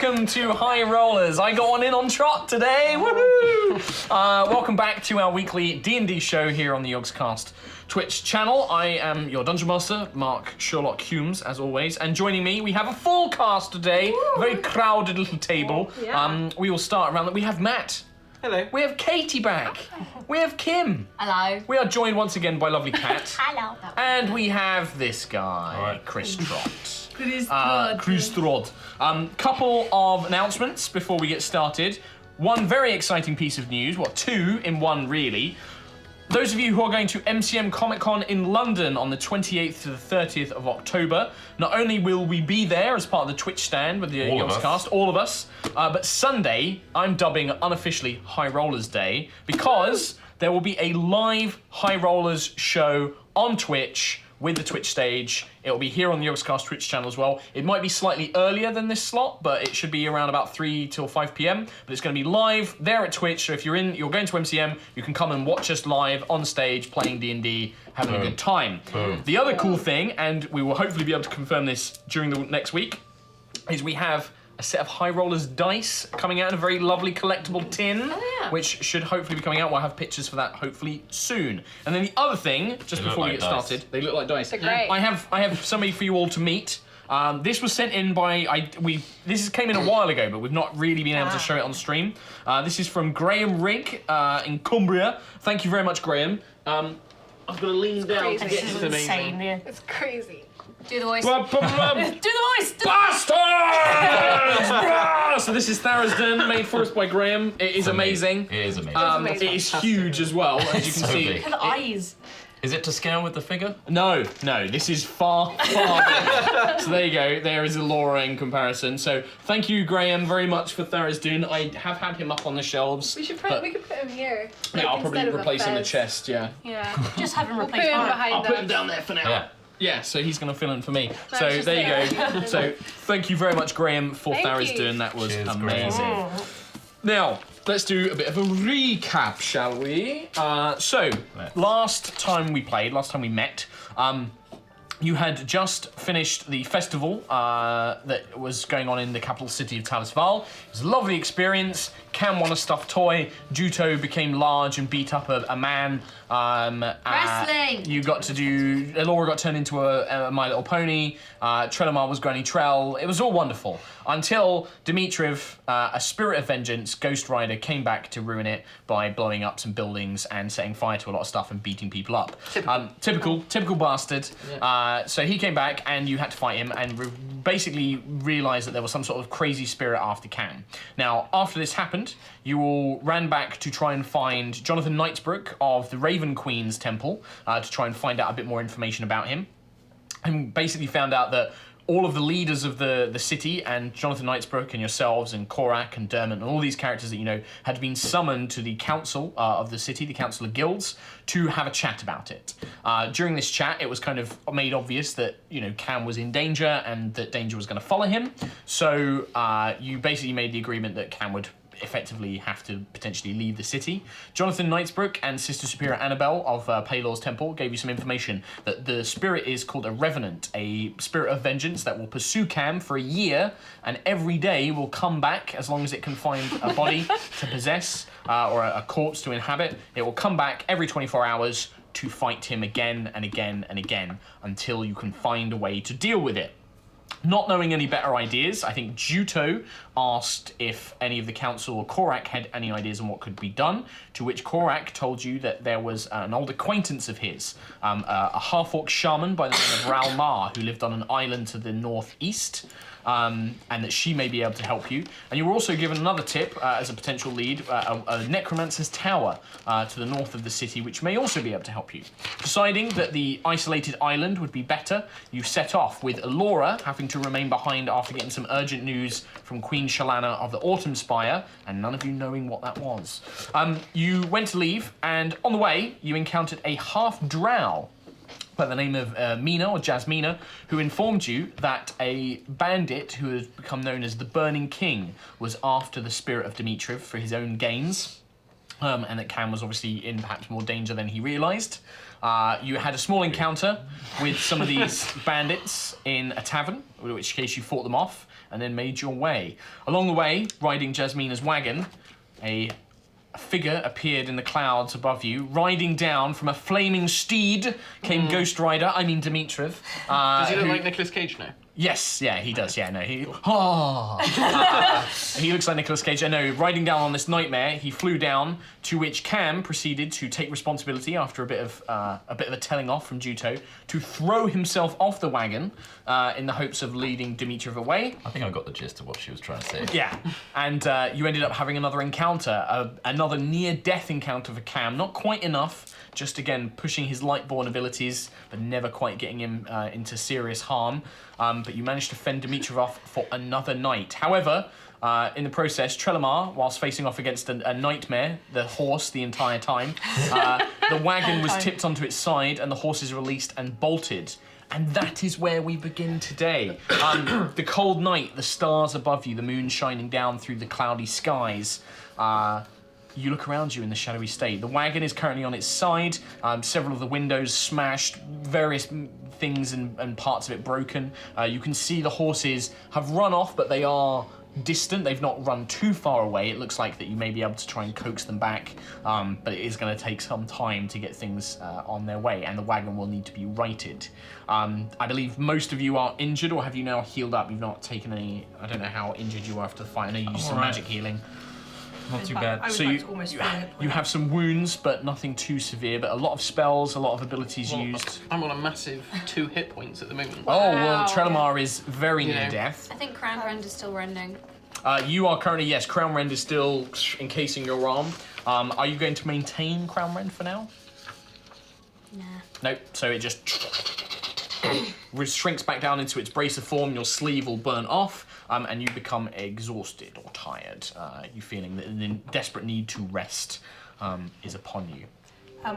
welcome to HighRollers. I got one in on trot today. Woohoo! Welcome back to our weekly D&D show here on the Yogscast Twitch channel. I am your Dungeon Master, Mark Sherlock Humes, as always. And joining me, we have a full cast today. A very crowded little table. Yeah. We will start around. We have Matt. Hello. We have Katie back. We have Kim. Hello. We are joined once again by lovely Kat. Hello. And we have this guy, Alright. Chris Trott. Chris Trott. Couple of announcements before we get started. One very exciting piece of news. Well, two in one, really. Those of you who are going to MCM Comic Con in London on the 28th to the 30th of October, not only will we be there as part of the Twitch stand with the Yogscast, all of us, but Sunday, I'm dubbing unofficially HighRollers Day, because there will be a live HighRollers show on Twitch with the Twitch stage. It will be here on the Yogscast Twitch channel as well. It might be slightly earlier than this slot, but it should be around about 3 till 5 p.m. But it's going to be live there at Twitch. So if you're going to MCM, you can come and watch us live on stage playing D&D, having a good time. The other cool thing, and we will hopefully be able to confirm this during the next week, is we have a set of HighRollers dice coming out in a very lovely collectible tin, which should hopefully be coming out. We'll have pictures for that hopefully soon. And then the other thing, just before we get started, they look like dice. They're great. I have somebody for you all to meet. This was sent in by this came in a while ago, but we've not really been able to show it on stream. This is from Graham Rigg in Cumbria. Thank you very much, Graham. I've got to lean down to get This is to me. insane. Yeah. It's crazy. Do the voice. Do Do the voice. Bastards! So this is Tharisden, made for us by Graham. It is amazing. It is amazing. It is huge as well, as you can So see. big. Look at the eyes. Is it to scale with the figure? No, this is far bigger. So there you go, there is a Laura in comparison. So thank you, Graham, very much for Tharisden. I have had him up on the shelves. We could put him here. Yeah, I'll probably instead of replace him in the fez. chest, yeah. Yeah. Just have him We'll put replace him mine. behind I'll put us. him down there for now. Yeah. Yeah, so he's going to fill in for me. No, So it's just there you there. go. So thank you very much, Graham, for Thank Tharisden. you. That was Cheers, amazing. Graham. Now, let's do a bit of a recap, shall we? So, last time we met, you had just finished the festival that was going on in the capital city of Talisval. It was a lovely experience. Cam won a stuffed toy. Juto became large and beat up a man. Wrestling! You got to do... Laura got turned into a My Little Pony. Trelemar was Granny Trell. It was all wonderful. Until Demitri, a spirit of vengeance, Ghost Rider, came back to ruin it by blowing up some buildings and setting fire to a lot of stuff and beating people up. Typical bastard. Yeah. So he came back and you had to fight him and basically realised that there was some sort of crazy spirit after Cam. Now, after this happened, you all ran back to try and find Jonathan Knightsbrook of the Raven Queen's Temple to try and find out a bit more information about him. And basically found out that all of the leaders of the city and Jonathan Knightsbrook and yourselves and Korak and Dermot and all these characters that you know had been summoned to the council of the city, the Council of Guilds, to have a chat about it. During this chat, it was kind of made obvious that, you know, Cam was in danger and that danger was going to follow him. So you basically made the agreement that Cam would effectively have to potentially leave the city. Jonathan Knightsbrook and Sister Superior Annabelle of Paylor's Temple gave you some information that the spirit is called a Revenant, a spirit of vengeance that will pursue Cam for a year and every day will come back as long as it can find a body to possess or a corpse to inhabit. It will come back every 24 hours to fight him again and again and again until you can find a way to deal with it. Not knowing any better ideas, I think Juto asked if any of the council or Korak had any ideas on what could be done, to which Korak told you that there was an old acquaintance of his, a half-orc shaman by the name of Ralar, who lived on an island to the northeast, and that she may be able to help you. And you were also given another tip as a potential lead, a necromancer's tower to the north of the city, which may also be able to help you. Deciding that the isolated island would be better, you set off with Alora having to remain behind after getting some urgent news from Queen Shalana of the Autumn Spire, and none of you knowing what that was. You went to leave, and on the way, you encountered a half-drow by the name of Mina, or Jasmina, who informed you that a bandit who has become known as the Burning King was after the spirit of Demitri for his own gains. and that Cam was obviously in perhaps more danger than he realised. You had a small encounter with some of these bandits in a tavern, in which case you fought them off, and then made your way. Along the way, riding Jasmina's wagon, a figure appeared in the clouds above you. Riding down from a flaming steed came Ghost Rider, Demitri. Does he look like Nicolas Cage now? Yes, yeah, he does. Yeah, no, he he looks like Nicolas Cage. I know. Riding down on this nightmare, he flew down. To which Cam proceeded to take responsibility after a bit of a telling off from Juto to throw himself off the wagon in the hopes of leading Demitri away. I think I got the gist of what she was trying to say. Yeah, and you ended up having another encounter, another near-death encounter for Cam. Not quite enough. Just again pushing his Lightborn abilities, but never quite getting him into serious harm. But you managed to fend Demitri off for another night. However, in the process, Trelemar, whilst facing off against a nightmare, the horse the entire time, the wagon was tipped onto its side and the horse is released and bolted. And that is where we begin today. The cold night, the stars above you, the moon shining down through the cloudy skies. You look around you in the shadowy state. The wagon is currently on its side, several of the windows smashed, various things and parts of it broken. You can see the horses have run off, but they are distant. They've not run too far away. It looks like that you may be able to try and coax them back, but it is going to take some time to get things on their way, and the wagon will need to be righted. I believe most of you are injured, or have you now healed up? You've not taken any, I don't know how injured you are after the fight. I know you used some magic healing. Not too bad. So you have some wounds, but nothing too severe, but a lot of spells, a lot of abilities used. I'm on a massive 2 hit points at the moment. Oh, well, Trelemar is very near death. I think Crown Rend is still rending. You are currently, yes, Crown Rend is still encasing your arm. Are you going to maintain Crown Rend for now? Nah. Nope, so it just shrinks back down into its bracer form, your sleeve will burn off, and you become exhausted or tired. You feeling that the desperate need to rest is upon you.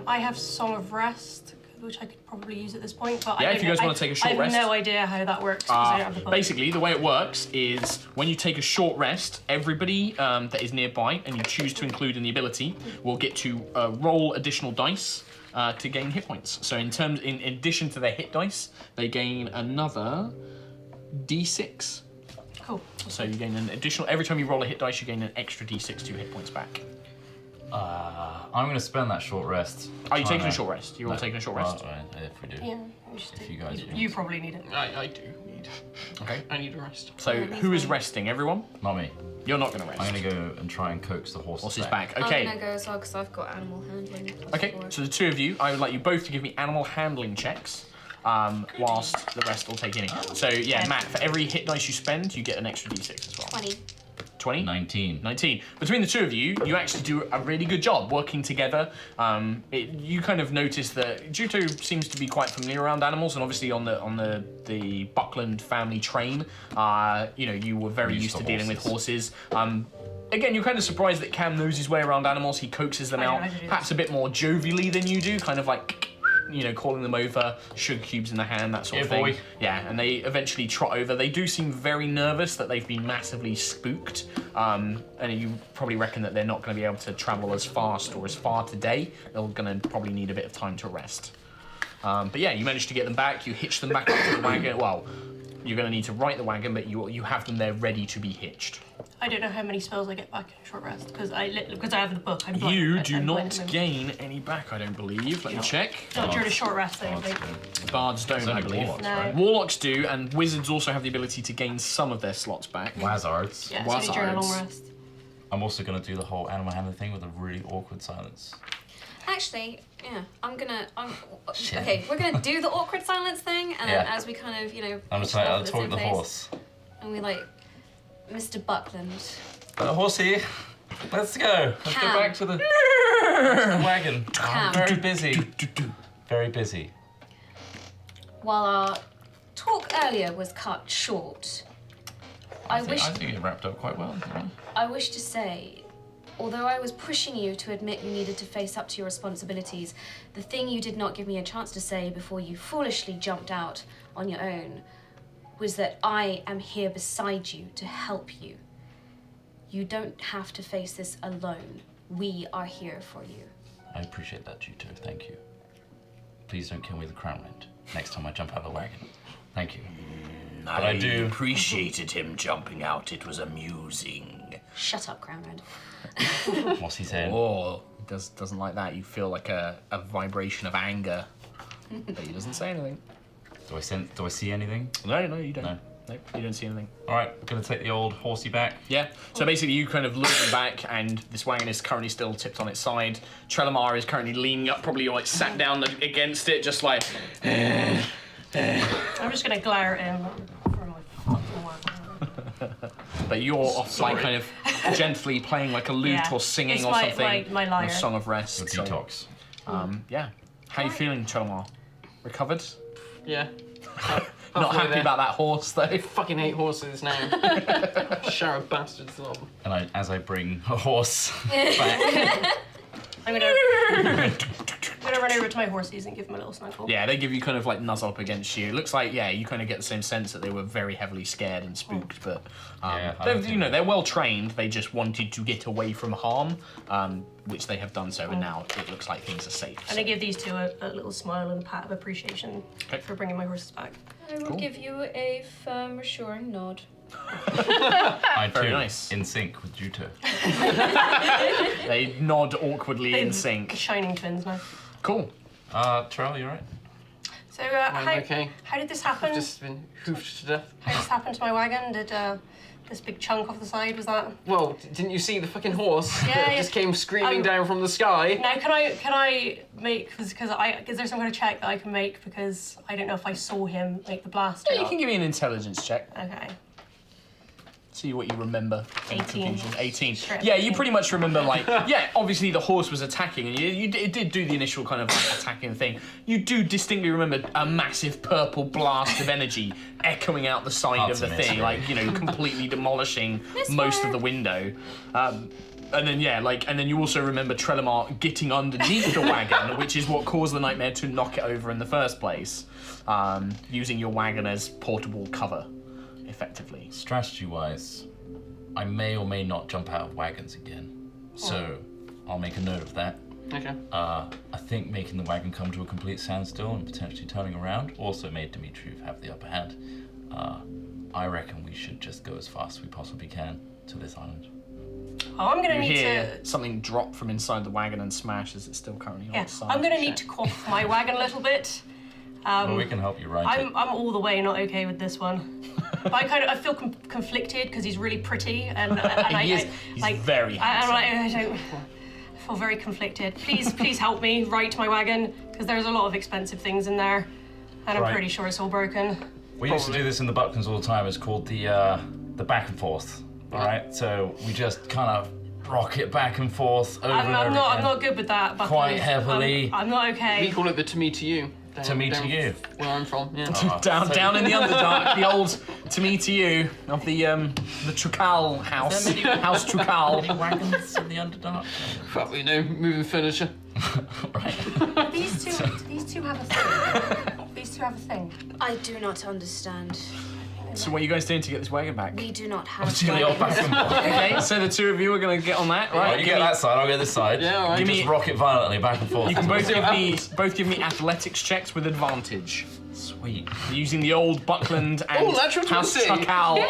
I have Song of Rest, which I could probably use at this point, but yeah, if you guys want to take a short rest. I have no idea how that works because I don't have the book. Basically, the way it works is when you take a short rest, everybody that is nearby and you choose to include in the ability will get to roll additional dice to gain hit points. So in addition to their hit dice, they gain another d6. Cool. So you gain an additional, every time you roll a hit dice, you gain an extra d6 to hit points back. I'm going to spend that short rest. Are you taking a short rest? You're all taking a short rest? Well, if we do. Yeah, we should If you guys do. You probably need it. I do need. Okay. I need a rest. So who is resting? Everyone? Not me. You're not going to rest. I'm going to go and try and coax the horses back. Okay. I'm gonna go as well because I've got animal handling. Okay, so the two of you, I would like you both to give me animal handling checks, whilst the rest will take any. So yeah, Matt, for every hit dice you spend, you get an extra d6 as well. 20. 20? 19. 19. Between the two of you, you actually do a really good job working together. You kind of notice that Juto seems to be quite familiar around animals, and obviously on the Buckland family train, you were very used to dealing with horses. Again, you're kind of surprised that Cam knows his way around animals. He coaxes them out, perhaps a bit more jovially than you do, kind of like, calling them over, sugar cubes in the hand, that sort of thing. Boy. Yeah, and they eventually trot over. They do seem very nervous that they've been massively spooked, and you probably reckon that they're not going to be able to travel as fast or as far today. They're going to probably need a bit of time to rest. But yeah, you managed to get them back. You hitch them back up to the wagon. Well, you're going to need to right the wagon, but you have them there ready to be hitched. I don't know how many spells I get back in a short rest because I have the book. You do not gain any back, I don't believe. Let me check. Not during a short rest, I don't think. Bards don't, I believe. Warlocks, No. right? Warlocks do, and wizards also have the ability to gain some of their slots back. Wazards. Yeah, it's only during a long Wazards. rest. I'm also going to do the whole animal handling thing with a really awkward silence. Actually, yeah, Shit. okay, we're gonna do the awkward silence thing, and then as we kind of, I'm just pitch like, off I'll at the talk same the pace, horse. and we like, Mr. Buckland. Horsey, let's go. Let's Cam. go back to the wagon. Cam. I'm very busy. Very busy. While our talk earlier was cut short, I think it wrapped up quite well. I wish to say, although I was pushing you to admit you needed to face up to your responsibilities, the thing you did not give me a chance to say before you foolishly jumped out on your own was that I am here beside you to help you. You don't have to face this alone. we are here for you. I appreciate that, Juto. Thank you. Please don't kill me with the crown rent next time I jump out of the wagon. Thank you. But I do appreciated him jumping out. It was amusing. Shut up, Crown Red. What's he saying? Oh, he doesn't like that. You feel like a vibration of anger. But he doesn't say anything. Do I see anything? No, you don't. No. Nope, you don't see anything. All right, gonna take the old horsey back. Yeah, so basically you kind of looking back and this wagon is currently still tipped on its side. Trelemar is currently leaning up, probably like sat down against it, just like... I'm just gonna glare at him. For my fucking wagon. But you're off like kind of gently playing like a lute Yeah. or singing It's or my- something. my lyre. A song of rest. Your so, detox. yeah. How you feeling, Trelemar? Recovered? Yeah. Not Halfway happy there. about that horse though. I fucking hate horses now. Shower of bastards. Love. And as I bring a horse back, I'm gonna run over to my horses and give them a little snuggle. Yeah, they give you kind of like nuzzle up against you. It looks like, yeah, you kind of get the same sense that they were very heavily scared and spooked, but Yeah, I they're, don't think- they're well trained. They just wanted to get away from harm, which they have done so, and now it looks like things are safe. And I give these two a little smile and a pat of appreciation Okay. for bringing my horses back. I will Cool. give you a firm, reassuring nod. I Very too, nice. in sync with Juto. They nod awkwardly in The sync. Shining twins now. Cool. Terrell, you alright? So, I'm okay. how did this happen? I've just been hoofed to death. How did this happen to my wagon? Did this big chunk off the side, was that? Well, didn't you see the fucking horse Yeah, that yeah. just came screaming Um, down from the sky? Now, can I make, is there some kind of check that I can make, because I don't know if I saw him make the blast or Yeah, you not. can give me an intelligence check. Okay. See what you remember. from 18. confusion. 18. Straight up Yeah, you 18. pretty much remember, like, yeah, obviously the horse was attacking, and it did do the initial kind of like, attacking thing. You do distinctly remember a massive purple blast of energy echoing out the side of the Ultimate thing, mystery. like, you know, completely demolishing most of the window. And then, yeah, like, and then you also remember Trelemar getting underneath the wagon, which is what caused the nightmare to knock it over in the first place, using your wagon as portable cover, effectively. Strategy-wise, I may or may not jump out of wagons again. So, I'll make a note of that. Okay. I think making the wagon come to a complete standstill and potentially turning around also made Demitri have the upper hand. I reckon we should just go as fast as we possibly can to this island. Oh, I'm gonna You need hear to. something drop from inside the wagon and smash as it's still currently on Yeah, its side. I'm gonna need to quaff my wagon a little bit. Well, we can help you ride it. I'm all the way not okay with this one. But I feel conflicted because he's really pretty and He's very handsome. I feel very conflicted. Please help me right my wagon, because there's a lot of expensive things in there, and I'm Right. pretty sure it's all broken. We used to do this in the Bucklands all the time. It's called the back and forth. All right, so we just kind of rock it back and forth over and over I'm again. not good with that. Buckley. Quite heavily. I'm not We okay. call it the to me to you. To me to you. Where I'm from, yeah. down in the Underdark, the old to me to you of the Trukal house, Is there House Trukal. Any wagons in the Underdark? Fuck, you know, moving furniture. Right. These two have a thing. These two have a thing. I do not understand. So what are you guys doing to get this wagon back? We do not have To the old back and forth. Okay, so the two of you are going to get on that, right? Right, you get that side, I'll get this side. Yeah, all right. Give me- Just rock it violently back and forth. You can both give me athletics checks with advantage. Sweet. Using the old Buckland and natural House 20. Trukal Yay! of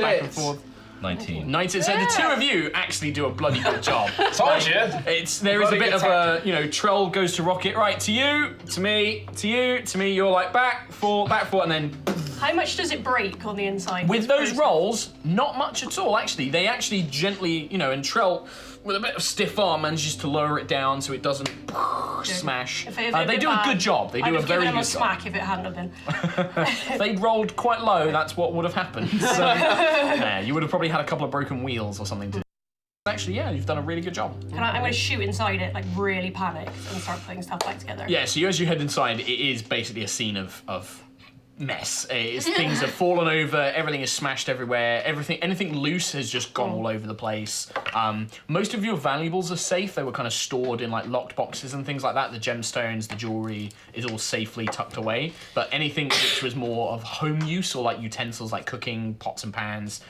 back and Shit. forth. 19. 19. So the two of you actually do a bloody good job. Told you. There is a Bloody bit good of a, you know, Troll goes to rocket, right, to you, to me, to you, to me, you're like back, four, and then How much does it break on the inside? with those rolls, not much at all, actually. They actually gently, you know, and Trell, with a bit of stiff arm, manages to lower it down so it doesn't smash. If it They been do a bad, good job. They I'd do a have very given him good a job. smack if it hadn't have been. If they'd rolled quite low, that's what would have happened. So, yeah, you would have probably had a couple of broken wheels or something to. Actually, yeah, you've done a really good job. I'm going to shoot inside it, like really panicked, and start putting stuff back together. Yeah, so as you head inside, it is basically a scene of mess. Things have fallen over, everything is smashed everywhere, anything loose has just gone all over the place. Most of your valuables are safe. They were kind of stored in like locked boxes and things like that. The gemstones, the jewelry is all safely tucked away. But anything which was more of home use or like utensils like cooking, pots and pans,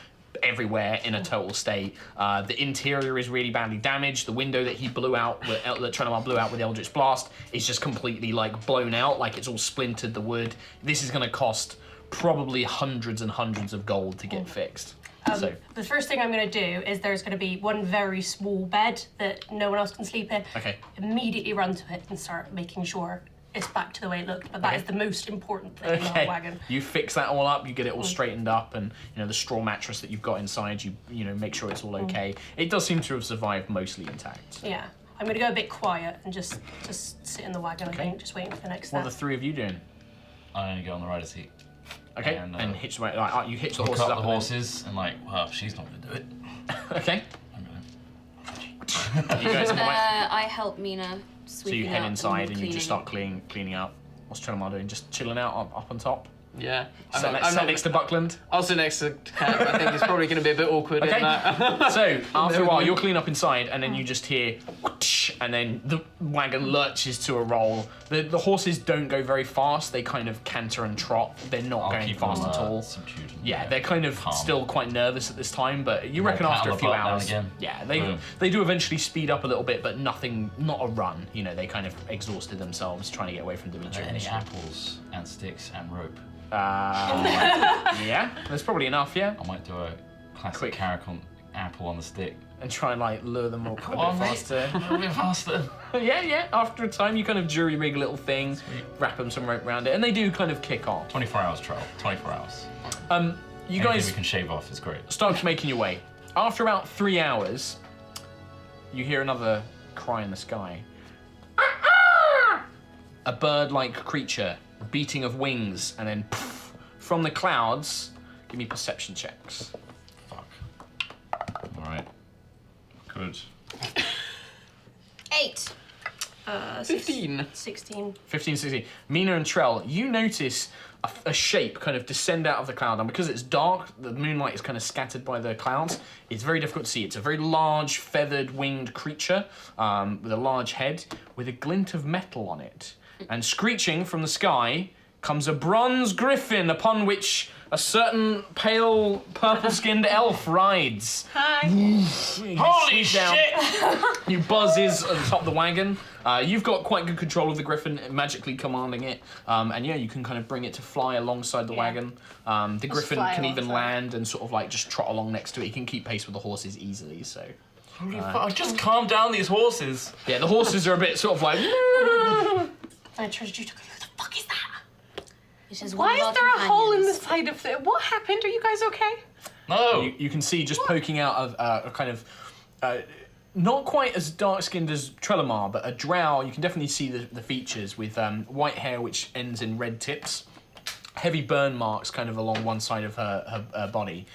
everywhere in a total state. The interior is really badly damaged. The window that he blew out, that Trelemar blew out with the Eldritch Blast, is just completely like blown out, like it's all splintered, the wood. This is going to cost probably hundreds and hundreds of gold to get fixed. So The first thing I'm going to do is there's going to be one very small bed that no one else can sleep in. Okay. Immediately run to it and start making sure it's back to the way it looked. But that is the most important thing in the whole wagon. You fix that all up, you get it all straightened up, and the straw mattress that you've got inside, you make sure it's all okay. It does seem to have survived mostly intact. Yeah. I'm going to go a bit quiet and just sit in the wagon, I think, just waiting for the next What step. are the three of you doing? I'm going to go on the rider's seat. Okay, and hitch the you hitch the horses Cut up. the horses and well, she's not going to do it. Okay. I'm going You guys in the way? I help Mina So sweeping you head up inside and you cleaning. just start cleaning up. What's Trelemar doing? Just chilling out up on top? Yeah. Sat next to Buckland? I'll sit next to Cat. I think it's probably going to be a bit awkward Okay. in that. So, after a while, you'll clean up inside, and then you just hear whoosh, and then the wagon lurches to a roll. The horses don't go very fast. They kind of canter and trot. They're not I'll going keep fast them, at all. subdued and, Yeah, they're kind of calm. still quite nervous at this time, but you reckon pat after on a the few butt now and hours, again. yeah, Boom. they do eventually speed up a little bit, but not a run. They kind of exhausted themselves trying to get away from Are Demitri. there any apples and sticks and rope? Yeah, there's probably enough. Yeah, I might do a classic Quick. Caracon apple on the stick. and try and lure them up a bit on, mate. faster. A little bit faster. Yeah. After a time, you kind of jury rig a little thing, wrap them some rope around it, and they do kind of kick off. 24 hours trial. 24 hours. You Anything guys we can shave off is great. start making your way. After about 3 hours, you hear another cry in the sky. A bird-like creature, beating of wings, and then poof, from the clouds. Give me perception checks. Fuck. Alright. Good. 8. 15. 16. 15, 16. Mina and Trell, you notice a shape kind of descend out of the cloud, and because it's dark, the moonlight is kind of scattered by the clouds. It's very difficult to see. It's a very large, feathered, winged creature with a large head, with a glint of metal on it. And screeching from the sky comes a bronze griffin upon which a certain pale, purple-skinned elf rides. Hi. Holy shit! You buzzes at the top of the wagon. You've got quite good control of the griffin, magically commanding it. And yeah, you can kind of bring it to fly alongside the wagon. The griffin fly can even alongside. land and sort of just trot along next to it. He can keep pace with the horses easily, so. Holy fuck, just calm down these horses. Yeah, the horses are a bit sort of like... I tried you to go, who the fuck is that? It is Why one of our is there a hole in the companions. side of the... What happened? Are you guys okay? No. You can see just poking out of a kind of... not quite as dark-skinned as Trelemar, but a drow. You can definitely see the features with white hair which ends in red tips. Heavy burn marks kind of along one side of her body,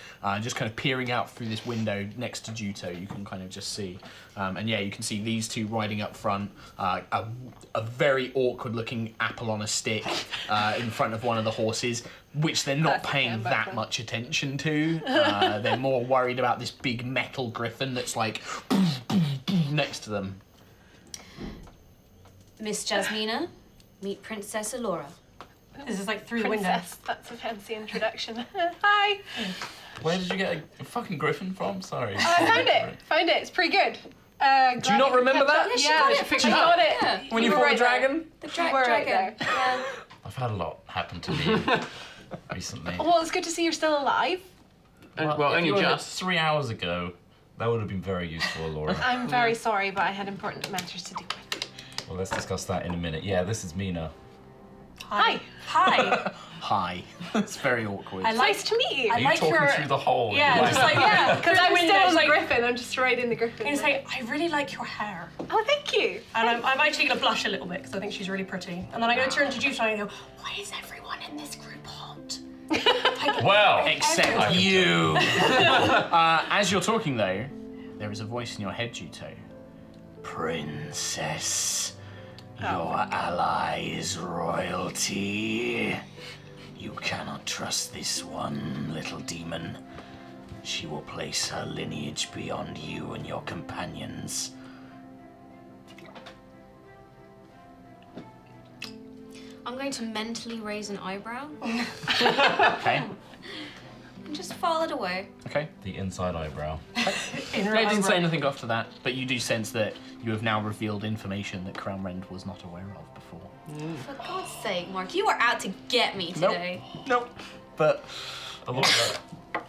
just kind of peering out through this window next to Juto. You can kind of just see, and yeah, you can see these two riding up front. A very awkward-looking apple on a stick in front of one of the horses, which they're not Classic paying handbag that one. much attention to. They're more worried about this big metal griffin that's next to them. Miss Jasmina, meet Princess Alora. This is through the window. Princess. That's a fancy introduction. Hi. Where did you get a fucking griffin from? Sorry. I found it. It's pretty good. Do you not remember that? Yeah, she Yeah, got I it. picked it up. Yeah. When you were fought right the there. dragon? The You were right dragon. there. Yeah. I've had a lot happen to me recently. Well, it's good to see you're still alive. Well, if only you were just. 3 hours ago, that would have been very useful, Laura. I'm very sorry, but I had important matters to do with. Well, let's discuss that in a minute. Yeah, this is Mina. Hi. Hi. Hi. It's very awkward. I like Nice to meet you. I Are you like talking your... through the hole? Yeah, You're just Yeah, because I'm window, still on it's the like- griffin. I'm just riding the griffin. I'm gonna say, I really like your hair. Oh, thank you. And I'm actually gonna blush a little bit because I think she's really pretty. And then I'm gonna turn to Juto and I go, why is everyone in this group hot? Well, Except you. As you're talking, though, there is a voice in your head, Juto. Princess, your ally is royalty. You cannot trust this one little demon. She will place her lineage beyond you and your companions. I'm going to mentally raise an eyebrow. Okay. and just file it away. Okay. The inside eyebrow. Inner I didn't say eyebrow. anything after that, but you do sense that you have now revealed information that Crown Rend was not aware of before. For God's sake, Mark, you are out to get me today. Nope. But A lot of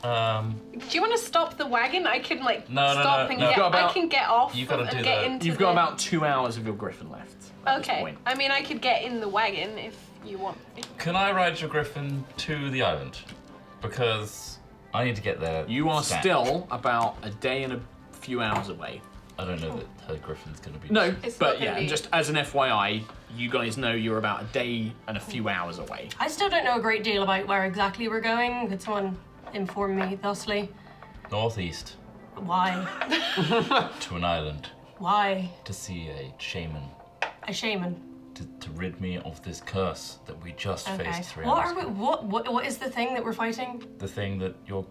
that. Do you want to stop the wagon? I can like No, stop and no. get. You've got about- I can get off You've gotta and do get that. into. you've got about 2 hours of your griffin left. At this Okay. point. I mean, I could get in the wagon if you want. Can I ride your griffin to the island? Because I need to get there. You are stat. still about a day and a few hours away. I don't know that her griffin's gonna be. No, It's but not gonna yeah, be- just as an FYI, you guys know you're about a day and a few hours away. I still don't know a great deal about where exactly we're going. Could someone inform me thusly? Northeast Why? to an island Why? to see a shaman A shaman. to rid me of this curse that we just Okay. faced 3 What hours are we? ago. What is the thing that we're fighting? The thing that your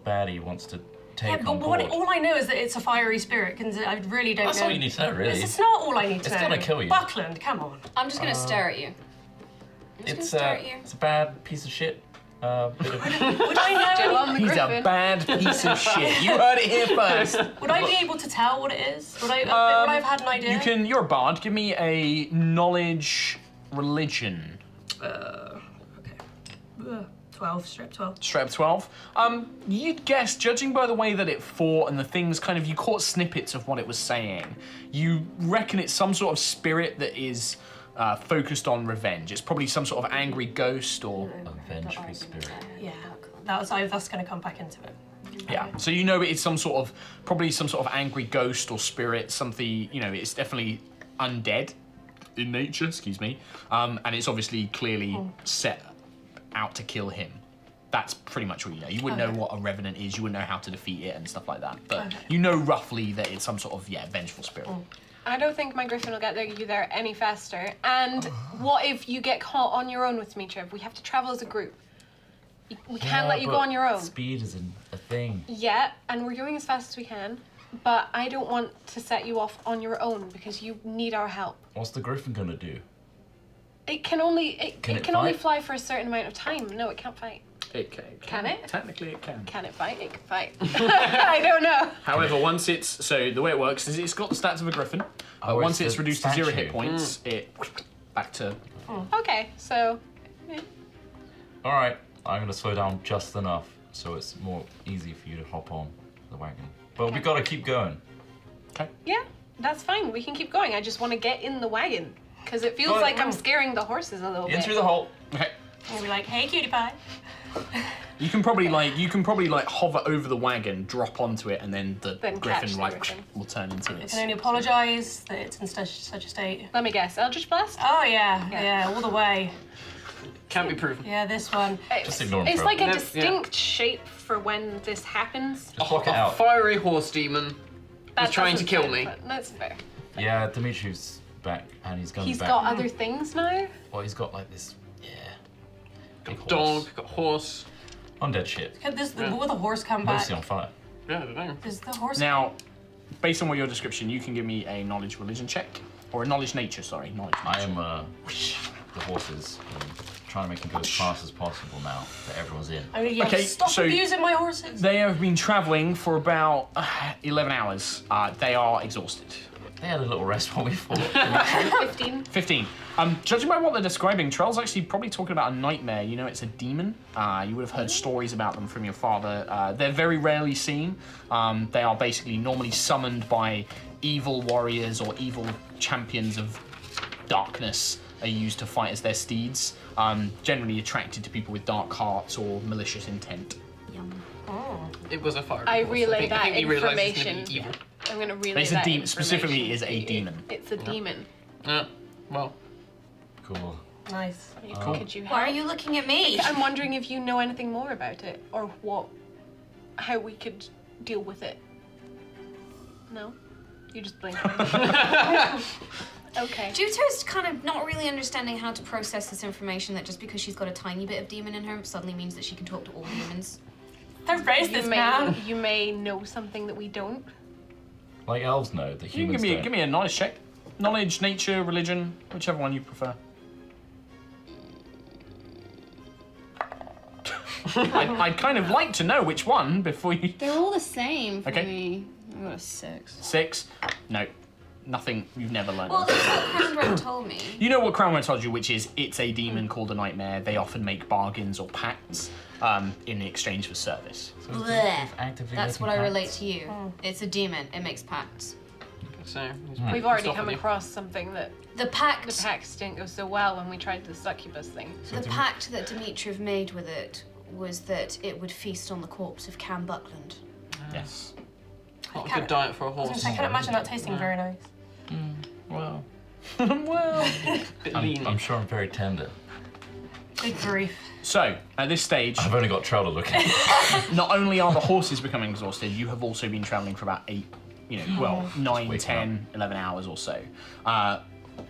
baddie wants to take Yeah, but on board. all I know is that it's a fiery spirit. I really don't That's know. all you need to know, really. It's not all I need to It's know. gonna kill you. Buckland, come on. I'm just gonna stare at you. I'm just It's gonna stare at you. it's a bad piece of shit. Bit of, Would I know? Still on the He's griffin. a bad piece of shit. You heard it here first. Would I be able to tell what it is? Would I have had an idea? You can. You're a bard. Give me a knowledge religion. Okay. 12, strip 12. Straight up 12. You'd guess, judging by the way that it fought and the things kind of, you caught snippets of what it was saying. You reckon it's some sort of spirit that is focused on revenge. It's probably some sort of angry ghost or. a vengeful spirit. Yeah, that's going to come back into it. Yeah. So you know it's probably some sort of angry ghost or spirit, something, it's definitely undead in nature, excuse me. And it's obviously clearly set out to kill him. That's pretty much all you know. You wouldn't know what a Revenant is, you wouldn't know how to defeat it and stuff like that. But you know roughly that it's some sort of, vengeful spirit. I don't think my griffin will get you there any faster. And what if you get caught on your own with Demitri? We have to travel as a group. We can't let you go on your own. Speed is a thing. Yeah, and we're going as fast as we can. But I don't want to set you off on your own because you need our help. What's the griffin gonna do? It can only Can it can only fight? fly for a certain amount of time. No, it can't fight. It can. Can it? Technically it can. Can it fight? It can fight. I don't know. However, so the way it works is it's got the stats of a griffin, but Oh, once it's it's the reduced to 0 statue. hit points, it back to. Okay, so All right, I'm gonna slow down just enough so it's more easy for you to hop on the wagon. But we gotta keep going. yeah, that's fine. We can keep going. I just want to get in the wagon because it feels Go like on. I'm scaring the horses a little In bit. through the hole. Okay. And be like, hey, cutie pie. You can probably hover over the wagon, drop onto it, and then the Then catch griffin the griffin. will turn into I its. can only apologise that it's in such a state. Let me guess. Eldritch Blast? Oh, yeah, all the way. Can't be proven. Yeah, this one. Just ignore him It's for like a Yeah. distinct shape for when this happens. Just block it A out. fiery horse demon That was trying to doesn't kill sound me. fun. That's fair. Yeah, Dimitri's back and he's going He's back. got other things now. Well, he's got like this. Yeah. Big horse. Dog, got horse. Undead shit. Will the horse come back? Mostly on fire. Yeah, I don't know. Does the horse... Now, based on what your description, you can give me a knowledge religion check or a knowledge nature. Sorry, knowledge. I Nature. am the horses and trying to make them go as fast as possible now that everyone's in. I mean, yeah, Okay, stop so- abusing my horses. They have been travelling for about 11 hours. They are exhausted. They had a little rest while we fought. 15. 15. Judging by what they're describing, Trell's actually probably talking about a nightmare. You know, it's a demon. You would have heard stories about them from your father. They're very rarely seen. They are basically normally summoned by evil warriors or evil champions of darkness are used to fight as their steeds. Generally attracted to people with dark hearts or malicious intent. It was a fiery I horse. relay I that think he realised it's gonna information. be evil. I'm going to relay It's a that demon. Specifically, it is a information to you. demon. It's a demon. Yeah, well, Cool. Nice. Could you help? Why are you looking at me? I'm wondering if you know anything more about it or how we could deal with it. No? You just blink. Okay. Juto's kind of not really understanding how to process this information that just because she's got a tiny bit of demon in her suddenly means that she can talk to all humans. Don't raise this, man. You may know something that we don't. Like elves know, the You can humans don't. give me a knowledge check. Knowledge, nature, religion, whichever one you prefer. I'd kind of like to know which one before you... They're all the same for Okay. me. I got a 6. 6? No. Nothing you've never learned. Well, that's what Crownrend told me. You know what Crownrend told you, which is it's a demon called a nightmare. They often make bargains or pacts in exchange for service. Blech. Actively That's making what I relate pacts. to you. It's a demon. It makes pacts. So We've already come across something that The pact. the pacts didn't go so well when we tried the succubus thing. The pact that Demitri made with it was that it would feast on the corpse of Cam Buckland. Yes. Not a good diet for a I was gonna horse. say, I can't imagine that tasting very nice. Well, Bit lean. I'm sure I'm very tender. Good grief. So, at this stage, I've only got Trowler looking. not only are the horses becoming exhausted, you have also been travelling for about 8, 9, waking 10, 11 hours or so.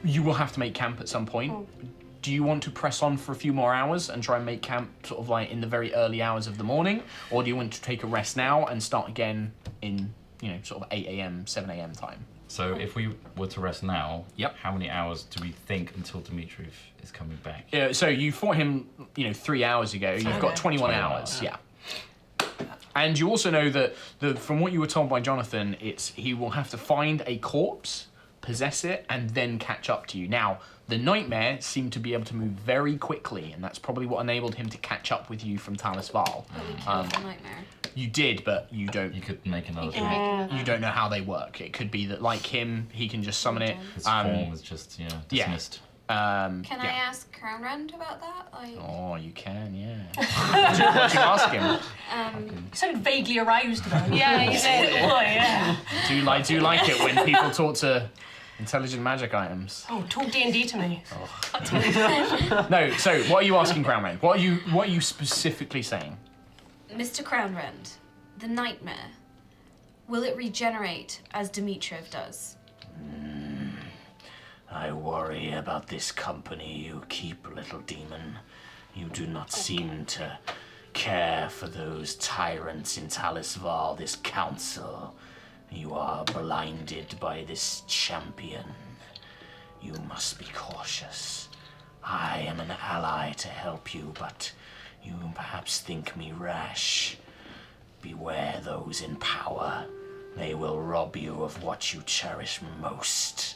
You will have to make camp at some point. Do you want to press on for a few more hours and try and make camp sort of like in the very early hours of the morning? Or do you want to take a rest now and start again in, sort of 8 a.m., 7 a.m. time? So if we were to rest now, Yep. how many hours do we think until Demitri is coming back? Yeah, so you fought him, 3 hours ago. You've got 21 hours, yeah. And you also know that from what you were told by Jonathan, he will have to find a corpse, possess it, and then catch up to you. Now, the nightmare seemed to be able to move very quickly, and that's probably what enabled him to catch up with you from Talis Val. But we killed the nightmare. You did, but you don't. You could make another You thing. can make another. You don't know how they work. It could be that, like him, he can just summon it. His form is just, dismissed. Can I ask Crownrend about that? Oh, you can, yeah. What do you ask him? You sounded vaguely aroused about it. Yeah, you did. Oh, yeah. Do you like it when people talk to intelligent magic items? Oh, talk D&D to me. No. So, what are you asking, Crownrend? What are you specifically saying? Mr. Crownrend, the nightmare, will it regenerate as Demitri does? I worry about this company you keep, little demon. You do not seem to care for those tyrants in Talis Val, this council. You are blinded by this champion. You must be cautious. I am an ally to help you, but you perhaps think me rash. Beware those in power. They will rob you of what you cherish most.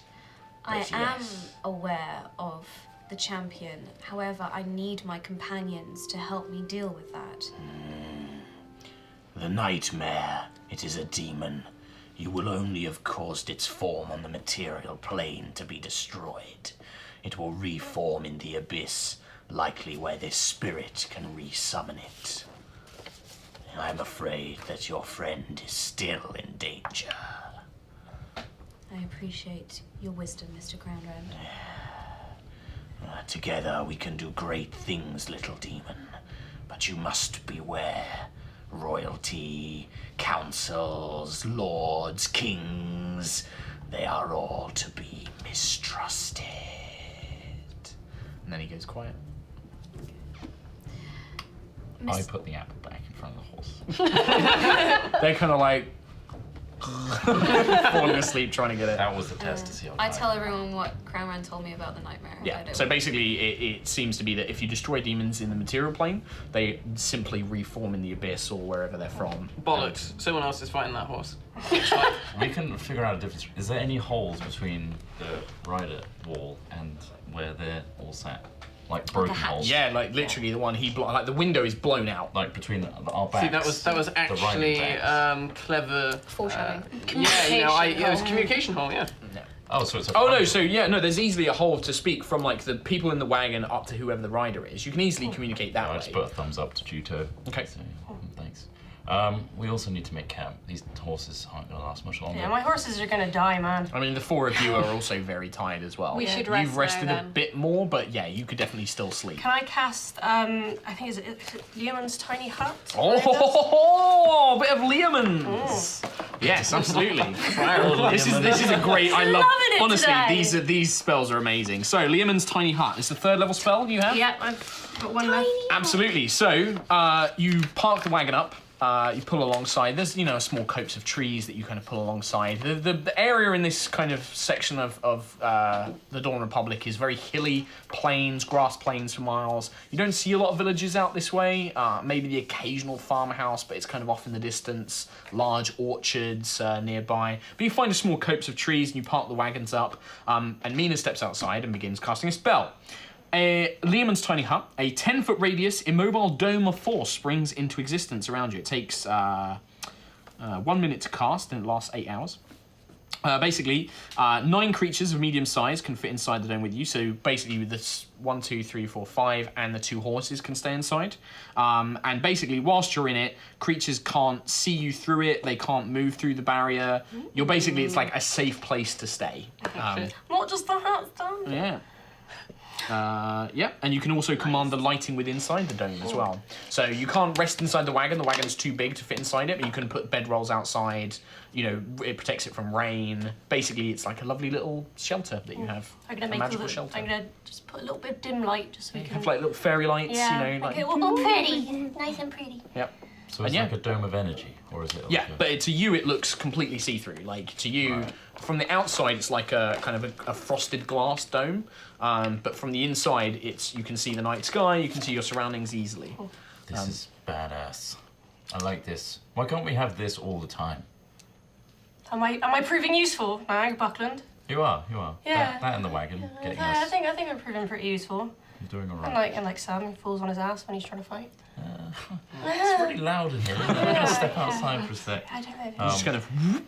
I But am yes. aware of the champion. However, I need my companions to help me deal with that. The nightmare, it is a demon. You will only have caused its form on the material plane to be destroyed. It will reform in the abyss, likely where this spirit can resummon it. I'm afraid that your friend is still in danger. I appreciate your wisdom, Mr. Crownrend. Together we can do great things, little demon. But you must beware. Royalty, councils, lords, kings, they are all to be mistrusted. And then he goes quiet. I put the apple back in front of the horse. They're kind of like falling asleep trying to get it. That was the test to see how I tired. tell everyone what Crownrand told me about the nightmare. I Yeah, don't- so basically it seems to be that if you destroy demons in the material plane, they simply reform in the abyss or wherever they're from. Bollocks. Someone else is fighting that horse. We can figure out a difference. Is there any holes between the rider wall and where they're all sat? Like broken hatch. holes? Yeah, like literally the one like the window is blown out. Like between our backs. See, that was the riding actually backs. clever. Foreshadowing. Yeah, it was communication hole. Yeah. Oh, so it's a Oh no, function. so yeah, no, there's easily a hole to speak from like the people in the wagon up to whoever the rider is. You can easily communicate that I way. just put a thumbs up to Juto. Okay. So, thanks. We also need to make camp. These horses aren't going to last much longer. Yeah, my horses are gonna die, man. I mean, the four of you are also very tired as well. We should rest You've rested now, a then. bit more, but yeah, you could definitely still sleep. Can I cast, I think, is it Leomund's tiny hut? Oh, a bit of Leomund's. Yes, absolutely. this is a great. I love. loving it Honestly, today. these spells are amazing. So Leomund's tiny hut is the 3rd level spell you have. Yeah, I've got one left. Absolutely. So you park the wagon up. You pull alongside. There's a small copse of trees that you kind of pull alongside. The area in this kind of section of the Dawn Republic is very hilly plains, grass plains for miles. You don't see a lot of villages out this way. Maybe the occasional farmhouse, but it's kind of off in the distance. Large orchards nearby. But you find a small copse of trees and you park the wagons up. And Mina steps outside and begins casting a spell. Leomund's tiny hut, a 10-foot radius immobile dome of force springs into existence around you. It takes 1 minute to cast and it lasts 8 hours. Basically, 9 creatures of medium size can fit inside the dome with you. So basically, this 1, 2, 3, 4, 5, and the 2 horses can stay inside. And basically, whilst you're in it, creatures can't see you through it. They can't move through the barrier. You're basically, it's like a safe place to stay. Not just the hat's done. Yeah. And you can also command the lighting within inside the dome as well. So you can't rest inside the wagon. The wagon's too big to fit inside it, but you can put bedrolls outside. It protects it from rain. Basically, it's like a lovely little shelter that you have. I'm gonna a make magical shelter. I'm gonna just put a little bit of dim light just so we You can. have like little fairy lights, like. Okay, well, Pretty. Nice and pretty. Yep. So it's And like a dome of energy, or is it? Like but to you it looks completely see-through. Like to you, from the outside it's like a kind of a frosted glass dome, but from the inside you can see the night sky, you can see your surroundings easily. This is badass. I like this. Why can't we have this all the time? Am I proving useful, Buckland? You are. Yeah. That and the wagon, getting Yeah, I us. think I'm proving pretty useful. You're doing all right. And like Sam, who falls on his ass when he's trying to fight. It's really loud in here. I'm gonna step outside for a sec. I don't know.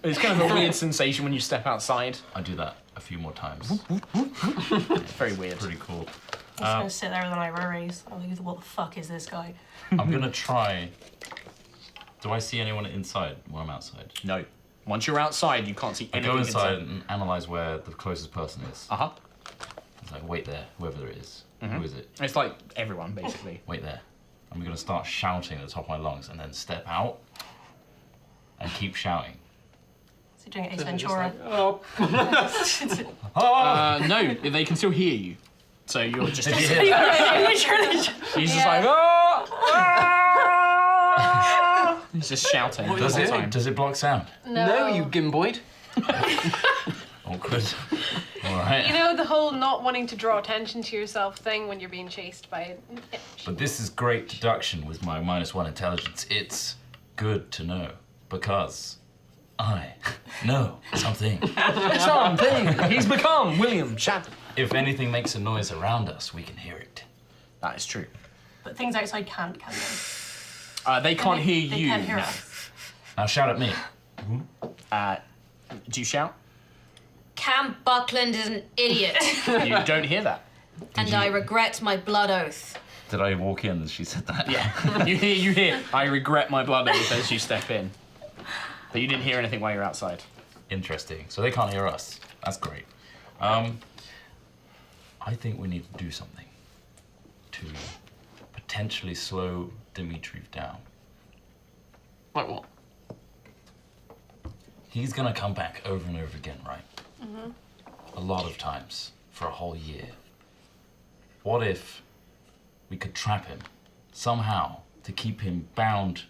It's kind of a weird sensation when you step outside. I do that a few more times. It's very weird. Pretty cool. I'm just gonna sit there with an eyebrow raised. I'm like, what the fuck is this guy? I'm gonna try. Do I see anyone inside when I'm outside? No. Once you're outside, you can't see I anything go inside and analyze where the closest person is. Uh-huh. It's like, wait there, whoever it is. Who is it? It's like everyone, basically. Wait there. I'm gonna start shouting at the top of my lungs and then step out and keep shouting. Is he doing Ace Ventura? No, they can still hear you. So you're just... Did you hear that? He's just like, "Ah!" He's just shouting the Does whole it? time. Does it block sound? No, you gimboid. Awkward. All right. You know the whole not wanting to draw attention to yourself thing when you're being chased by it. But this is great deduction with my -1 intelligence. It's good to know because I know something. He's become William Shatner. If anything makes a noise around us, we can hear it. That is true. But things outside can't, can they? They can't hear They you. can't hear us. Now shout at me. Do you shout? Cam Buckland is an idiot, You don't hear that. and I regret my blood oath. Did I walk in and she said that? Yeah. You hear, I regret my blood oath as you step in. But you didn't hear anything while you're outside. Interesting. So they can't hear us. That's great. I think we need to do something to potentially slow Demitri down. Like what? He's gonna come back over and over again, right? Mm-hmm. A lot of times for a whole year. What if we could trap him somehow to keep him bound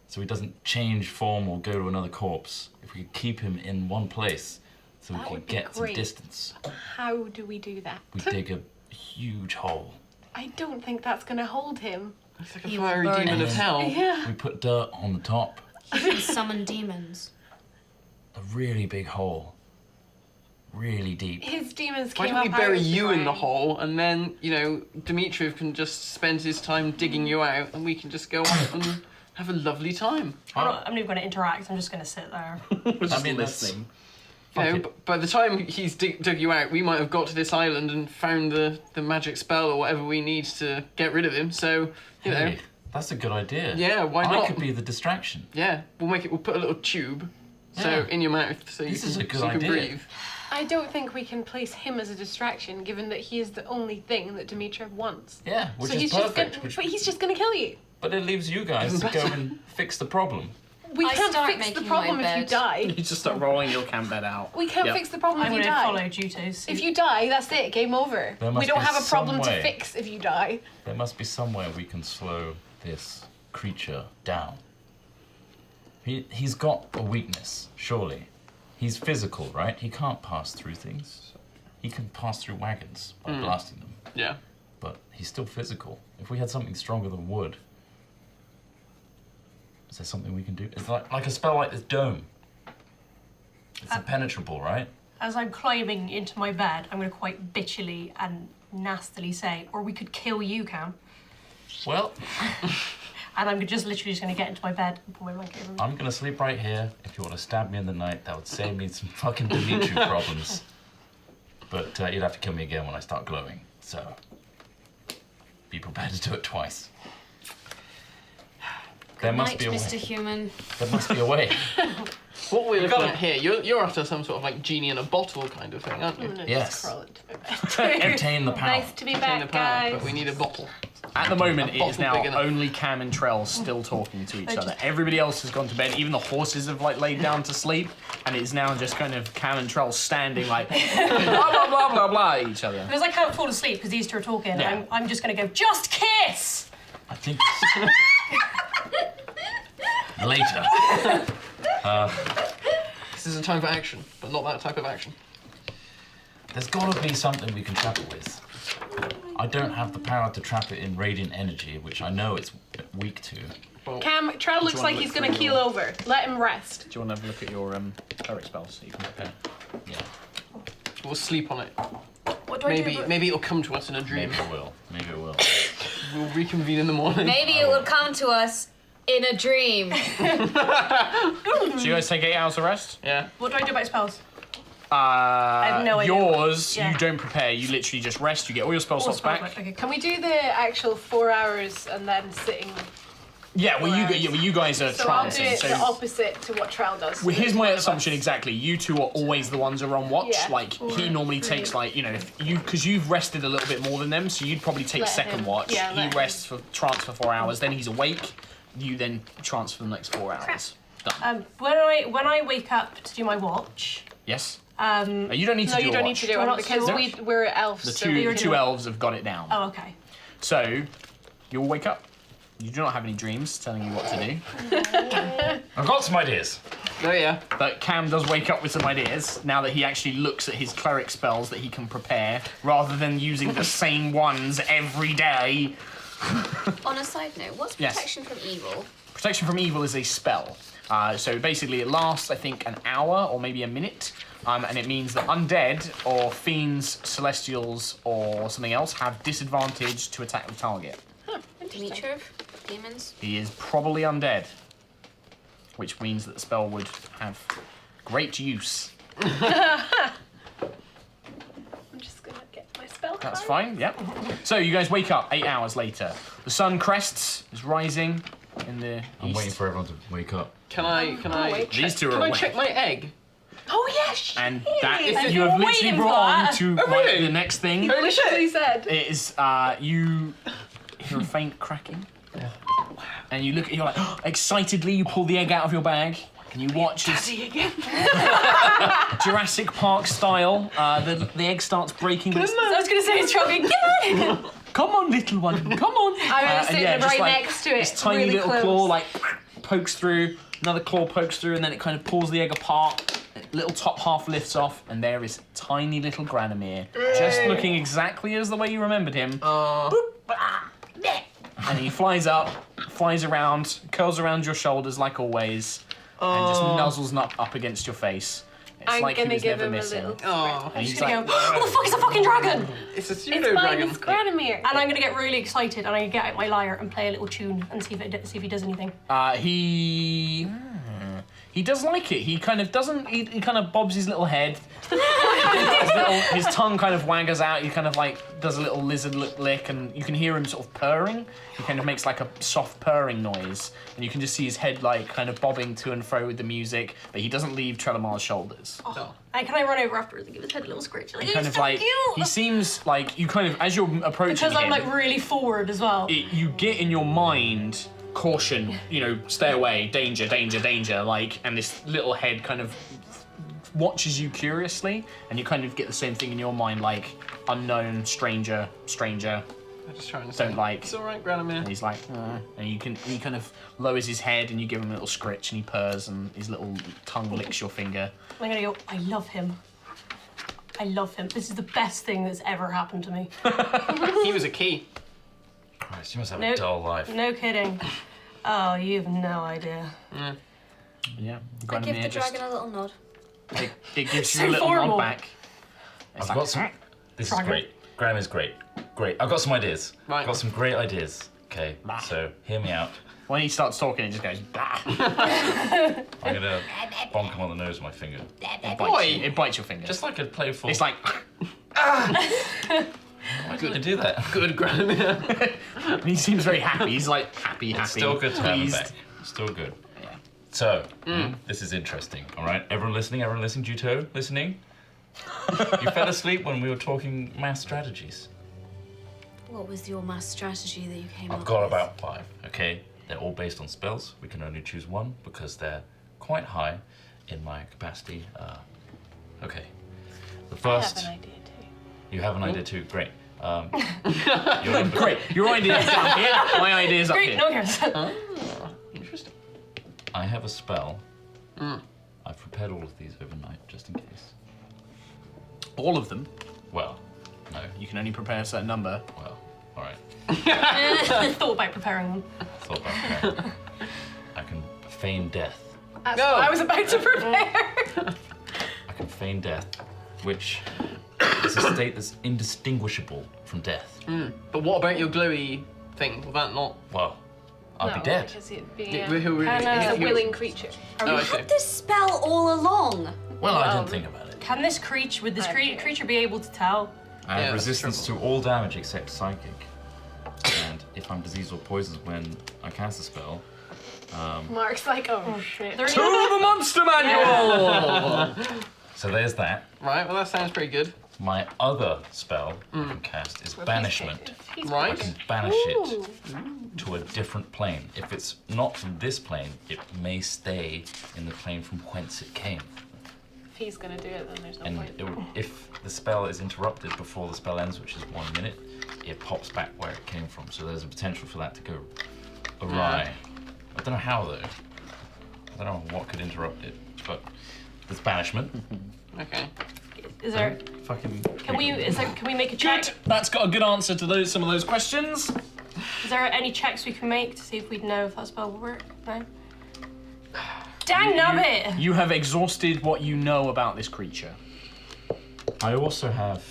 so he doesn't change form or go to another corpse? If we could keep him in one place so we That could would be get some great. distance. How do we do that? We dig a huge hole. I don't think that's gonna hold him. It's like a He fiery will burn demon of it. hell. Yeah. We put dirt on the top. You can summon demons. A really big hole. Really deep. His demons Why came don't we up bury out of you in the ground. hole and then, Demitri can just spend his time digging you out and we can just go out and have a lovely time. I'm not even going to interact. I'm just going to sit there. I mean, listening. By the time he's dug you out, we might have got to this island and found the magic spell or whatever we need to get rid of him. So, Hey, that's a good idea. Yeah, why I not? could be the distraction. yeah, we'll put a little tube Yeah. in your mouth so This is a good so you can idea. breathe. I don't think we can place him as a distraction, given that he is the only thing that Demitri wants. Yeah, which so is he's perfect. Just but he's just gonna kill you. But it leaves you guys to go and fix the problem. We I can't start fix the making problem my if you bed. die. You just start rolling your camp bed out. We can't Yep. fix the problem I'm if going you to die. follow Juto's. If you die, that's it. Game over. There We must don't be have a problem some to way. fix if you die. There must be some way we can slow this creature down. He's got a weakness, surely. He's physical, right? He can't pass through things. He can pass through wagons by blasting them. Yeah. But he's still physical. If we had something stronger than wood, is there something we can do? It's like a spell like this dome. It's impenetrable, right? As I'm climbing into my bed, I'm going to quite bitchily and nastily say, or we could kill you, Cam. Well, And I'm just literally just going to get into my bed and pull my blanket over me. I'm gonna sleep right here. If you want to stab me in the night, that would save me some fucking Demitri problems. But you'd have to kill me again when I start glowing. So be prepared to do it twice. There must be a way. Mr. Human. There must be a way. What we're looking at here, you're after some sort of like genie in a bottle kind of thing, aren't you? Yes. Crawl into my bed. Obtain the power. Nice to be Obtain the back, power, guys. but we need a bottle. At the moment, it is bottle now big enough. only Cam and Trell still talking to each other. Everybody else has gone to bed. Even the horses have like laid down to sleep, and it's now just kind of Cam and Trell standing like blah blah blah blah blah at each other. Because I can't fall asleep because these two are talking, Yeah. I'm just going to go, just kiss! I think. Later. This is a time for action, but not that type of action. There's got to be something we can trap it with. I don't have the power to trap it in radiant energy, which I know it's weak to. Cam, Trell looks wanna like look he's going to through keel your- over. Let him rest. Do you want to have a look at your cleric spells so you can prepare? Yeah, We'll sleep on it. What do I do? Maybe it'll come to us in a dream. maybe it will. Maybe it will. We'll reconvene in the morning. Maybe it will come to us in a dream. So you guys take 8 hours of rest? Yeah. What do I do about spells? have no idea. Yours, Yeah. you don't prepare. You literally just rest. You get all your spell slots back. Okay, cool. Can we do the actual 4 hours and then sitting? Yeah, well, you guys are So I'll do trancing. it the opposite to what Trell does. Well, here's One my of assumption us. exactly. You two are always the ones who are on watch. Yeah. Like he normally takes like because you've rested a little bit more than them, so you'd probably take Let second him- watch. yeah, He let him. rests for trance for 4 hours, then he's awake. You then trance for the next 4 hours. Done. When I wake up to do my watch, Yes. You don't need to No, do you a don't watch. need to do Do I it not because still we're elves. The so two you're doing it. elves have got it down. oh okay. So you'll wake up. You do not have any dreams telling you what to do. I've got some ideas. Oh yeah. But Cam does wake up with some ideas now that he actually looks at his cleric spells that he can prepare rather than using the same ones every day. On a side note, what's Yes. protection from evil? Protection from evil is a spell. So basically it lasts, I think, an hour or maybe a minute. And it means that undead or fiends, celestials, or something else have disadvantage to attack the target. Demitri? Demons? He is probably undead, which means that the spell would have great use. I'm just gonna get my spell. That's card. fine, yep. So you guys wake up 8 hours later. The sun crests, is rising in the I'm east. waiting for everyone to wake up. Can I? wait. These two are Can I awake. check my egg? Oh yes. And that If you you're have literally waiting brought for on that. to really? the next thing. Holy shit! He said. It is you hear a faint cracking, and you look at you're like excitedly you pull the egg out of your bag and you watch as Jurassic Park style the egg starts breaking. But it's, I was gonna say it's shocking. come on, little one, come on. I'm And sitting just right like, next to it. This tiny really little close. claw like pokes through, another claw pokes through, and then it kind of pulls the egg apart. Little top half lifts off, and there is tiny little Granomir, just looking exactly as the way you remembered him. And he flies up, flies around, curls around your shoulders like always, and just nuzzles up against your face. It's I'm like he gonna was give never him missing. a little. Oh, And he's Gonna like, go, what the fuck is a fucking dragon? it's a It's pseudo mine. dragon. It's Granomir. And I'm gonna get really excited, and I'm gonna get out my lyre and play a little tune and see if he does anything. He does like it. He kind of doesn't. He kind of bobs his little head. His tongue kind of waggers out. He kind of like does a little lizard lick, and you can hear him sort of purring. He kind of makes like a soft purring noise, and you can just see his head like kind of bobbing to and fro with the music. But he doesn't leave Trelamar's shoulders. And can I run over afterwards and give his head a little scratch? Like, Kind it's of so like cute. he seems like you kind of as you're approaching Because I'm him, like really forward as well. you get in your mind caution, stay away, danger, danger, danger, like, and this little head kind of watches you curiously, and you kind of get the same thing in your mind, like, unknown, stranger, stranger. I just trying to say. Don't like. It's all right, Granamir. And he's like, and he kind of lowers his head, and you give him a little scritch, and he purrs, and his little tongue licks your finger. I'm gonna go, I love him. I love him. This is the best thing that's ever happened to me. He was a key. Christ, you must have a dull life. No kidding. Oh, you have no idea. Yeah. I give the dragon a little nod. It gives So you a little formal. nod back. I've got some. This is Dragon. great. Graham is great. Great. I've got some ideas. Right. I've got some great ideas. Okay, so hear me out. When he starts talking, it just goes, bah. I'm gonna bonk him on the nose with my finger. It bites your finger. Just like a playful. It's like, Why did I do that? Good, Granamir. he seems very happy. He's like, happy. It's still good to have him pleased. back. Still good. So, this is interesting, all right? Everyone listening, Juto, listening? You fell asleep when we were talking math strategies. What was your mass strategy that you came up I've got with? about 5, okay? They're all based on spells. We can only choose one because they're quite high in my capacity. Okay. The first... I have an idea too. You have an idea too, great. Great. Your idea's up here. My idea's up Great, here. no cares. Interesting. I have a spell. I've prepared all of these overnight, just in case. All of them. Well, no. You can only prepare a certain number. Well, all right. I thought about preparing them. Thought about preparing. I can feign death. That's Go. what I was about to prepare. I can feign death, which is a state that's indistinguishable from death. But what about your glowy thing? Will that not? Well, I'll be dead. Because it'd be Who really? Can, a willing creature. Oh, I see. Had this spell all along. Well, I didn't think about it. Can this creature, would this Okay. creature be able to tell? I have Yeah, resistance to all damage except psychic. And if I'm diseased or poisoned when I cast a spell, Mark's like, oh shit. There To the monster manual! so there's that. Right. Well, that sounds pretty good. My other spell I can cast is banishment. I Right. can banish it to a different plane. If it's not from this plane, it may stay in the plane from whence it came. If he's gonna do it, then there's no And point. if the spell is interrupted before the spell ends, which is 1 minute, it pops back where it came from. So there's a potential for that to go awry. I don't know how though. I don't know what could interrupt it, but there's banishment. Okay. Is there? Fucking. Can we? Can we make a check? Good. That's got a good answer to some of those questions. Is there any checks we can make to see if we'd know if that spell will work? No. Dang nabbit! You have exhausted what you know about this creature. I also have.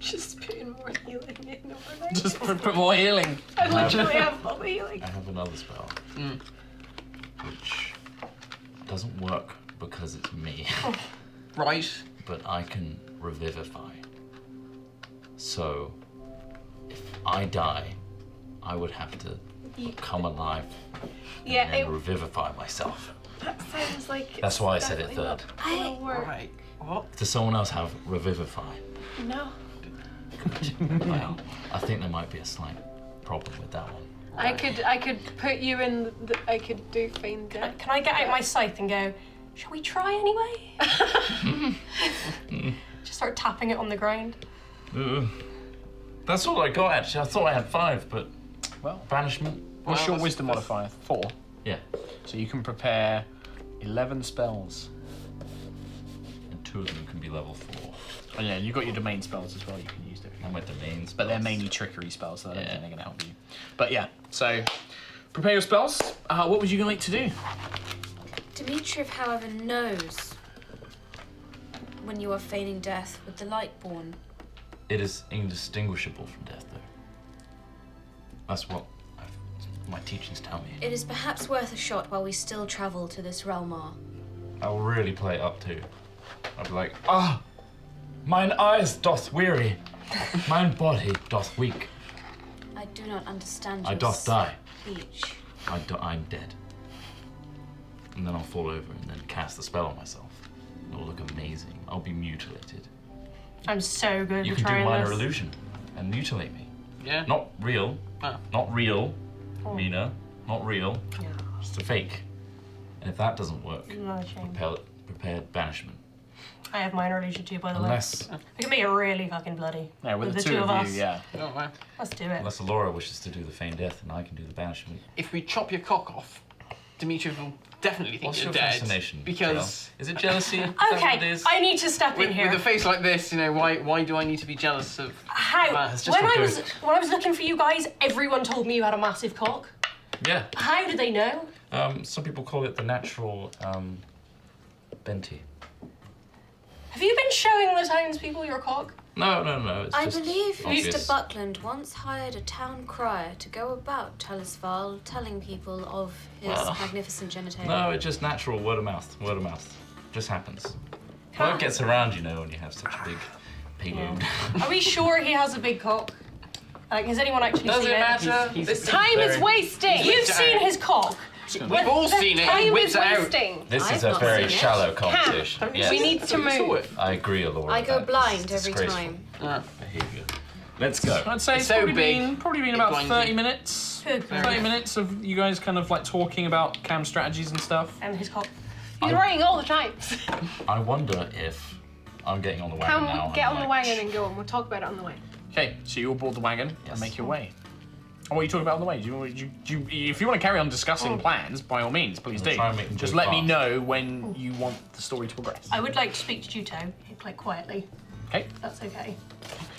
Just putting more healing in overnight. Just put more healing. I literally have all the healing. I have another spell, which doesn't work because it's me, Right. but I can revivify. So, if I die, I would have to come alive Yeah, and it, revivify myself. that sounds like. That's why I said it definitely third. not gonna work. Right. What? Does someone else have revivify? No. Well, I think there might be a slight problem with that one. I could put you in. I could do feign death. Can I get out my scythe and go? Shall we try anyway? Just start tapping it on the ground. That's all I got actually. I thought I had 5, but Well, banishment. what's Well, your that's- wisdom modifier? 4. Yeah, So you can prepare 11 spells. and 2 of them can be level 4. Oh yeah, you've got your domain spells as well. You can use them. And with domains, But they're mainly trickery spells, so I don't Yeah. think they're going to help you. But yeah, so prepare your spells. What would you like to do? Demitri, however, knows when you are feigning death with the Lightborn. It is indistinguishable from death, though. That's what my teachings tell me. It is perhaps worth a shot while we still travel to this Realmar. I will really play it up too. I'll be like, mine eyes doth weary, mine body doth weak. I do not understand I your doth die. speech. I'm dead. And then I'll fall over and then cast the spell on myself. It'll look amazing. I'll be mutilated. I'm so good You at can do trying minor this. illusion and mutilate me. Yeah. Not real. Oh. Not real, Mina. Not real. Yeah. Just a fake. And if that doesn't work, No shame. prepare banishment. I have minor illusion too, by the Unless way. We can make it really fucking bloody. Yeah, with the two of us. you, yeah. Oh, wow. Let's do it. unless Alora wishes to do the feigned death, and I can do the banishment. If we chop your cock off, Demitri will definitely think What's you're your dead. fascination? Because Is it jealousy? Is that what it Okay, is? I need to step in with here. a face like this, you know, why do I need to be jealous of How? that? It's just When for I was good. looking for you guys, everyone told me you had a massive cock. Yeah. How did they know? Some people call it the natural Benti. Have you been showing the townspeople your cock? No. It's I just believe obvious. Mr. Buckland once hired a town crier to go about Telesval telling people of his magnificent genitalia. No, it's just natural word of mouth. Word of mouth. Just happens. Word gets around, you know, when you have such a big payload. Are we sure he has a big cock? Like, has anyone actually Does seen it it? matter? This Time is wasting. You've seen his cock. We've all seen it. He Time whips is it out. wasting. This I've is a not very seen it. shallow conversation. Yes. We need to You saw move. it. I agree, Alora. I go that blind is every disgraceful time. behaviour. Let's go. I'd say it's So probably big, been it about blinds 30 you. minutes. Good. 30 minutes of you guys kind of like talking about cam strategies and stuff. And his cock. He's writing all the time. I wonder if I'm getting on the wagon now. Come, get I'm on the like, wagon and go, and we'll talk about it on the way. Okay, so you all board the wagon Yes. and make your way. And what are you talking about on the way? If you want to carry on discussing plans, by all means, please We'll do. try and make them Just go let me fast. know when you want the story to progress. I would like to speak to Juto, like quietly. Okay. If that's okay.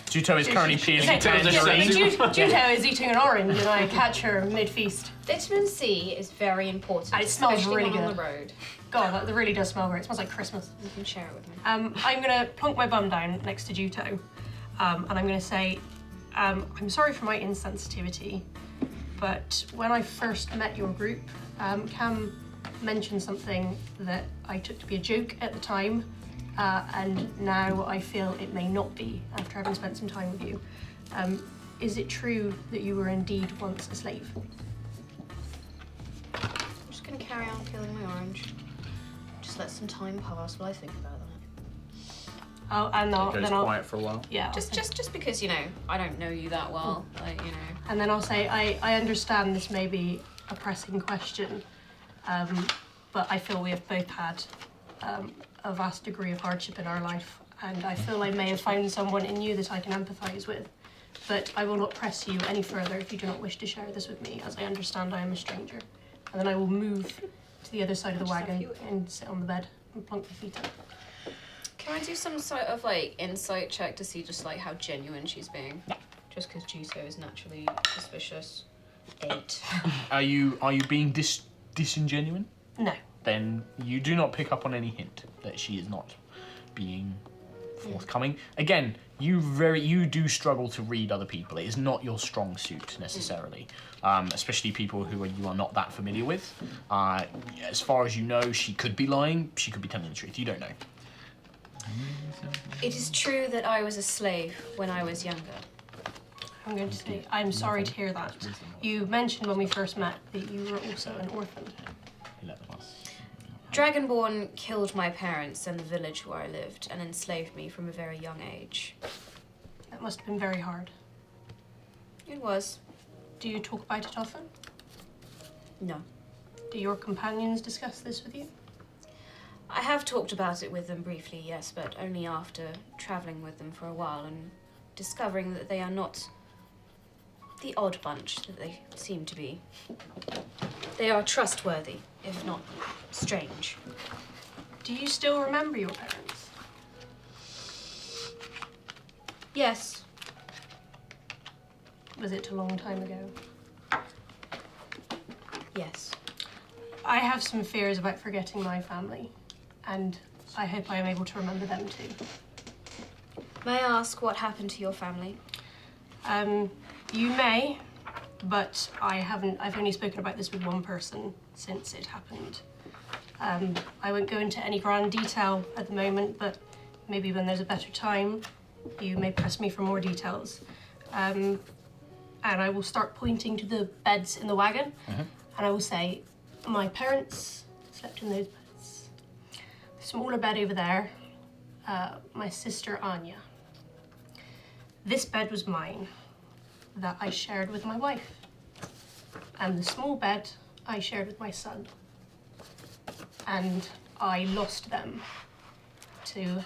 Juto is currently peeling a Okay, tangerine. Juto is eating an orange and I catch her mid-feast. Vitamin C is very important. And it smells especially really when on good. the road. God, that really does smell great. It smells like Christmas. You can share it with me. I'm gonna plonk my bum down next to Juto, and I'm gonna say, I'm sorry for my insensitivity, but when I first met your group, Cam mentioned something that I took to be a joke at the time, and now I feel it may not be after having spent some time with you. Is it true that you were indeed once a slave? I'm just gonna carry on peeling my orange. Just let some time pass while I think about that. Oh, and It goes then I'll quiet for a while. yeah. Just because, you know, I don't know you that well, like, you know. And then I'll say, I understand this may be a pressing question, but I feel we have both had a vast degree of hardship in our life, and I feel I may have found someone in you that I can empathise with. But I will not press you any further if you do not wish to share this with me, as I understand I am a stranger. And then I will move to the other side of the wagon and sit on the bed and plunk my feet up. Can I do some sort of, like, insight check to see just, like, how genuine she's being? Yeah. Just because Juto is naturally suspicious. 8. Are you being disingenuine? No. Then you do not pick up on any hint that she is not being forthcoming. Again, you do struggle to read other people. It is not your strong suit necessarily, especially people who you are not that familiar with. As far as you know, she could be lying. She could be telling the truth. You don't know. It is true that I was a slave when I was younger. I'm going to say, I'm sorry to hear that. You mentioned when we first met that you were also an orphan. 11. Dragonborn killed my parents in the village where I lived and enslaved me from a very young age. That must have been very hard. It was. Do you talk about it often? No. Do your companions discuss this with you? I have talked about it with them briefly, yes, but only after travelling with them for a while and discovering that they are not the odd bunch that they seem to be. They are trustworthy, if not strange. Do you still remember your parents? Yes. Was it a long time ago? Yes. I have some fears about forgetting my family, and I hope I am able to remember them too. May I ask what happened to your family? You may, but I've only spoken about this with one person since it happened. I won't go into any grand detail at the moment, but maybe when there's a better time, you may press me for more details. And I will start pointing to the beds in the wagon, and I will say, my parents slept in those beds. The smaller bed over there, my sister Anya. This bed was mine, that I shared with my wife. And the small bed I shared with my son. And I lost them to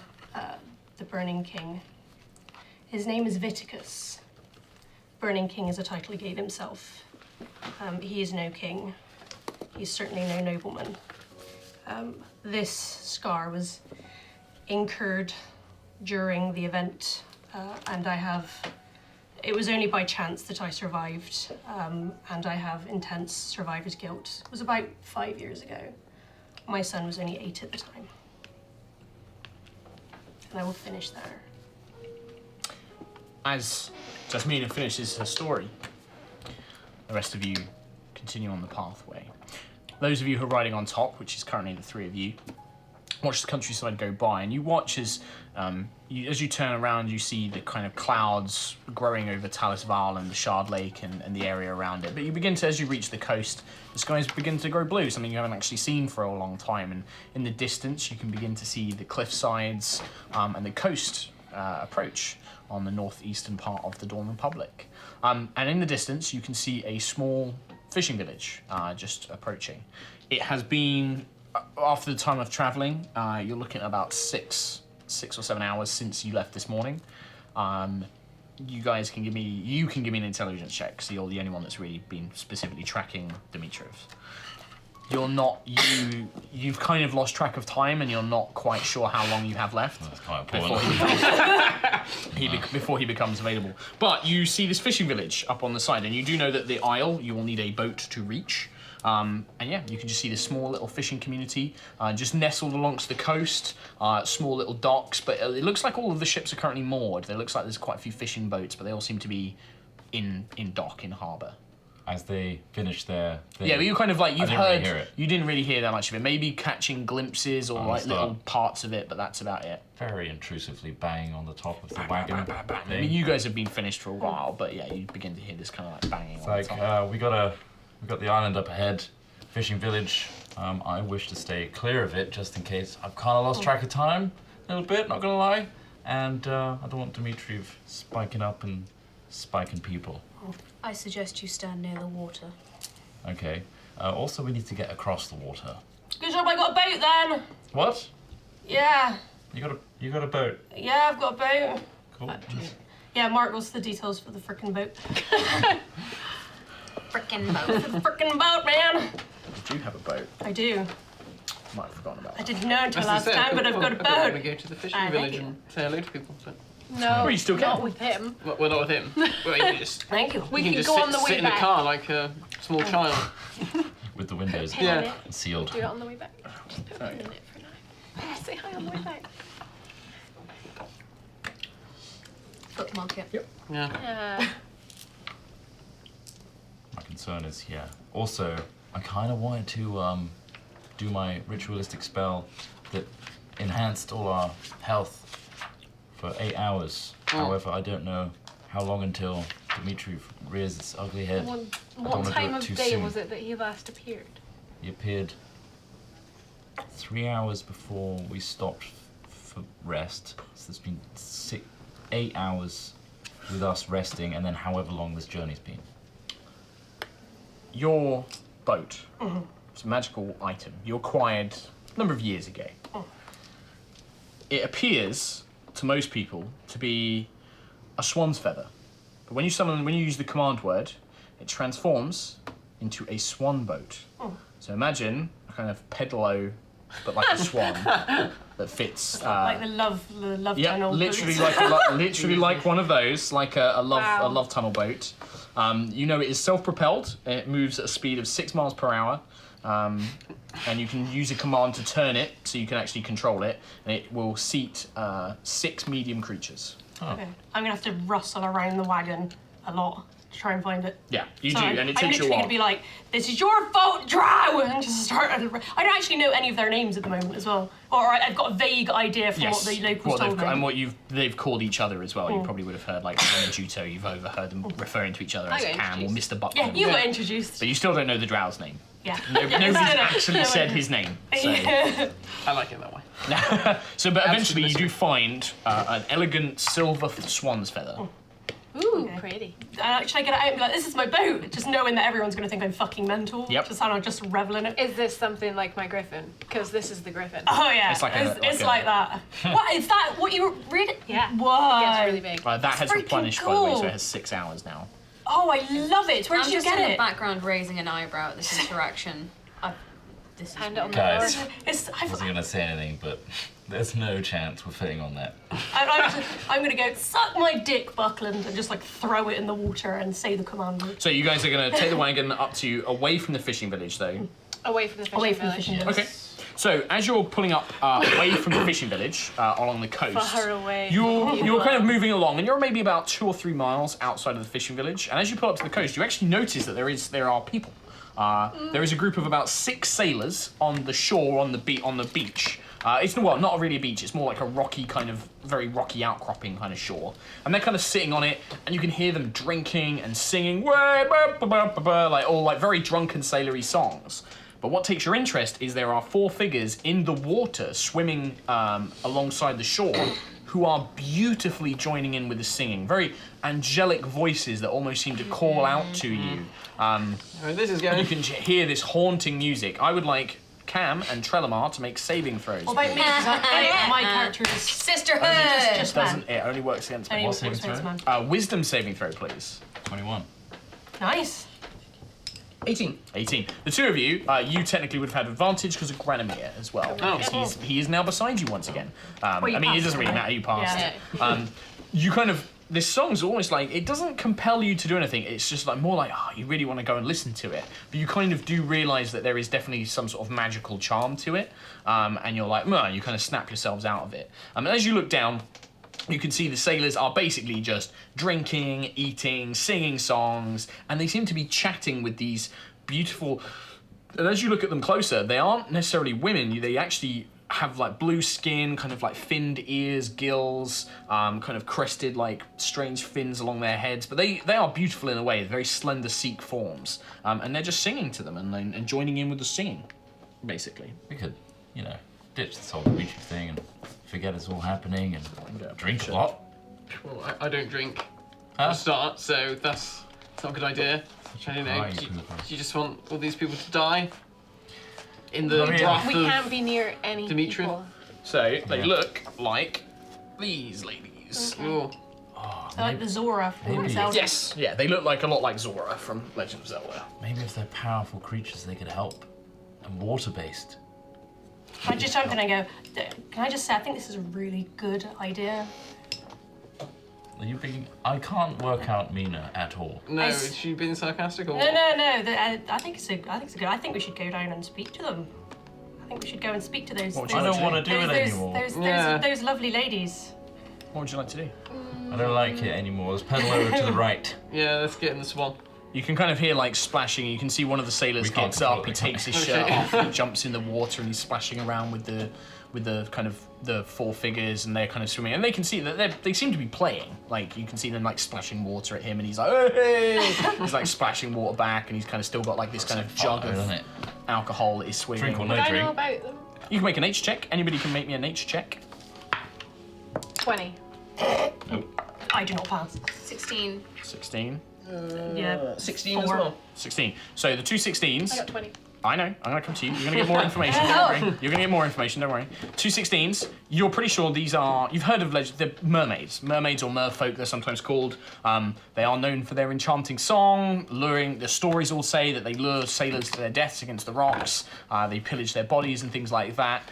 the Burning King. His name is Viticus. Burning King is a title he gave himself. He is no king. He's certainly no nobleman. This scar was incurred during the event, and it was only by chance that I survived, and I have intense survivor's guilt. It was about 5 years ago. My son was only 8 at the time. And I will finish there. As Jasmina finishes her story, the rest of you continue on the pathway. Those of you who are riding on top, which is currently the 3 of you, watch the countryside go by, and you watch as you turn around, you see the kind of clouds growing over Talis Val and the Shard Lake and the area around it. But you begin to, as you reach the coast, the skies begin to grow blue, something you haven't actually seen for a long time. And in the distance, you can begin to see the cliff sides and the coast approach on the northeastern part of the Dawn Republic. And in the distance, you can see a small fishing village just approaching. It has been, after the time of traveling, you're looking at about 6 or 7 hours since you left this morning. You guys can give me an intelligence check, because you're the only one that's really been specifically tracking Demitri. You've kind of lost track of time, and you're not quite sure how long you have left That's quite before important. before he becomes available. But you see this fishing village up on the side, and you do know that the isle you will need a boat to reach. And yeah, you can just see this small little fishing community just nestled alongst the coast, small little docks, but it looks like all of the ships are currently moored. It looks like there's quite a few fishing boats, but they all seem to be in dock, in harbour. As they finish their thing, Yeah, but you kind of like, I didn't really hear it. You didn't really hear that much of it. Maybe catching glimpses or like start. little parts of it, but that's about it. very intrusively banging on the top of the wagon I thing. mean, you guys have been finished for a while, but yeah, you begin to hear this kind of like banging It's on like, the top. we got the island up ahead, fishing village. I wish to stay clear of it just in case. I've kind of lost track of time a little bit, not gonna lie. And I don't want Demitri spiking up and spiking people. I suggest you stand near the water. Okay. Also, we need to get across the water. Good job I got a boat then! What? Yeah, You got a boat? yeah, I've got a boat. Cool. Yeah, Mark wants the details for the frickin' boat. Frickin' boat. The frickin' boat, man! You do have a boat. I do. Might have forgotten about I that. didn't know until As last I said, time, but I've got a I thought we boat. go to the fishing Thank village you. and say hello to people. But No, Well, you still not can. with him. well, not with him. Well, you can just Thank you. We you can just go sit, on the way sit in back. the car like a small child. With the windows Pin in Yeah. it. sealed. Do it on the way back. Just put a pin in it for now. Say hi on the way back. Bookmark it. Yep. Yeah. My concern is, yeah. Also, I kind of wanted to do my ritualistic spell that enhanced all our health for 8 hours. However, I don't know how long until Demitri rears its ugly head. What wanna do time it of too day soon. was it that he last appeared? He appeared 3 hours before we stopped for rest. So there's been 8 hours with us resting, and then however long this journey's been. Your boat. It's a magical item you acquired a number of years ago. It appears to most people to be a swan's feather, but when you use the command word, it transforms into a swan boat. So imagine a kind of pedalo, but like a swan that fits. Like the love Yeah, tunnel. literally boats. literally like one of those, like a Wow. love tunnel boat. You know, it is self-propelled. It moves at a speed of 6 miles per hour, and you can use a command to turn it, so you can actually control it, and it will seat 6 medium creatures. Okay. I'm gonna have to rustle around the wagon a lot to try and find it. Yeah, you So do, I'm and it takes you a literally while. gonna be like, "This is your fault, Drow," and just start. I don't actually know any of their names at the moment as well, or I've got a vague idea from what the locals told me. And what they've called each other as well. You probably would have heard like Juto. You've overheard them referring to each other as got Cam or introduced. Mr. Buckman. Yeah, you got introduced. But you still don't know the Drow's name. Yeah. Nobody's No. actually said his name. So. I like it that way. So, but eventually you Absolutely. do find an elegant silver swan's feather. Ooh, Okay. pretty. Should I get it out and be like, this is my boat? Just knowing that everyone's going to think I'm fucking mental. Yep. Just I'm just reveling in it. Is this something like my griffin? Because this is the griffin. Oh yeah, It's like that. What is that? What you were reading? Yeah. Whoa. It gets really big. That has freaking replenished, by the way, so cool. it has 6 hours now. Oh, I love it. Where I'm did you just get in the it? background raising an eyebrow at this interaction. This is Hand it on the weird. Guys. floor. I wasn't gonna say anything, but there's no chance we're fitting on that. I'm gonna go suck my dick, Buckland, and just like throw it in the water and say the command word. So you guys are going to take the wagon up to away from the fishing village, though. Away from the fishing Away from the village. fishing village. Okay. So as you're pulling up away from the fishing village along the coast, Far away. you're kind of moving along, and you're maybe about 2 or 3 miles outside of the fishing village. And as you pull up to the coast, you actually notice that there are people. There is a group of about 6 sailors on the shore on the beach. It's not really a beach. It's more like a rocky kind of very rocky outcropping kind of shore, and they're kind of sitting on it, and you can hear them drinking and singing, like all like very drunken sailory songs. But what takes your interest is there are 4 figures in the water swimming alongside the shore who are beautifully joining in with the singing. Very angelic voices that almost seem to call out to you. This is going. You can hear this haunting music. I would like Cam and Trelemar to make saving throws. What about me? 'Cause my character is Sisterhood! just man. Doesn't it only works against Only me? works saving against throw? man. Wisdom saving throw, please. 21. Nice. 18. 18. The 2 of you, you technically would have had advantage because of Granamir as well. Oh. Because he is now beside you once again. you I mean, it passed doesn't really anyway. matter, you passed. Yeah. You kind of, this song's almost like, it doesn't compel you to do anything, it's just like more like, you really want to go and listen to it. But you kind of do realise that there is definitely some sort of magical charm to it, and you're like, you kind of snap yourselves out of it. And as you look down, you can see the sailors are basically just drinking, eating, singing songs, and they seem to be chatting with these beautiful... And as you look at them closer, they aren't necessarily women, they actually have like blue skin, kind of like finned ears, gills, kind of crested like strange fins along their heads, but they are beautiful in a way, very slender Sikh forms, and they're just singing to them and joining in with the singing, basically. We could, ditch this whole Demitri thing and forget it's all happening and drink a lot. Well, I don't drink Huh? for a start, so that's not a good idea. I don't know. party Do pooper. you just want all these people to die in the mean, wrath We of can't be near any Demitri? people. So they look like these ladies. Ooh. I like the Zora from Maybe. Zelda. Yes, yeah, they look like a lot like Zora from Legend of Zelda. Maybe if they're powerful creatures, they could help. And water-based. I just jump in and go, can I just say, I think this is a really good idea. Are you being... I can't work out Mina at all. No, I is she being sarcastic or No, what? I think it's a good. I think we should go down and speak to them. I think we should go and speak to those. What would those you I like don't to want to do it anymore. Yeah. Those lovely ladies. What would you like to do? I don't like it anymore. Let's pedal over to the right. Yeah, let's get in the Swan. You can kind of hear like splashing. You can see one of the sailors We can't gets up, control he it, takes his can shirt we? off, and he jumps in the water, and he's splashing around with the kind of the 4 figures, and they're kind of swimming, and they can see that they seem to be playing. Like you can see them like splashing water at him, and he's like, hey! He's like splashing water back, and he's kind of still got like this kind of jug Fire, of isn't it? alcohol that he's swimming. Drink or Would no I know drink. about them? You can make a nature check. Anybody can make me a nature check. 20. I do not pass. 16. 16. Yeah. 16 as 4. well. 16. So the 2 16s. I got 20. I know. I'm gonna come to you. You're gonna get more information. Don't worry. You're gonna get more information. Don't worry. 2 16s. You're pretty sure these are. You've heard of the mermaids. Mermaids or merfolk, they're sometimes called. They are known for their enchanting song, luring. The stories all say that they lure sailors to their deaths against the rocks. They pillage their bodies and things like that.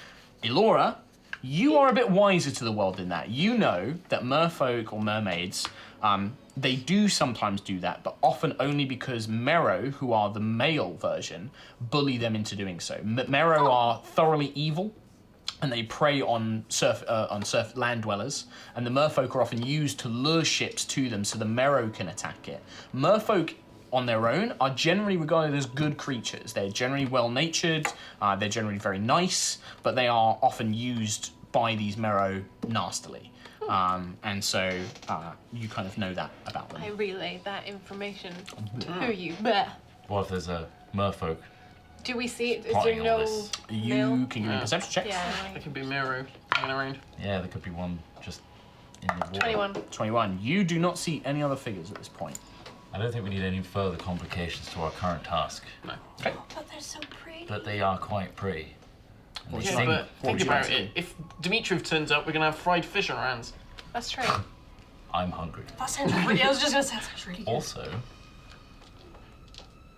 Elora, you are a bit wiser to the world than that. You know that merfolk or mermaids. They do sometimes do that, but often only because Mero, who are the male version, bully them into doing so. Mero are thoroughly evil, and they prey on surf land dwellers, and the merfolk are often used to lure ships to them so the Mero can attack it. Merfolk on their own are generally regarded as good creatures. They're generally well-natured, they're generally very nice, but they are often used by these Mero nastily. And so you kind of know that about them. I relay that information to you. But What if there's a merfolk? do we see it? Is Plotting there all no this. You male? can give me a perception check. Yeah. It can be Mero hanging around. Yeah, there could be one just in the water. 21. 21. You do not see any other figures at this point. I don't think we need any further complications to our current task. No. Okay. But they're so pretty. But they are quite pretty. And they Yeah, sing. But What would think you like about to it. If Demitri turns up, we're gonna have fried fish on our hands. That's true. I'm hungry. That sounds really. I was just gonna say that sounds really good. Also,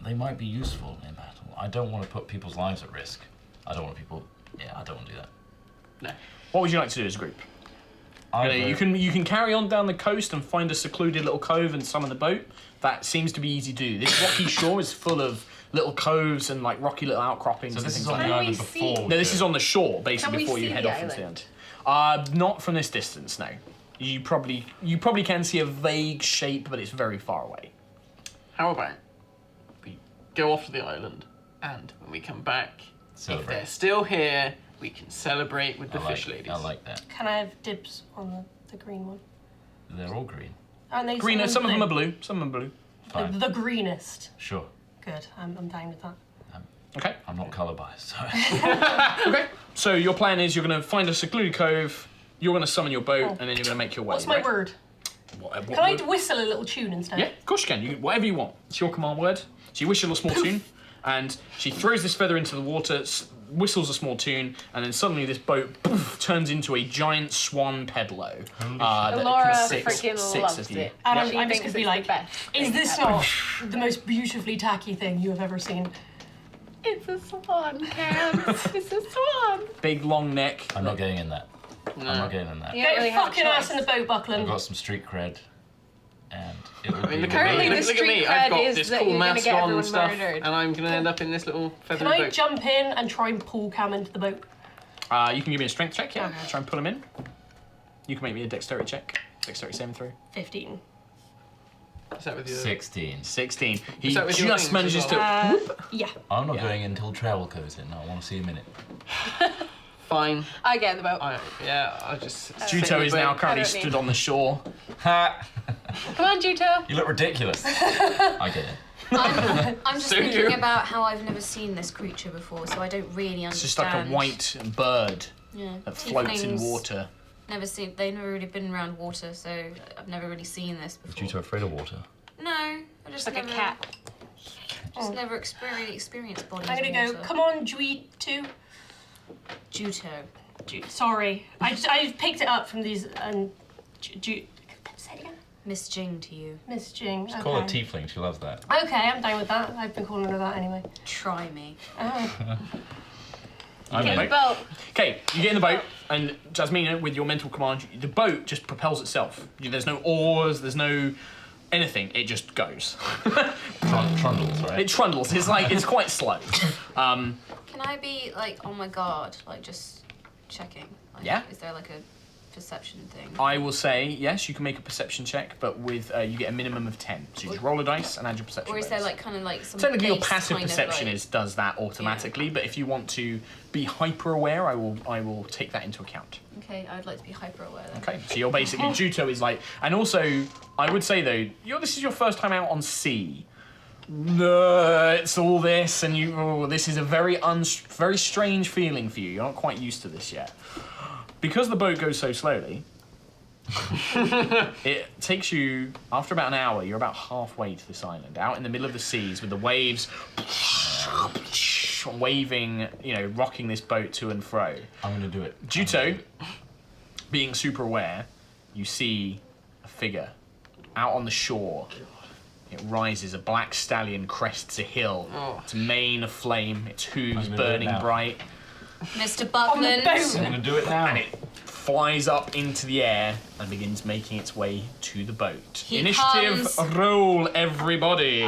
they might be useful in battle. I don't want to put people's lives at risk. I don't want people. Yeah, I don't want to do that. No. What would you like to do as a group? You can carry on down the coast and find a secluded little cove and summon the boat. That seems to be easy to do. This rocky shore is full of little coves and like rocky little outcroppings. So and this things is on like the that. island we see- before. No, this is on the shore, basically, Can we before you see head the off into the island? end. Not from this distance, no. You probably can see a vague shape, but it's very far away. How about we go off to the island, and when we come back, Celebrate. if they're still here, we can celebrate with the fish ladies. I like that. Can I have dibs on the green one? They're all green. Aren't they Green, some of them are blue, some of them are blue. Fine. The greenest. Sure. Good. I'm down with that. Okay. I'm not colour biased, so. Okay. So your plan is you're going to find a secluded cove, you're going to summon your boat, and then you're going to make your way. What's my right? word? What Can I word? whistle a little tune instead? Yeah, of course you can. Whatever you want. It's your command word. So you whistle a small tune, and she throws this feather into the water, whistles a small tune, and then suddenly this boat turns into a giant swan pedalo. That Laura consists freaking six loves of you. it. And She I'm just thinks gonna be it's like, the best is thing this ever. not the most beautifully tacky thing you have ever seen? It's a swan, Cam. It's a swan. Big long neck. I'm not getting in that. No. I'm not getting in that. You Get don't really your have a fucking ass in choice. the boat, Buckland. I've got some street cred, and it would I mean, be. look Currently at me. the Look at me. street I've cred got is this that cool you're gonna mask get on everyone and stuff, murdered. and I'm gonna end up in this little Can feathery I boat. jump in and try and pull Cam into the boat? You can give me a strength check, yeah. Okay. Try and pull him in. You can make me a dexterity check. Dexterity saving throw. 15. Is that with your... 16. 16. He Is that with your just things manages as to. well? Yeah. I'm not Yeah. going until travel goes in. I want to see a minute. Fine. I get in the boat. I just... sit in Juto the is boat. now currently I don't stood need- on the shore. Ha! Come on, Juto. You look ridiculous. I get it. I'm just So thinking you- about how I've never seen this creature before, so I don't really It's just understand. like a white bird yeah, that floats in tieflings, water. They've never really been around water, so I've never really seen this before. Juto afraid of water. No, I just Like never, a cat. Just never experienced bodies I'm in gonna go, water. come on, Juito. Juto. Sorry. I picked it up from these, say it again? Miss Jing to you. Miss Jing. Just call her tiefling. She loves that. Okay, I'm down with that. I've been calling her that anyway. Try me. Oh. I'm Get in in the boat. Okay, you get in the boat, and Jasmina, with your mental command, the boat just propels itself. There's no oars, there's no anything. It just goes. Trundles, right? It trundles. It's quite slow. Can I be like on my guard, like just checking? Like, Yeah. Is there like a perception thing? I will say yes. You can make a perception check, but with you get a minimum of 10. So you just roll a dice and add your perception. Or is there bonus. like kind of like some Technically, your base passive kind of, perception like- does that automatically, but if you want to be hyper aware, I will take that into account. Okay, I'd like to be hyper aware then. Okay, so you're basically Juto is like, and also I would say though, this is your first time out on sea. It's all this, and this is a very strange feeling for you. You're not quite used to this yet, because the boat goes so slowly. It takes you, after about an hour, you're about halfway to this island, out in the middle of the seas with the waves waving, rocking this boat to and fro. I'm going to do it. Juto, being super aware, you see a figure out on the shore. It rises, a black stallion crests a hill, its mane aflame, its hooves I'm gonna do it burning now. bright, Mr. Buckland. I'm going to do it now. and it flies up into the air and begins making its way to the boat. He Initiative, comes. roll everybody.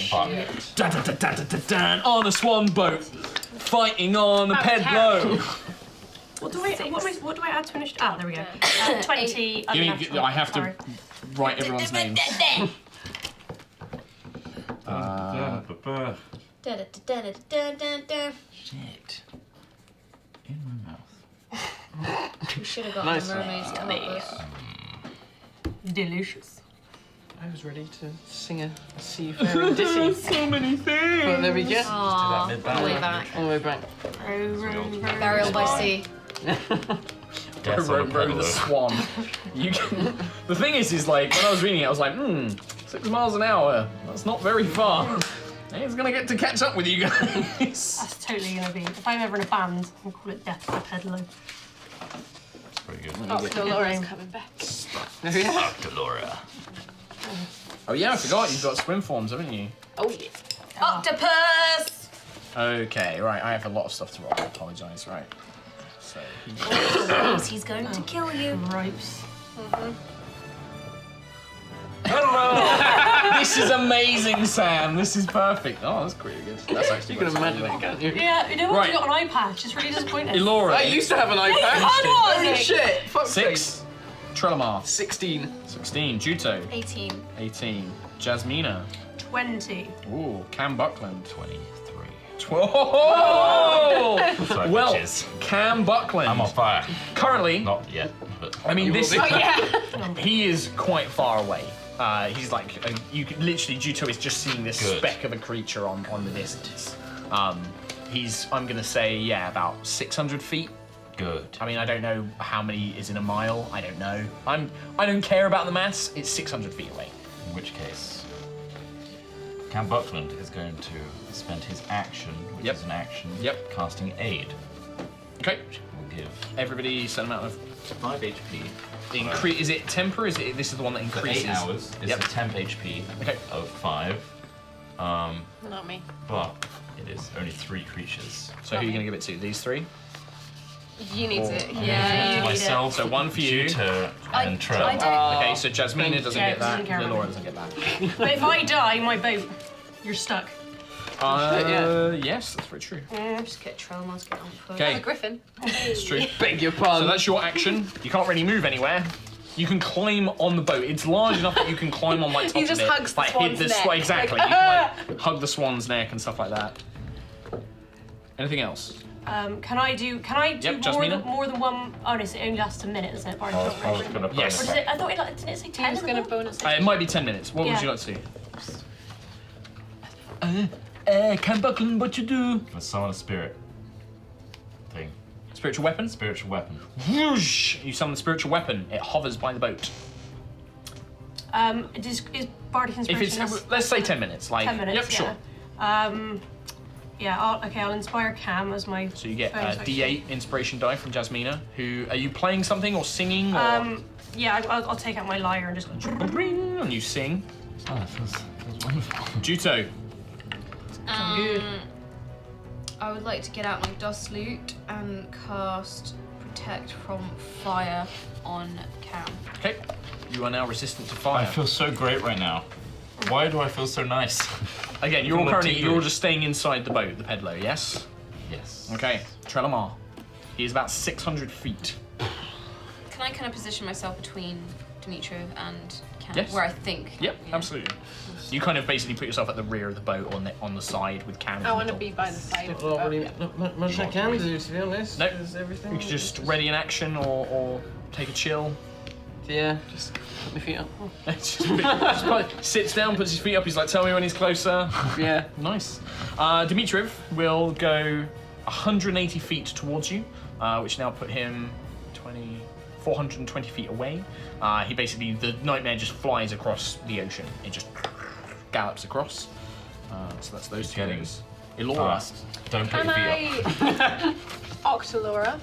Fuck. Dun, dun, dun, dun, dun, dun, dun, on a swan boat, fighting on a pedlo. What do I add to initiative? Ah, there we go. 20. unnatural. I have to Sorry. write everyone's names. Shit. In my mouth. We should have got Nice. the mermaids to help us. Delicious. I was ready to sing a seafaring ditty. So many things. But there we go. Aww, mid all the way back. All the way back. Burial by sea. Death on Row Apollo. the Swan. You can. The thing is like when I was reading it, I was like, 6 miles an hour. That's not very far. He's gonna get to catch up with you guys. That's totally gonna be. If I'm ever in a band, I'll call it Death by Peddler. Very good. Laura's coming back. Dr. Laura. Oh yeah, I forgot you've got swim forms, haven't you? Oh yeah. Octopus! Okay, right. I have a lot of stuff to roll. I apologise. Right. So. He's going to kill you. Gripes. Hello. This is amazing, Sam. This is perfect. Oh, that's pretty good. That's actually. You can imagine it, can't you? Yeah, you know Right. what? Got an eye patch. It's really disappointing. Elora. I used to have an iPad. Holy Shit! Fuck's 6. Trelamar. 16. 16. Juto. 18. 18. Jasmina. 20. Ooh. Cam Buckland. 23. 12. Sorry, Well, bitches. Cam Buckland. I'm on fire. Currently, Not yet, but I mean, this. will be. He is quite far away. He's like, you could literally, Juto is just seeing this Good. speck of a creature on the distance. He's, I'm gonna say, yeah, about 600 feet. good. I mean, I don't know how many is in a mile. I don't know. I don't care about the maths. It's 600 feet away. In which case, Count Buckland is going to spend his action, which Yep. is an action, Yep. casting Aid. Okay. Will give Everybody, set amount of 5 HP. Is it temper? Is it? This is the one that For increases. 8 hours. It's Yep. a temp HP Okay. of 5. Not me. But it is only 3 creatures. So who are you gonna give it to? These 3? You need Or- it. Yeah, Yeah, you need Myself, So one for you. Juto, I and Trell. don't. Okay, so Jasmina doesn't Yeah, get that. doesn't care about Laura it. doesn't get that. But if I die, my boat, you're stuck. Yes, that's very true. Just get Trellmar to get on foot. Okay, A griffin. it's true. Beg your So pardon. that's your action. You can't really move anywhere. You can climb on the boat. It's large enough that you can climb on like top He of just it. hugs the like swan's neck. Exactly. Like, You can like hug the swan's neck and stuff like that. Anything else? Can I do Yep, Jasmina. more than one? Oh, no, so it only lasts a minute, isn't it? I was gonna Yes. Or does it, I thought didn't it say 10? He was going to bonus It might be 10 minutes. What would Yeah. you like to do? Cam Buckland, what you do? Let's summon a spirit thing. Spiritual weapon? Spiritual weapon. Whoosh! You summon the spiritual weapon. It hovers by the boat. Is Bardic If Inspiration? it's, let's say 10 minutes. Like, 10 minutes. Yep, sure. Yeah. I'll inspire Cam as my. So you get bonus action. D8 inspiration die from Jasmina. Who are you playing something or singing or? Yeah, I'll take out my lyre and just. And you sing. Oh, that feels wonderful. Juto. I would like to get out my dust loot and cast Protect from Fire on Cam. Okay. You are now resistant to I fire. feel so great right now. Why do I feel so nice? Again, you're Full of currently tingling. you're just staying inside the boat, the pedalo, yes? Yes. Okay. Trelamar. He is about 600 feet. Can I kind of position myself between Demitri and Cam? Yes. Where I think. Yep, yeah. absolutely. You kind of basically put yourself at the rear of the boat on the side with Cam. in I the want to middle. be by the side of the Not boat. really not much I can do, to be honest. Nope. There's everything. You could just ready an action or take a chill. Yeah, just put my feet up. just probably sits down, puts his feet up. He's like, "Tell me when he's closer." Yeah. Nice. Demitri will go 180 feet towards you, which now put him 420 feet away. He basically, the nightmare just flies across the ocean. It just gallops across. So that's those two Getting things. Elora. Fast. Don't put Can your feet up. I Octolora?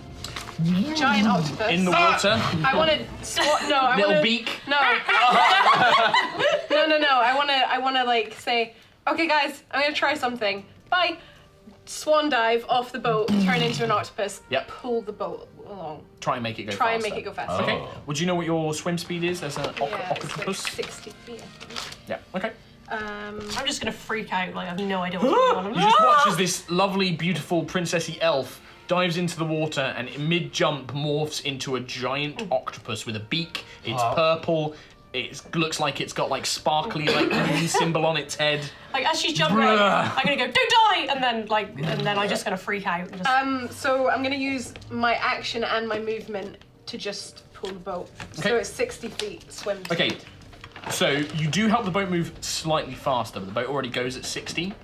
Giant octopus. In the water. I want to no, I Little want to beak. No. no. I want to like say, okay, guys, I'm gonna try something. Bye. Swan dive off the boat, turn into an octopus. Yep. Pull the boat along. Try and make it go Try faster. and make it go faster. Okay. Oh. Would you know what your swim speed is as an Yeah, it's like octopus? 60 feet. I think. Yeah. Okay. I'm just gonna freak out. Like I have no idea what's going on. You just watch as this lovely, beautiful princessy elf dives into the water and mid-jump morphs into a giant octopus with a beak. It's purple. It looks like it's got like sparkly like moon symbol on its head. Like as she's jumping out, I'm gonna go, don't die, and then I'm just gonna freak out. And just, So I'm gonna use my action and my movement to just pull the boat. Okay. So it's 60 feet swim. Okay, so you do help the boat move slightly faster, but the boat already goes at 60.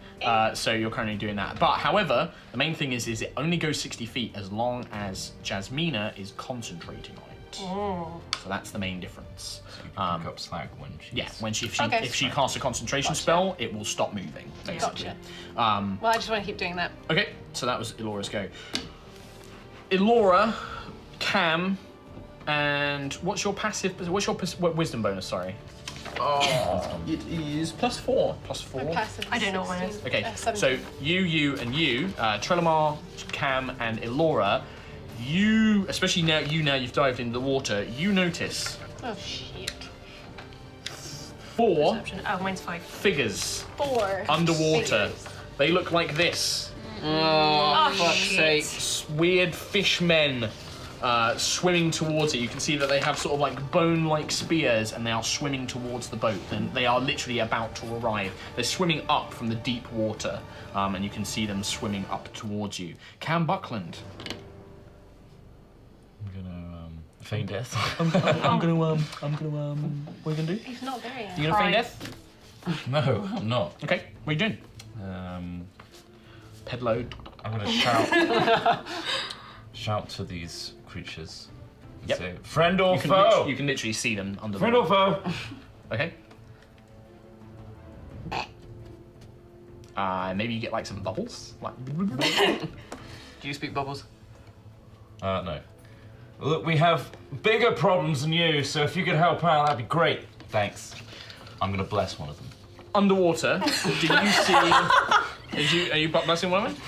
So you're currently doing that. But however, the main thing is it only goes 60 feet as long as Jasmina is concentrating on it. Oh. So that's the main difference. So you can pick up slack when she's... Yeah, Okay. if she casts a concentration spell, it will stop moving, basically. Gotcha. Well, I just want to keep doing that. Okay, so that was Elora's go. Elora, Cam, and what's your wisdom bonus? Sorry. Oh, it is +4. +4. Passive I don't know what mine is. 16. Okay, 17. so you, Trelemar, Cam, and Elora, you, especially now you've dived into the water, you notice Oh shit. 4 Perception. Oh, mine's 5. figures 4 underwater. figures. They look like this. Oh, fuck's shit. sake. Weird fishmen swimming towards it. You can see that they have sort of like bone-like spears and they are swimming towards the boat, and they are literally about to arrive. They're swimming up from the deep water, and you can see them swimming up towards you. Cam Buckland. I'm gonna feign death. I'm gonna what are you gonna do? He's not there yet. You gonna feign death? No, I'm not. Okay, what are you doing? Pedload. I'm gonna shout to these creatures. And Yep. say, friend or You can, foe? you can literally see them under Friend the or foe? Okay. Maybe you get like some bubbles. Like Do you speak bubbles? No. Look, we have bigger problems than you, so if you could help out, that'd be great. Thanks. I'm gonna bless one of them. underwater. Do you see? Are you blessing one of them?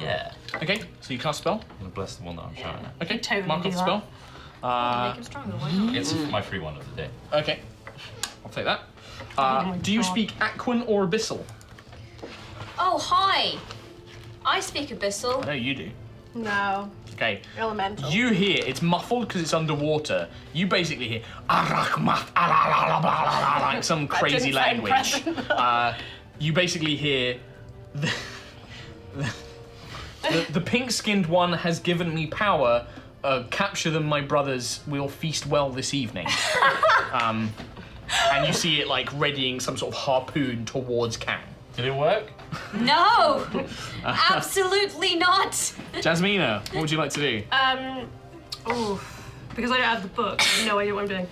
Yeah. Okay, so you cast a spell. I'm gonna bless the one that I'm shouting at. Okay, totally mark do off the that. spell. Make him stronger, why not? It's my free one of the day. Okay, I'll take that. Oh my Do you God. speak Aquan or Abyssal? Oh, hi! I speak Abyssal. I know you do. No. Okay. Elemental. You hear, it's muffled because it's underwater. You basically hear like some crazy didn't sound language. present. You basically hear the pink-skinned one has given me power. Capture them, my brothers. We'll feast well this evening. And you see it like readying some sort of harpoon towards Cam. Did it work? No! Absolutely not! Jasmina, what would you like to do? Because I don't have the book, I have no idea what I'm doing.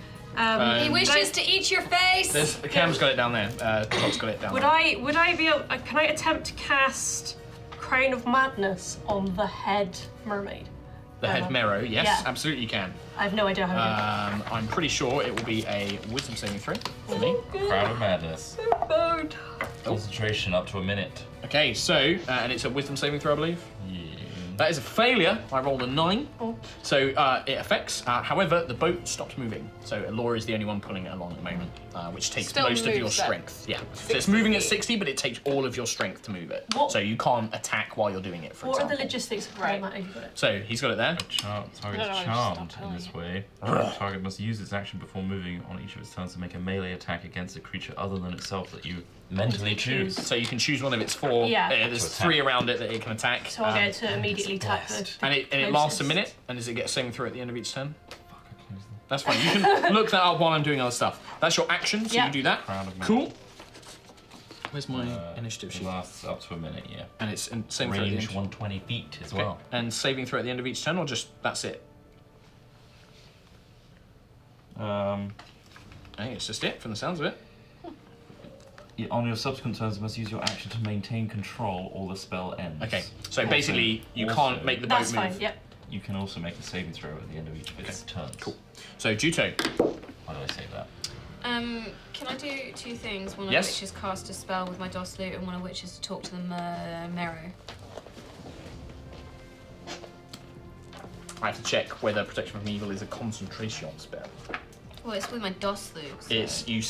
He wishes to eat your face! Cam's got it down there. Todd's got it down Would there. I be able, can I attempt to cast Crown of Madness on the head mermaid? The head Mero, yes, Yeah. absolutely you can. I have no idea how to I'm pretty sure it will be a wisdom saving throw for me. Crowd of madness. do it. Concentration up to a minute. Okay, so, and it's a wisdom saving throw, I believe. Yeah. That is a failure. I rolled a 9. Oh. So it affects. However, the boat stopped moving. So Elora is the only one pulling it along at the moment, which takes Still most of your moves at strength. Yeah. So it's moving at 60, but it takes all of your strength to move it. What- So you can't attack while you're doing it, for What are example. the logistics of Right. that? Have you got it? So he's got it there. Target's No, just charmed stop in this way. Target must use its action before moving on each of its turns to make a melee attack against a creature other than itself that you mentally choose. So you can choose one of its 4. Yeah. There's To attack. 3 around it that it can attack. So I'll get to immediately attack the And it lasts a closest. minute, and does it get a saving throw at the end of each turn? That's fine. You can look that up while I'm doing other stuff. That's your action, so Yeah. you do that. Crown of Cool. Where's my initiative It sheet? lasts up to a minute, yeah. And it's saving throw at the Range end. 120 feet as Okay. well. And saving throw at the end of each turn, or just that's it? I think it's just it, from the sounds of it. On your subsequent turns, you must use your action to maintain control or the spell ends. Okay. So Also- basically, you also- can't make the boat That's move. fine, yep. You can also make a saving throw at the end of each of its turns. Cool. So Juto. Why did I say that? Can I do 2 things? One Yes. of which is cast a spell with my DOS loot, and one of which is to talk to the Mero. I have to check whether Protection from Evil is a concentration spell. Well, it's with my DOS loot. So. It's you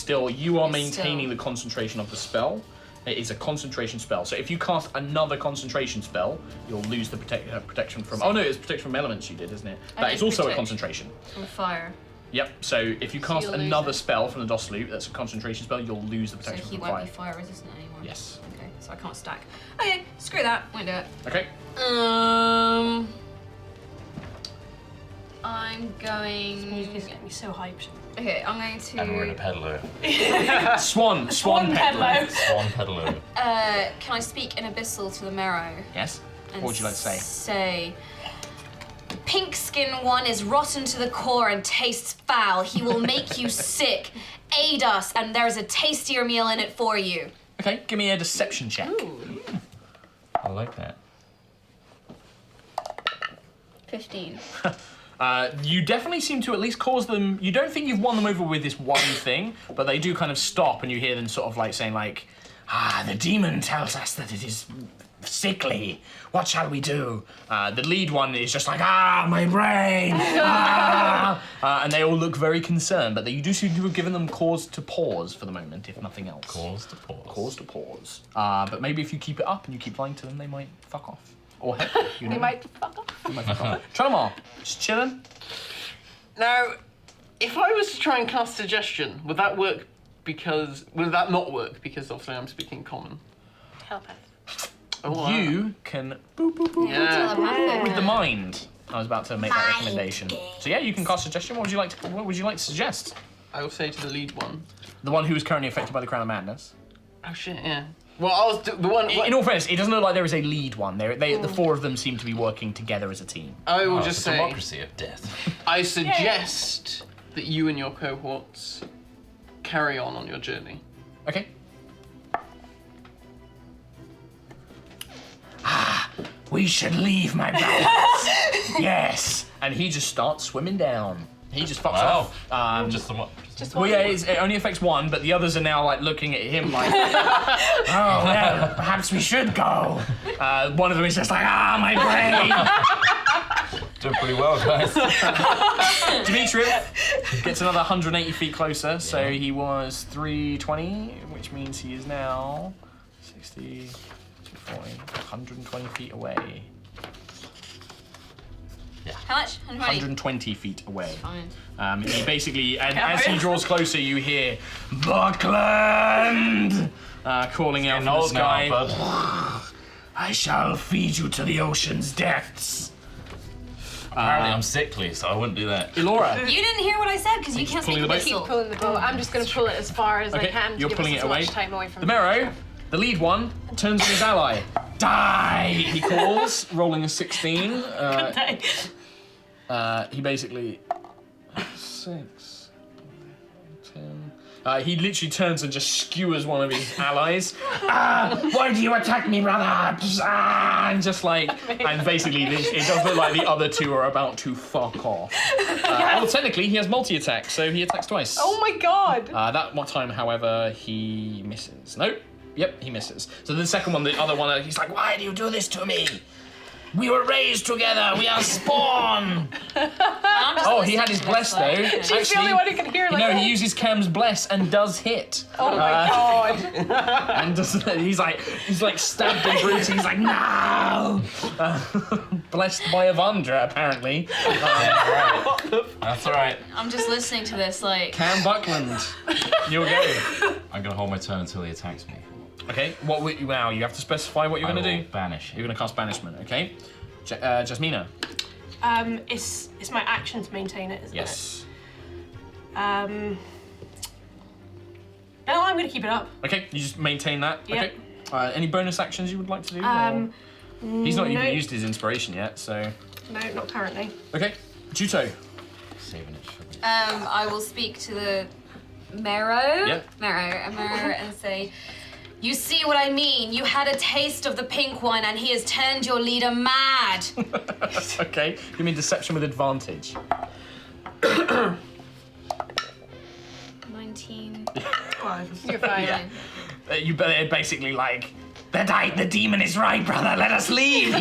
are It's maintaining still- the concentration of the spell. It is a concentration spell. So if you cast another concentration spell, you'll lose the protection from. Oh no, it's protection from elements you did, isn't it? I That did is also a protection. concentration. From fire. Yep. So if you cast you'll lose another it. spell from the DOS loot, that's a concentration spell. You'll lose the So protection he from won't fire. be fire resistant anymore. Yes. Okay, so I can't stack. Okay, screw that. Won't do it. Okay. I'm going. Music is getting me so hyped. Okay, I'm going to. And we're in a pedalo. Swan Pedalo. pedalo. Swan pedalo. Can I speak in Abyssal to the marrow? Yes. And What would you like to say? Say, the pink skin one is rotten to the core and tastes foul. He will make you sick. Aid us, and there's a tastier meal in it for you. Okay, give me a deception check. I like that. 15. You definitely seem to at least cause them. You don't think you've won them over with this one thing, but they do kind of stop, and you hear them sort of like saying like, the demon tells us that it is sickly. What shall we do? The lead one is just like, my brain. And they all look very concerned, but you do seem to have given them cause to pause for the moment, if nothing else. Cause to pause. Cause to pause. But maybe if you keep it up and you keep lying to them, they might fuck off. Or heck, you know. They might fuck off. They might fuck off. Trelemar, just chilling. Now, if I was to try and cast suggestion, would that work? Would that not work? Because obviously I'm speaking common. Telepath. Oh, wow. You can boop, boop, boop, Yeah. with the mind. I was about to make that recommendation. So yeah, you can cast suggestion. What would you like to suggest? I will say to the lead one. The one who is currently affected by the Crown of Madness. Oh shit, yeah. Well, I was the one. In all fairness, it doesn't look like there is a lead one. The four of them seem to be working together as a team. I will Oh, just the say, democracy of death. I suggest that you and your cohorts carry on your journey. Okay. We should leave, my brothers. Yes. And he just starts swimming down. He just fucks off. Just the one. Just Well, one. yeah, it only affects one, but the others are now like looking at him like, oh well, perhaps we should go. One of them is just like, my brain. Doing pretty well, guys. Demitri gets another 180 feet closer, so he was 320, which means he is now 60, 240, 120 feet away. How much? 120. 120 feet away. Fine. He basically, and as he draws closer, you hear Buckland calling out from the sky. I shall feed you to the ocean's depths. Apparently I'm sickly, so I wouldn't do that. Elora. You didn't hear what I said because you can't speak pulling the boat? Keep Abyssal. pulling the boat. I'm just going to pull it as far as I Okay, can to you're give pulling us it as away. much time away from The Marrow, the lead one, turns to his ally. Die! He calls, rolling a 16. He basically 6, 10. He literally turns and just skewers one of his allies. Why do you attack me, brother? And just like, and basically it does look like the other two are about to fuck off. Well, technically he has multi-attack, so he attacks twice. Oh my god! That one time, however, he misses. Nope. Yep, he misses. So the second one, the other one, he's like, why do you do this to me? We were raised together. We are spawn. Oh, he had his bless though. She's the only one who can hear like he uses Cam's bless and does hit. Oh my god. And he's like stabbed and bruised. He's like, no. Blessed by Avandra, apparently. That's all right. I'm just listening to this like. Cam Buckland, you'll go. I'm gonna hold my turn until he attacks me. Okay. Wow, you have to specify what you're I gonna will do. banish You're him. gonna cast banishment. Okay. Jasmina. It's my action to maintain it, isn't Yes. it? No, I'm gonna keep it up. Okay, you just maintain that. Yep. Okay. Any bonus actions you would like to do? or- He's not even no. used his inspiration yet, so. No, not currently. Okay. Juto. Saving it for the... I will speak to the Marrow. Yep. Marrow and say, you see what I mean? You had a taste of the pink one and he has turned your leader mad. Okay. Give me deception with advantage. 19. You're fine. Yeah. You basically like, the demon is right, brother. Let us leave.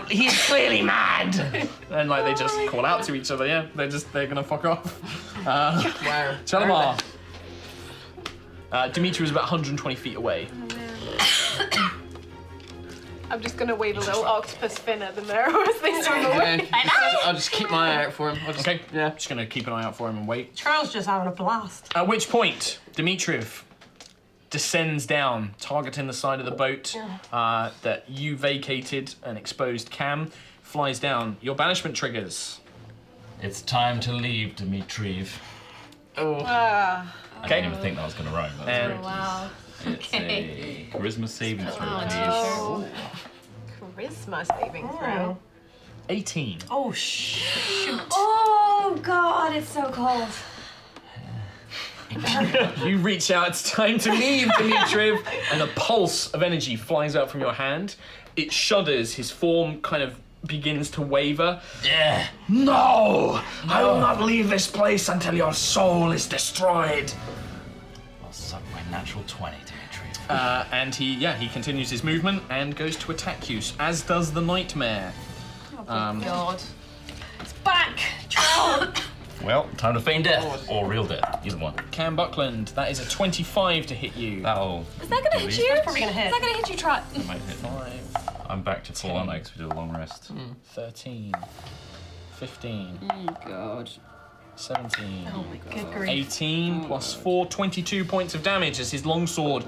He's clearly mad. And like they just call out to each other. Yeah, they're gonna fuck off. Wow. Trelemar. Demitri was about 120 feet away. I'm just gonna wave a little octopus fin at the Marrow as they swim away. I'll just keep my eye out for him. Okay. Yeah. Just gonna keep an eye out for him and wait. Charles just having a blast. At which point, Demitri descends down, targeting the side of the boat that you vacated and exposed Cam, flies down. Your banishment triggers. It's time to leave, Demitri. Oh. I Okay. didn't even think that was going to rhyme. That was And- great. Wow. It's a charisma saving throw, Oh, please. Oh. Charisma saving throw. 18. Oh, shoot. Oh God, it's so cold. You reach out, it's time to leave, Demitri, and a pulse of energy flies out from your hand. It shudders, his form kind of begins to waver. Yeah. No! I will not leave this place until your soul is destroyed. I'll suck my natural 20, Demitri. And he continues his movement and goes to attack you, as does the Nightmare. God. It's back. Well, time to feign death. Or real death, either one. Cam Buckland, that is a 25 to hit you. That'll... Is that gonna hit you? That's probably gonna hit. Is that gonna hit you, Trot? That might hit. 5, I'm back to full on because we did a long rest. 13, 15, Oh god. 17, Good grief. 18 plus 4, 22 points of damage as his longsword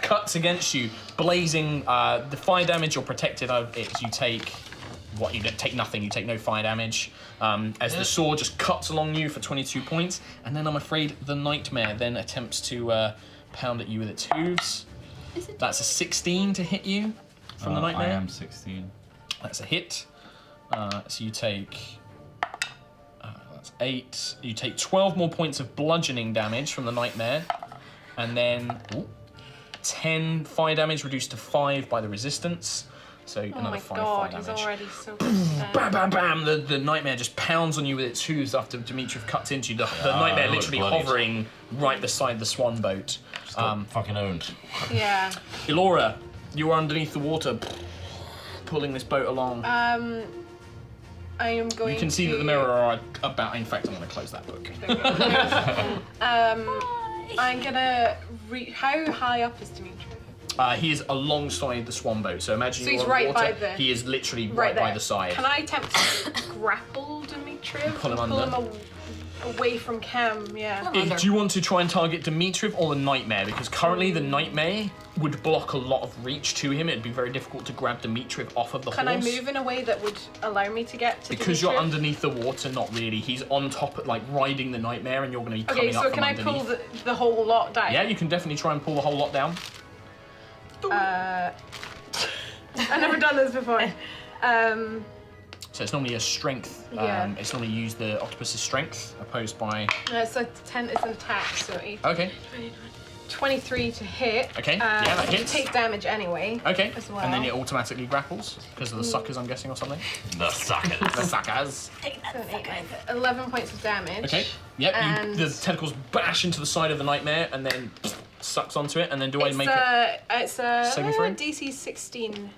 cuts against you, blazing. The fire damage, you're protected of it. You take you don't take nothing. You take no fire damage. As the sword just cuts along you for 22 points, and then I'm afraid the Nightmare then attempts to pound at you with its hooves. That's a 16 to hit you from the Nightmare. I am 16. That's a hit. So you take. That's 8. You take 12 more points of bludgeoning damage from the Nightmare, and then 10 fire damage reduced to 5 by the resistance. So Oh another my 5 god, fire he's damage. already so close to Bam, death. bam, bam! The Nightmare just pounds on you with its hooves after Demitri cuts into you. The Nightmare I would literally bloody- hovering right beside the Swan boat. Just got fucking owned. Yeah. Elora, you are underneath the water, pulling this boat along. I am going You can see that the mirror are about. In fact, I'm going to close that book. I'm gonna how high up is Demitri? He is alongside the Swan boat, so imagine So you're he's on right water. by the- He is literally Right right by there. the side. Can I attempt to grapple Demitri? Pull him and under. away from Cam, yeah. Do you want to try and target Demitri or the Nightmare? Because currently the Nightmare would block a lot of reach to him. It'd be very difficult to grab Demitri off of the Can I horse. move in a way that would allow me to get to Because Demitri? you're underneath the water, not really. He's on top, like riding the Nightmare, and you're going to be coming Okay, up so from can I underneath. pull the whole lot down? Yeah, you can definitely try and pull the whole lot down. I've never done this before. So it's normally a strength. Yeah. It's normally use the octopus's strength opposed by. So 10 is an attack, so 8. Okay. 23 to hit. Okay, yeah, that you hits. take damage anyway. Okay. As well. And then it automatically grapples because of the suckers, I'm guessing, or something. The suckers. The suckers. 7, 8, 9, 10, 11 points of damage. Okay. Yep. And- The tentacles bash into the side of the Nightmare and then sucks onto it. And then do I It's make it? It's a Saving throw? DC 16.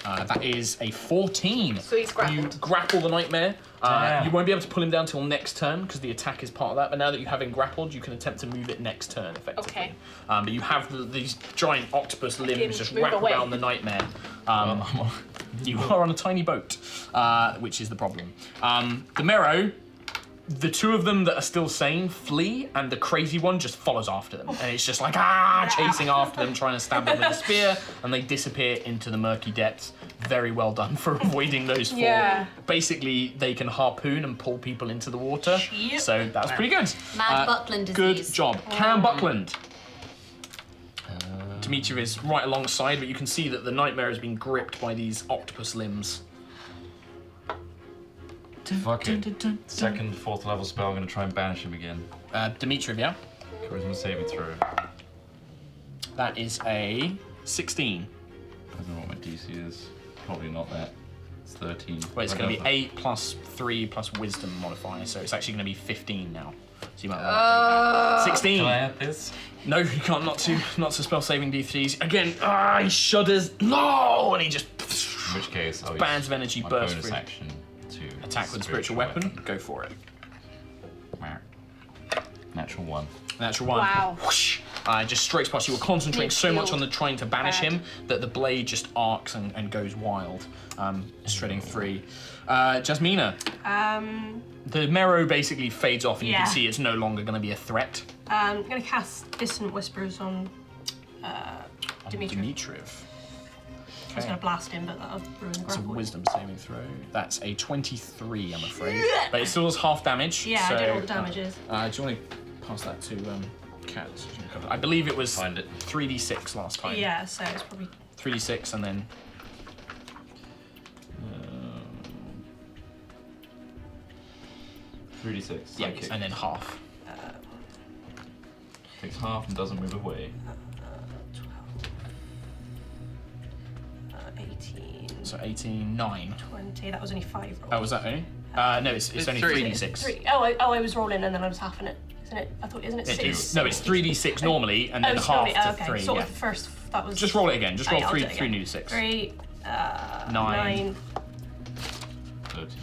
That is a 14. So he's grappled. You grapple the Nightmare. Damn. You won't be able to pull him down till next turn because the attack is part of that. But now that you have him grappled, you can attempt to move it next turn, effectively. Okay. But you have these giant octopus limbs Him just move wrap away. around the Nightmare. You are on a tiny boat, which is the problem. The Mero, the two of them that are still sane flee, and the crazy one just follows after them. And it's just like, chasing after them, trying to stab them with a spear, and they disappear into the murky depths. Very well done for avoiding those four. Yeah. Basically, they can harpoon and pull people into the water. So that's pretty good. Mad Buckland Good disease. job. Cam Buckland. Demitri is right alongside, but you can see that the Nightmare has been gripped by these octopus limbs. Fuck it. Second, 4th level spell, I'm going to try and banish him again. Demitri, yeah? Charisma saving throw. That is a 16. I don't know what my DC is. Probably not that. It's 13. Well, it's going to be 8 plus 3 plus wisdom modifier, so it's actually going to be 15 now. So you might want to update that. 16. Can I add this? No, you can't. Not to spell saving D3s. Again, he shudders. No! And he just In which case, I'll bands use of energy my burst bonus through. action to Attack with spiritual weapon. Go for it. Natural 1. Natural one. Wow. Whoosh, just strikes past. You were concentrating so much on the trying to banish Bad. him that the blade just arcs and goes wild, shredding free. Jasmina, the Mero basically fades off, and you Yeah. can see it's no longer going to be a threat. I'm gonna cast Distant Whispers on Demitri. Demitri. I was going to blast him, but that'll ruin the It's a grapple. wisdom saving throw. That's a 23, I'm afraid. But it still does half damage. Yeah, so, I don't know what the damage is. do you want to pass that to Kat? I believe it was Find it. 3d6 last time. Yeah, so it's probably 3d6 and then... 3d6. yeah, Psychic. and then half. Takes half and doesn't move away. 18, So 18, 9. 20. That was only 5 rolls. Oh, was that only? No, it's only three. 3d6. 3. I was rolling and then I was halving it. Isn't it? I thought, isn't it 6? No, it's 3d6 normally and then it's half normally- to okay. 3. Sort Yeah. of the first, that was... Just roll it again. Just roll I'll do it 3 again. d6. 3, 9. 9.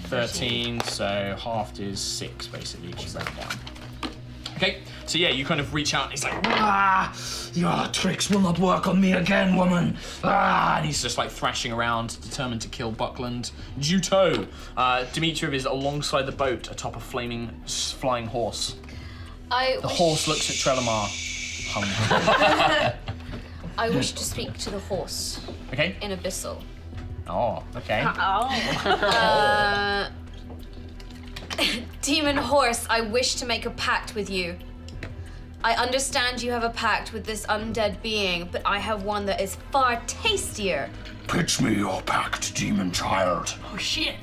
13, so halved is 6 basically, just that down. Okay, so yeah, you kind of reach out and he's like, ah, your tricks will not work on me again, woman. Ah, and he's just like thrashing around, determined to kill Buckland. Juto, Demitri is alongside the boat atop a flying horse. The horse looks at Trelemar, hungry. I wish to speak to the horse Okay, in Abyssal. oh, okay. Demon horse, I wish to make a pact with you. I understand you have a pact with this undead being, but I have one that is far tastier. Pitch me your pact, demon child. Oh shit.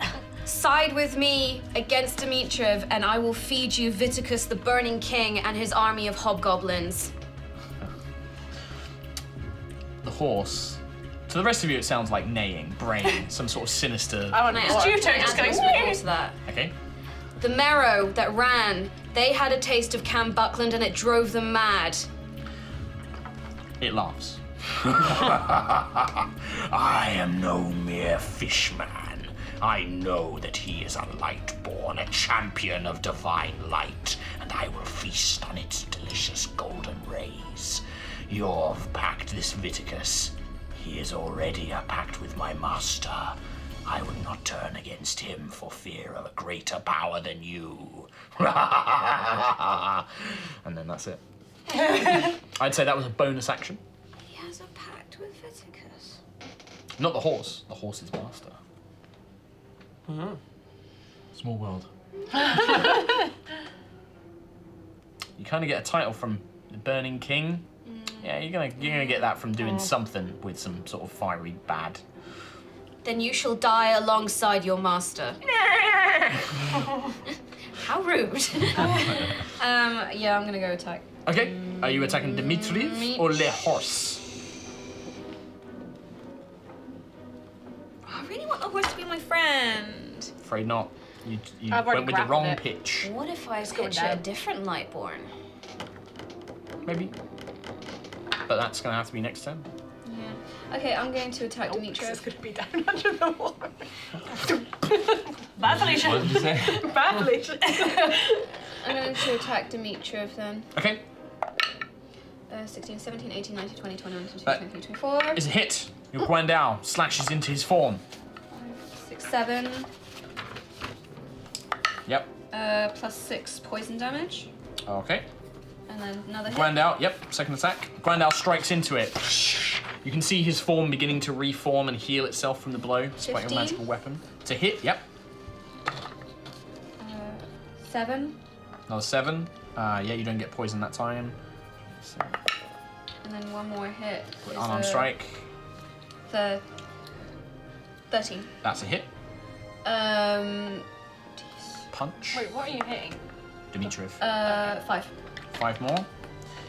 Side with me against Demitri, and I will feed you Viticus the Burning King and his army of hobgoblins. The horse. To the rest of you, it sounds like neighing, braying, some sort of sinister. I want to Now, Juto can I just add going, some more to that? Okay. The marrow that ran, they had a taste of Cam Buckland and it drove them mad. It laughs. I am no mere fishman. I know that he is a light-born, a champion of divine light, and I will feast on its delicious golden rays. You've packed this Viticus. He is already a pact with my master. I will not turn against him for fear of a greater power than you. And then that's it. I'd say that was a bonus action. He has a pact with Viticus. Not the horse. The horse's master. Small world. You kind of get a title from the Burning King. Yeah, you're gonna get that from doing something with some sort of fiery bad. Then you shall die alongside your master. How rude. Yeah, I'm gonna go attack. Okay. Are you attacking Demitri or Le Horse? I really want the horse to be my friend. Afraid not. You I've already went with the grappled wrong it. pitch. What if I going pitch a down. different Lightborn? Maybe. But that's gonna have to be next turn. Yeah. Okay, I'm going to attack Demitri. It's going to be down under the water. Bad Felicia. What did you say? Bad Felicia. I'm going to attack Demitri then. Okay. 16, 17, 18, 19, 20, 21, 22, Uh, 23, 24. It's a hit. Your Guandao slashes into his form. 6, 7. Yep. Plus 6 poison damage. Okay. And then another hit. Guandao, yep, second attack. Guandao strikes into it. You can see his form beginning to reform and heal itself from the blow, despite your 15. magical weapon. It's a hit, yep. 7. Another 7. Yeah, you don't get poisoned that time. So, And then one more hit. is unarmed a strike. 13. That's a hit. Punch. Wait, what are you hitting? Demitri. 5. 5 more.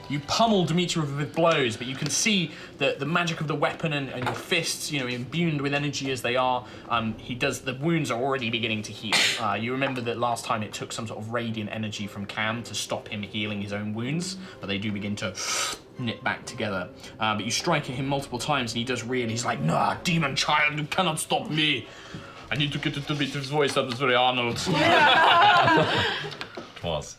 You pummel Demitri with blows, but you can see that the magic of the weapon and your fists, you know, imbued with energy as they are, the wounds are already beginning to heal. You remember that last time it took some sort of radiant energy from Cam to stop him healing his own wounds, but they do begin to knit back together. But you strike at him multiple times and he does reel. He's like, nah, demon child, you cannot stop me. I need to get to Dimitri's voice, that was very Arnold. It was.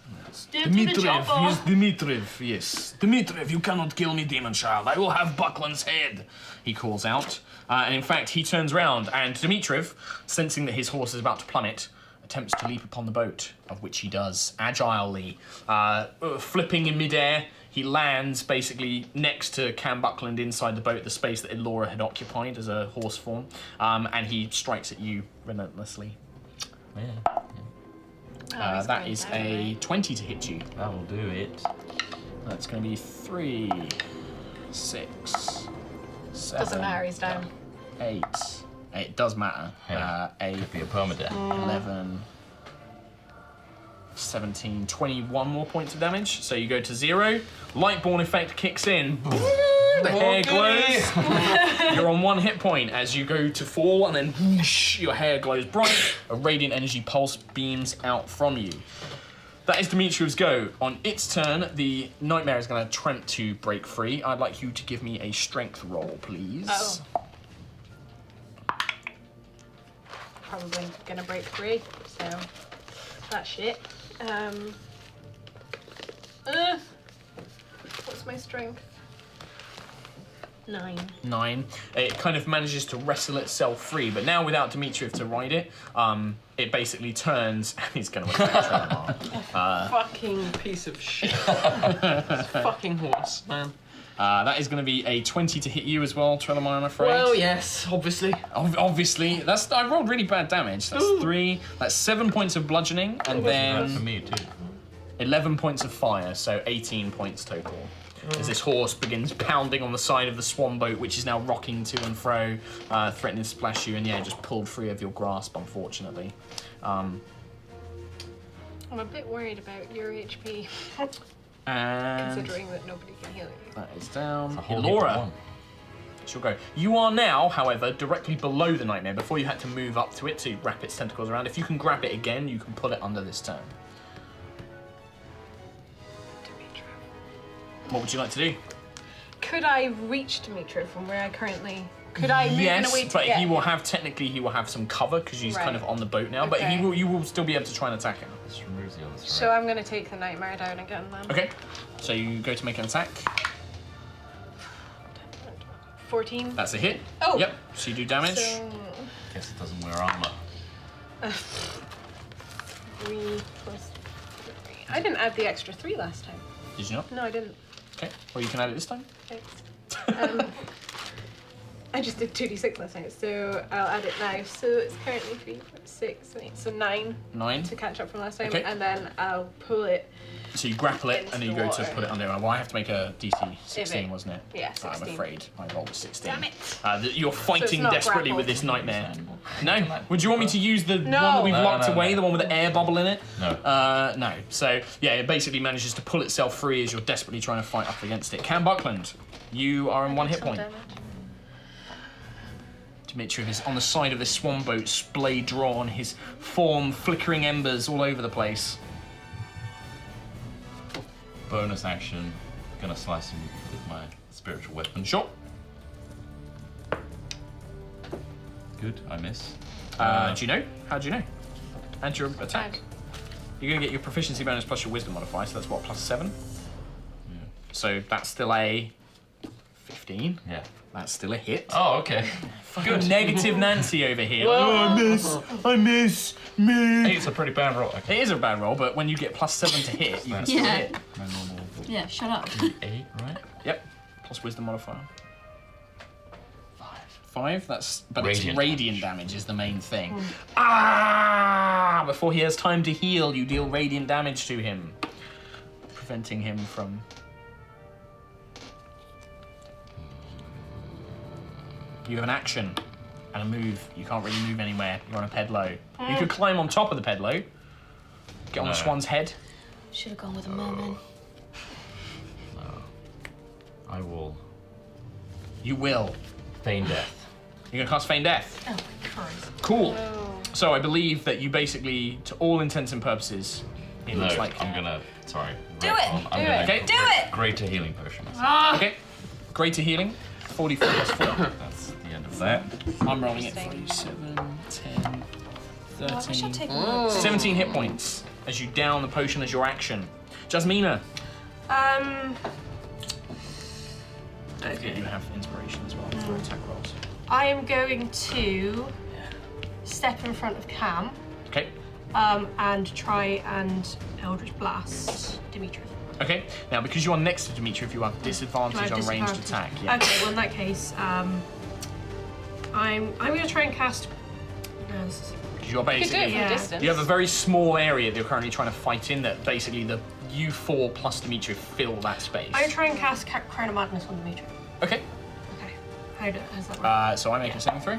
Dimitriv, yes, Dimitriv, yes. Dimitriv, you cannot kill me, demon child. I will have Buckland's head, he calls out. And in fact, he turns round, and Dimitriv, sensing that his horse is about to plummet, attempts to leap upon the boat, of which he does agilely. Flipping in midair, He lands basically next to Cam Buckland inside the boat, the space that Elora had occupied as a horse form, and he strikes at you relentlessly. Yeah. That is a 20 to hit you. That will do it. That's going to be 3, 6, 7. Doesn't matter, he's down. 8. It does matter. Yeah. 8, Could be a permadeath. 11, 17, 21 more points of damage. So you go to 0. Lightborn effect kicks in. The hair glows. You're on 1 hit point as you go to fall, and then whoosh, your hair glows bright. A radiant energy pulse beams out from you. That is Dimitri's go. On its turn, the nightmare is going to attempt to break free. I'd like you to give me a strength roll, please. Oh. Probably gonna break free, so that's shit. What's my strength? 9. 9. It kind of manages to wrestle itself free, but now without Demitri to ride it, it basically turns and he's going to attack Trelemar. Fucking piece of shit. Fucking horse, man. That is going to be a 20 to hit you as well, Trelemar, I'm afraid. Well, yes, obviously. Obviously, I rolled really bad damage. That's 3. That's 7 points of bludgeoning, and That's for then me too. 11 points of fire, so 18 points total. As this horse begins pounding on the side of the swan boat, which is now rocking to and fro, threatening to splash you, and just pulled free of your grasp, unfortunately. I'm a bit worried about your HP, And considering that nobody can heal you. that is down. A whole heap of Elora, one. she'll go. You are now, however, directly below the nightmare. Before you had to move up to it to wrap its tentacles around. If you can grab it again, you can pull it under this turn. What would you like to do? Could I reach Demitri from where I currently? Could I move in a Yes, way to but get he will him? have some cover because he's kind Right. of on the boat now. But Okay. you will still be able to try and attack him. This removes the others, So right? I'm gonna take the nightmare down again then. Okay, so you go to make an attack. 14. That's a hit. Oh. Yep. So you do damage. So Guess it doesn't wear armor. 3 plus 3. I didn't add the extra 3 last time. Did you not? No, I didn't. Okay. Well, you can add it this time. Thanks. I just did 2d6 last night, so I'll add it now. So it's currently 3, 4, 6, 8, so 9 9. to catch up from last time, Okay. and then I'll pull it. So you grapple it Into and then you the go to water. put it under. Well, I have to make a DC 16, it? wasn't it? Yeah, I'm 16. afraid I rolled a 16. Damn it. You're fighting not desperately grappled. with this nightmare. Understandable. No. Would you want me to use the No. one that we've No, locked no, away, no. the one with the air bubble in it? No. No. So yeah, it basically manages to pull itself free as you're desperately trying to fight up against it. Cam Buckland, you are in 1 hit point. Demitri is on the side of this swan boat, splay drawn, his form flickering embers all over the place. Bonus action. Gonna slice him with my spiritual weapon. Sure. Good, I miss. Do you know? How do you know? And your attack. You're gonna get your proficiency bonus plus your wisdom modifier, so that's what, plus 7? Yeah. So that's still a 15. Yeah. That's still a hit. Oh, okay. Good. Negative Nancy over here. Whoa. I miss, Hey, it's a pretty bad roll. Okay. It is a bad roll, but when you get plus 7 to hit, you can still Yeah. hit. My normal Yeah, shut up. 8, right? Yep. Plus wisdom modifier. 5. 5. But Radiant it's radiant damage is the main thing. Ah! Before he has time to heal, you deal radiant damage to him, preventing him from. You have an action and a move. You can't really move anywhere. You're on a pedalo. You could climb on top of the pedalo, get on the No. swan's head. Should have gone with a merman. I will You will. feign death. You're gonna cast Feign Death. Oh my Christ. Cool. Oh. So I believe that you basically, to all intents and purposes, it No, looks like. I'm gonna. Sorry. Do Right it, on. I'm do gonna it, Okay. do it! Greater healing potion. Okay. Greater healing. 44 plus 4. That's the end of that. I'm rolling it for you. 7, 10, Oh, I wish I'd 13. taken notes. 17 hit points as you down the potion as your action. Jasmina. Okay. You have inspiration as well for attack rolls. I am going to step in front of Cam Okay. and try and Eldritch Blast Demitri. Okay. Now, because you are next to Demitri, if you have disadvantage on ranged attack. Yeah. Okay, well in that case, I'm going to try and cast. You're You could do basically. it from Yeah. distance. You have a very small area that you're currently trying to fight in. That basically you 4 plus Demitri fill that space. I'm going to try and cast Crown of Madness on Demitri. Okay. Okay. How's that work? So I make a saving throw,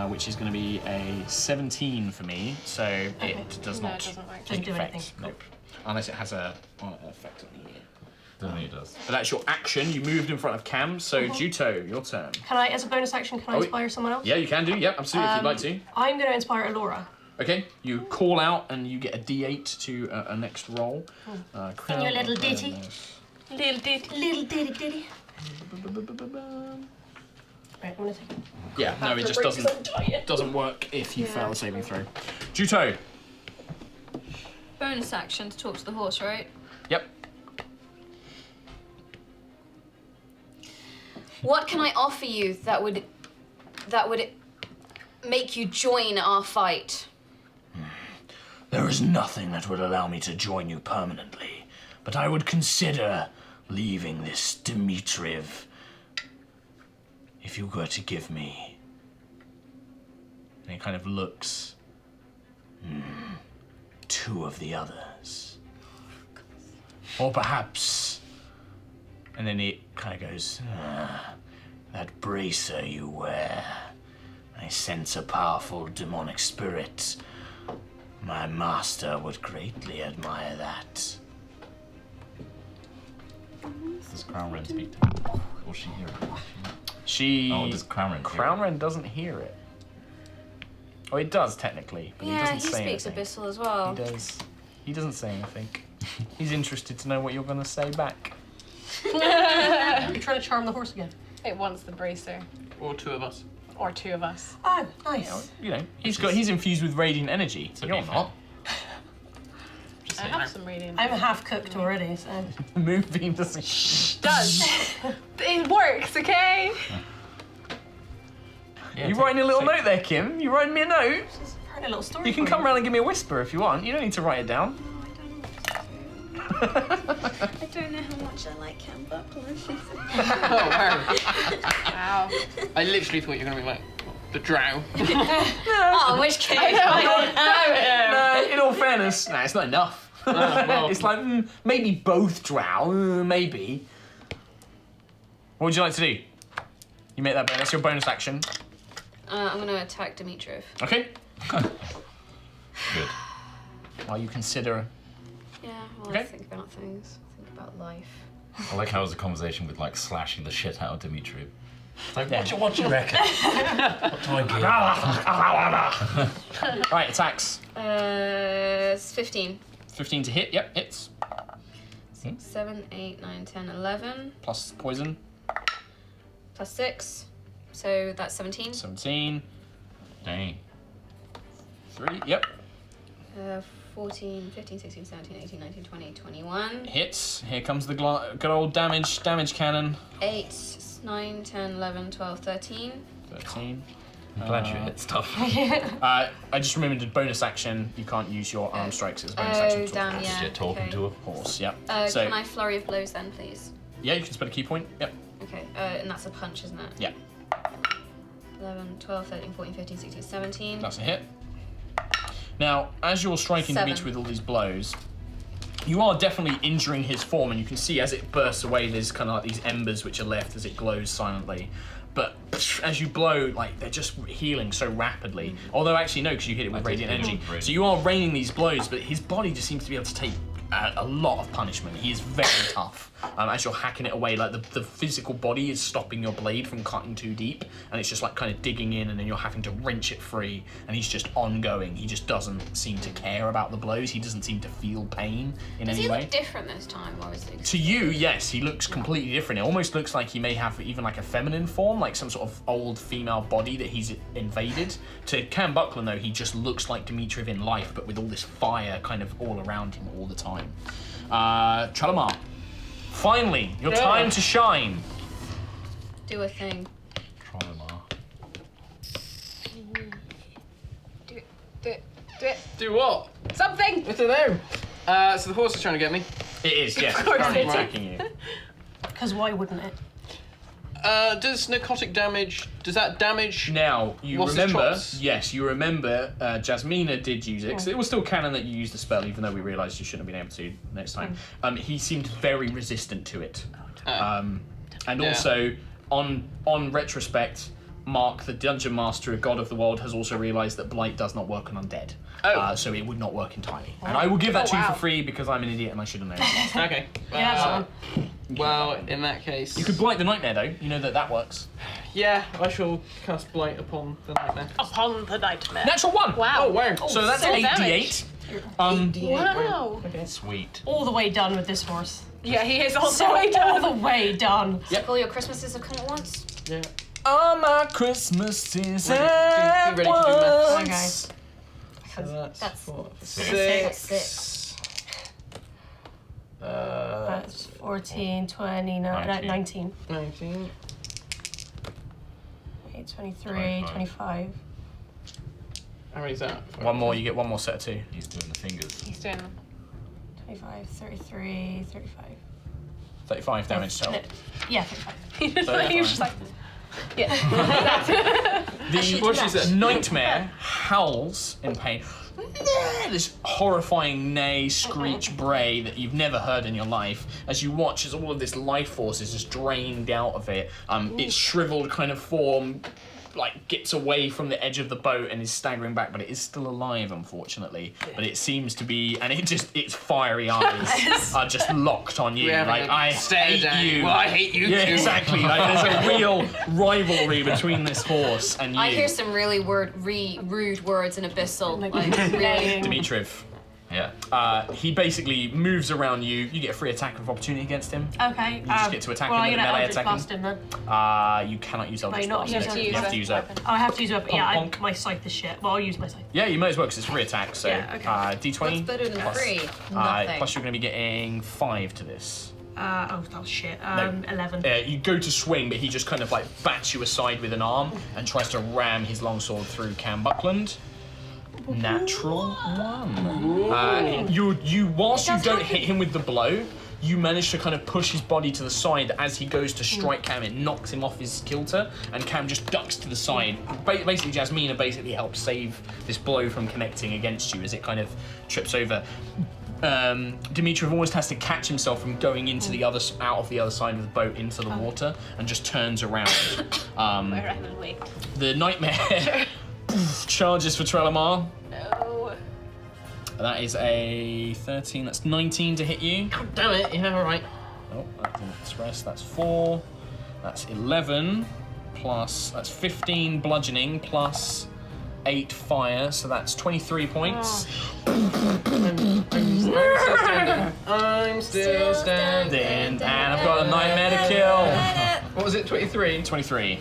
which is going to be a 17 for me. So it does No, not it doesn't work. take Doesn't do effect. anything. Nope. Unless it has an effect on you. Don't think it does. But that's your action. You moved in front of Cam. So Juto, your turn. Can I, as a bonus action, can I inspire someone else? Yeah, you can do. Yeah, absolutely. If you'd like to. I'm going to inspire Alora. Okay. You call out and you get a D8 to a next roll. Sing your little ditty. Little ditty. Little ditty. Right, I'm going to take it. Yeah, no, it just doesn't work if you fail a saving throw. Juto. Bonus action to talk to the horse, right? Yep. What can I offer you that would make you join our fight? There is nothing that would allow me to join you permanently, but I would consider leaving this Demitri if you were to give me. And he kind of looks. 2 of the others. Or perhaps. And then it kind of goes, that bracer you wear. I sense a powerful demonic spirit. My master would greatly admire that. Does Crown Wren speak to me? Will she hear it? She. Oh, does Crown Wren hear Crown it? Wren doesn't hear it. Oh, it does technically, but he Yeah, doesn't he say speaks anything. Abyssal as well. He does. He doesn't say anything. He's interested to know what you're going to say back. You're trying to charm the horse again. It wants the bracer. Or 2 of us. Or 2 of us. Oh, nice. You know, he's infused with radiant energy. To You're be not. Just I saying. have some radiant. I'm half cooked already, so. The moonbeam doesn't. Does. It works, okay? Yeah, You writing a little note there, Kim? You writing me a note? Just heard a little story. You can for come round and give me a whisper if you want. You don't need to write it down. I don't know how much I like Cam Buckland. Oh, wow. Wow. I literally thought you were going to be like, the drow. Oh, in which case, No, in all fairness, nah, it's not enough. well. It's like maybe both drow, maybe. What would you like to do? You make that bonus. That's your bonus action. I'm gonna attack Demitri. Okay. Good. While you consider. Yeah, well, Okay. I think about things. Think about life. I like how it was a conversation with like slashing the shit out of Demitri. Like, Yeah. what do you reckon? What do I get? Right, attacks. It's 15. 15 to hit. Yep, hits. 7, 8, 9, 10, 11. Plus poison. Plus 6. So that's 17. 17. Dang. 3. Yep. 14, 15, 16, 17, 18, 19, 20, 21. Hits. Here comes the good old damage cannon. 8, 9, 10, 11, 12, 13. 13. I'm glad you hit stuff. I just remembered bonus action. You can't use your arm strikes as a bonus action. Oh, to damn, horse. yeah. You're talking okay. to a Horse, yep. Can I flurry of blows then, please? Yeah, you can spend a key point. Yep. Okay, and that's a punch, isn't it? Yeah. 11, 12, 13, 14, 15, 16, 17. That's a hit. Now, as you're striking Seven. Demitri with all these blows, you are definitely injuring his form, and you can see as it bursts away, there's kind of like these embers which are left as it glows silently. But as you blow, like, they're just healing so rapidly. Although, actually, no, because you hit it with I did radiant hit it energy. with radiant. So you are raining these blows, but his body just seems to be able to take a lot of punishment. He is very tough. As you're hacking it away, like the physical body is stopping your blade from cutting too deep, and it's just like kind of digging in, and then you're having to wrench it free, and he's just ongoing. He just doesn't seem to care about the blows. He doesn't seem to feel pain in Does any he way. look different this time, or is it? To you, yes, he looks completely different. It almost looks like he may have even like a feminine form, like some sort of old female body that he's invaded. To Cam Buckland, though, he just looks like Demitri in life, but with all this fire kind of all around him all the time. Tralamar, finally, your time to shine. Do a thing. Trauma. Do it. Do it. Do it. Do what? Something! I don't know. So the horse is trying to get me. It is, yes. Of course It's currently it is. attacking you. Because why wouldn't it? Does narcotic damage? Does that damage? Now, you What's his remember, chops? yes, you remember Jasmina did use it, 'cause it was still canon that you used the spell, even though we realised you shouldn't have been able to next time. He seemed very resistant to it. And Yeah. also, on retrospect, Mark, the Dungeon Master, a god of the world, has also realised that Blight does not work on undead. So it would not work entirely. And I will give that to you for free because I'm an idiot and I should have known. Okay. Yeah, Well, in that case, You could Blight the Nightmare though, you know that works. Yeah, I shall cast Blight upon the nightmare. Upon the nightmare. Natural 1! Wow. Oh wow! So that's so 8d8. Wow. Sweet. all the way done with this horse. Yeah, he is also So way all down. the way done. Like all your Christmases have come at once. Yeah. All my Christmases Ready at to do maths. once. So that's That's 4, six. 6. That's 14, 20, 19. 19. 8, 23, 25. How many is that? One more, you get one more set of 2. He's doing the fingers. He's doing 25, 33, 35. 35 damage No, total. yeah, 35. he was just like, yeah. What's she The said? nightmare howls in pain. This horrifying neigh, screech, bray that you've never heard in your life as you watch as all of this life force is just drained out of it. Its shriveled kind of form gets away from the edge of the boat and is staggering back, but it is still alive, unfortunately. But it seems to be, and its fiery eyes are just locked on you. I hate you. Well, I hate you Yeah, too. exactly. There's a real rivalry between this horse and you. I hear some really rude words in Abyssal. Like really. Dimitriv. Yeah. He basically moves around you. You get a free attack of opportunity against him. Okay. You just get to attack well, him I'm with a gonna melee Eldritch attack. Blast him then. You cannot use Eldritch not Blast. use You have to use it. Oh, I have to use a weapon. Yeah, Ponk. my scythe is shit. Well, I'll use my scythe. Yeah, you might as well because it's free attack. So Yeah, okay. D20. What's better than plus, 3? Nothing. plus you're going to be getting 5 to this. Oh, that's shit. 11. You go to swing, but he just kind of bats you aside with an arm and tries to ram his longsword through Cam Buckland. Natural 1. You whilst you don't hit him with the blow, you manage to kind of push his body to the side as he goes to strike Cam. It knocks him off his kilter, and Cam just ducks to the side. Basically, Jasmina helps save this blow from connecting against you as it kind of trips over. Demitri almost has to catch himself from going into out of the other side of the boat into the water and just turns around. The nightmare charges for Trelemar. No. That is a 13. That's 19 to hit you. God damn it! Yeah, all right. Oh, that didn't express. That's 4. That's 11 plus. That's 15 bludgeoning plus 8 fire. So that's 23 points. I'm still standing. And I've got a nightmare to kill. What was it? 23. 23.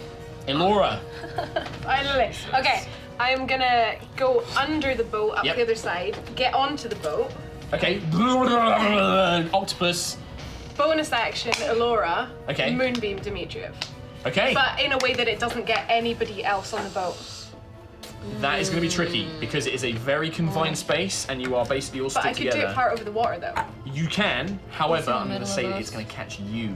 Elora. Finally. Okay, I'm gonna go under the boat up Yep. the other side, get onto the boat. Okay. Octopus. Bonus action, Elora. Okay. Moonbeam Dimitriv. Okay. But in a way that it doesn't get anybody else on the boat. That is going to be tricky because it is a very confined space and you are basically all But stood I could together. do it part over the water though. You can, however, in the I'm going to middle say of that us. it's going to catch you.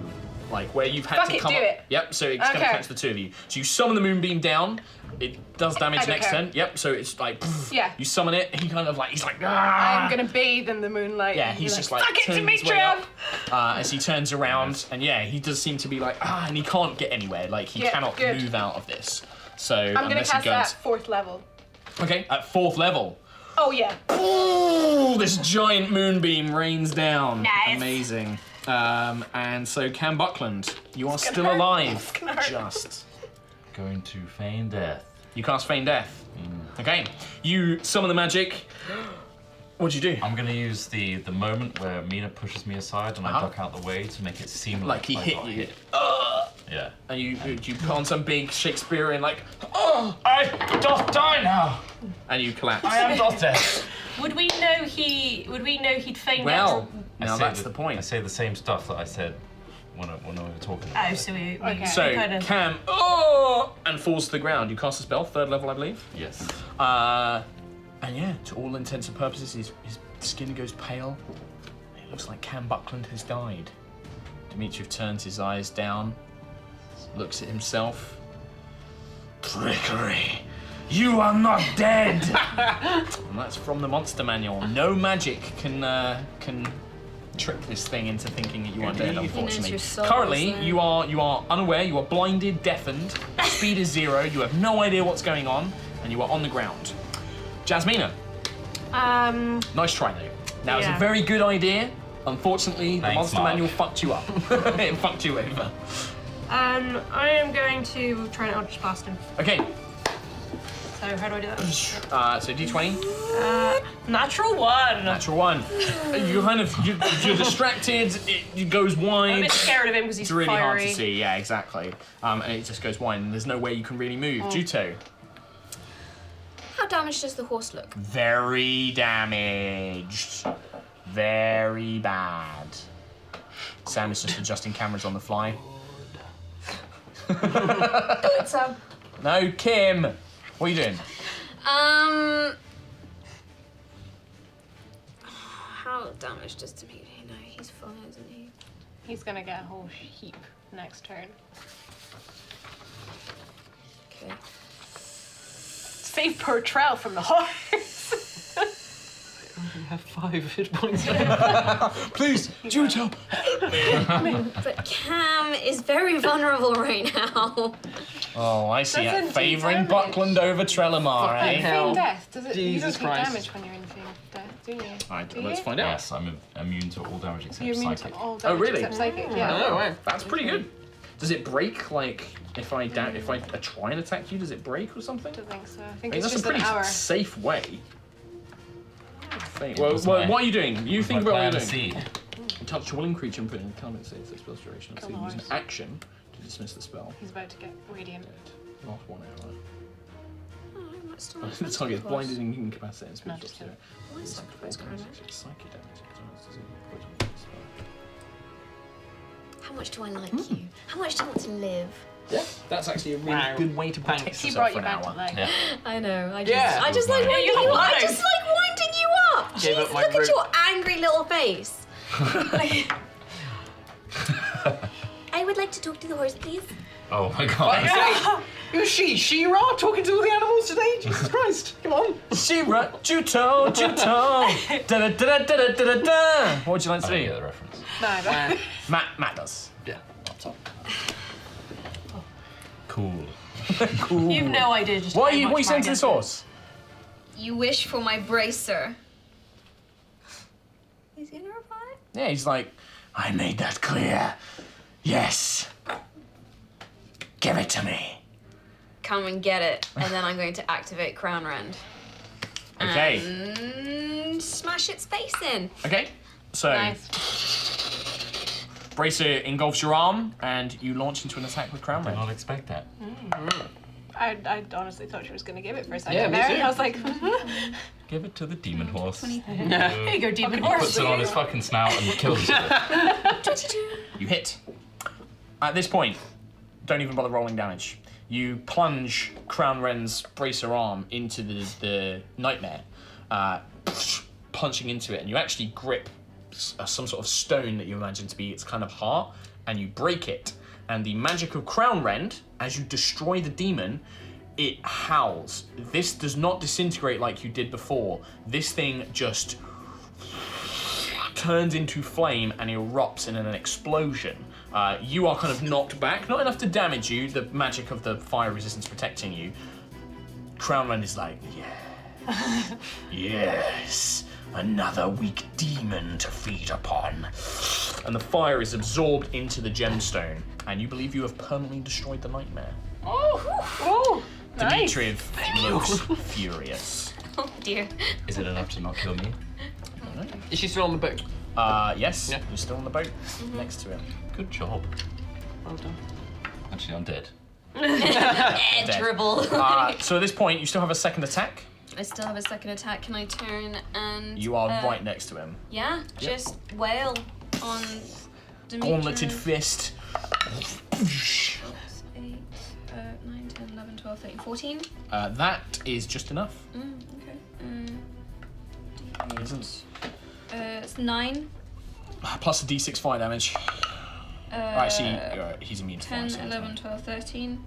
Where you've had Fuck to it, come do up. it. Yep, so it's going to Okay. catch the two of you. So you summon the moonbeam down. It does damage I don't next care. turn. Yep, so it's poof. Yeah. You summon it, he kind of he's like, ah! I'm gonna bathe in the moonlight. Yeah, and he's be just fuck it, turns his way Dimitriv! up, as he turns around, and yeah, he does seem to be and he can't get anywhere. He Yeah, cannot good. move out of this. So I'm gonna unless cast he goes, that 4th level. okay, at 4th level. Oh yeah. Ooh, this giant moonbeam rains down. Nice. Amazing. And so Cam Buckland, you are still hurt. alive. It's gonna hurt. Just. Going to feign death. You cast Feign Death. Okay. You summon the magic. What'd you do? I'm gonna use the moment where Mina pushes me aside and I duck out the way to make it seem Like he I hit got you. hit. Yeah. And you put on some big Shakespearean I doth die now. and you collapse. I am doth death. Would we know he'd feigned Well, I now say that's the I point. say the same stuff that I said when we were talking about Oh, it. so we Okay. So kind of. Cam, and falls to the ground. You cast a spell, 3rd level, I believe. Yes. And yeah, to all intents and purposes, his skin goes pale. He It looks like Cam Buckland has died. Demitri turns his eyes down, looks at himself. Trickery! You are not dead! And that's from the monster manual. No magic can trick this thing into thinking that you are dead, unfortunately. your soul, Currently, isn't it? you are unaware, you are blinded, deafened, speed is 0, you have no idea what's going on, and you are on the ground. Jasmina, nice try though. That was a Yeah. very good idea. Unfortunately, the Thanks, monster Mark. manual fucked you up. It fucked you over. I am going to try and Eldritch Blast him. Okay, So how do I do that? so D20. Natural 1. Natural 1. You're distracted, it goes I'm a wide. bit scared of him because he's It's really hard fiery. to see, yeah, exactly. And it just goes wide, and there's no way you can really move. Juto, How damaged does the horse look? very damaged. Very bad. Sam is just adjusting cameras on the fly. Good, Sam. No, Kim! What are you doing? How damaged does Demitri know? He's fine, isn't he? He's gonna get a whole heap next turn. Okay. Save poor Trell from the horse. You have 5 hit points. Please, Juto! But Cam is very vulnerable right now. Oh, I see it. Doesn't do Favouring damage. Buckland over Trelemar, Fucking eh? hell. Feign death. Does it? You Jesus don't take Christ. damage when you're in feign death, do you? Alright, Do let's you? find out. Yes, I'm immune to all damage except You're immune psychic. to all damage really? except psychic. Yeah. Oh, wow. That's pretty good. Does it break, like, if I try and attack you, does it break or something? I don't think so. I think I mean, it's that's a just an pretty hour. safe way. It Well, was my- what are you doing? You think My about what plan you're to doing. see. Touch a willing creature and put in comment saves the spell's duration. So Kill the use an horse. action to dismiss the spell. He's about to get radiant. Last 1 hour. Oh, I might still The target is blinded and incapacitated and No, speech just zero. Why is sacrifice card? Psychic damage. How much do I like you? How much do you want to live? Yeah, that's actually a really Wow. good way to protect Thanks. He yourself brought for you an back to hour. life. Yeah. I know. I Yeah. just like winding you up. I just like winding you up. Gave Jeez, up my look at rope. your angry little face. I would like to talk to the horse, please. Oh my god. Who's she? She-Ra talking to all the animals today? Jesus Christ. Come on. Shira, Juto, Juto. Da da da da da da da da. What would you like I to don't get do? the reference. No, I don't. Matt does. Yeah. Cool. Cool. You've no idea just What how are you much saying to Matt this gets. horse? You wish for my bracer. Is he gonna reply? Yeah, he's like, I made that clear. Yes. Give it to me. Come and get it, and then I'm going to activate Crown Rend. okay, And smash its face in. okay. So Nice. bracer engulfs your arm, and you launch into an attack with Crown Did Rend. not expect that. I honestly thought she was gonna give it for a second Yeah, me there. too. I was like, Give it to the demon horse. Here you go, demon horse. Puts it on his fucking snout and kills it. 22. You hit. At this point, don't even bother rolling damage. You plunge Crown Rend's bracer arm into the nightmare, punching into it, and you actually grip some sort of stone that you imagine to be its kind of heart, and you break it. And the magic of Crown Rend, as you destroy the demon, it howls. This does not disintegrate like you did before. This thing just turns into flame and erupts in an explosion. You are kind of knocked back, not enough to damage you, the magic of the fire resistance protecting you. Crown Rend is like, yeah. Yes, another weak demon to feed upon. And the fire is absorbed into the gemstone, and you believe you have permanently destroyed the nightmare. oh, nice. Demitri looks furious. Oh dear. Is it enough to not kill me? Is she still on the boat? Yes, Yeah. you're still on the boat next to him. Good job. Well done. Actually, I'm dead. Dribble. So at this point, you still have a second attack. I still have a second attack. Can I turn and... You are right next to him. Yeah, just wail on Demitri. Gauntleted fist. 8, 9, 10, 11, 12, 13, 14. That is just enough. Okay. Isn't? It's 9. Plus a d6 fire damage. Actually, he's immune to 10, fire. 11, 12, 13.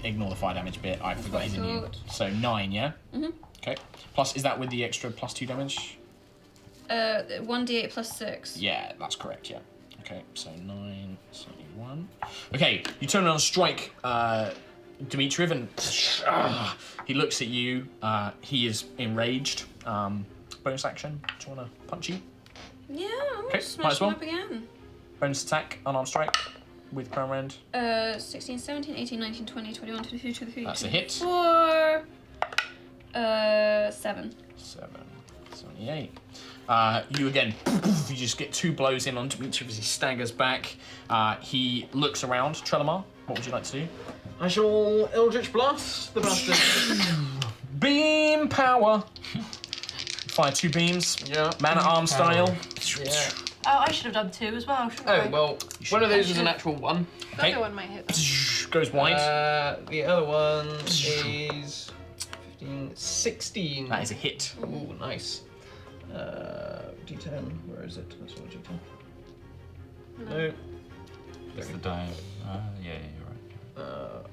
Ignore the fire damage bit. I forgot he's immune. thought. So 9, yeah? Mhm. Okay. Plus, is that with the extra plus 2 damage? 1d8 plus 6. Yeah, that's correct, yeah. Okay, so 9, 71. Okay, you turn around and strike Demitri, and he looks at you. He is enraged. Bonus action. Do you want to punch you? Yeah, I'm Okay, gonna smash might as well. him up again. Bonus attack, unarmed strike with prone round. 16, 17, 18, 19, 20, 21, 22, 23, That's a hit. 24, 7. 78. You again, you just get 2 blows in on Demitri as he staggers back. He looks around. Trelemar, what would you like to do? I shall Eldritch Blast the bastard. Beam power. Fire 2 beams. Yeah. Man at arm style. Yeah. Oh, I should have done 2 as well, shouldn't I? Oh, well, one of those is a natural 1. The other one might hit. Goes wide. The other one is 15, 16. That is a hit. Ooh, nice. D10, where is it? That's what D10. No. It's the die. Yeah, you're right.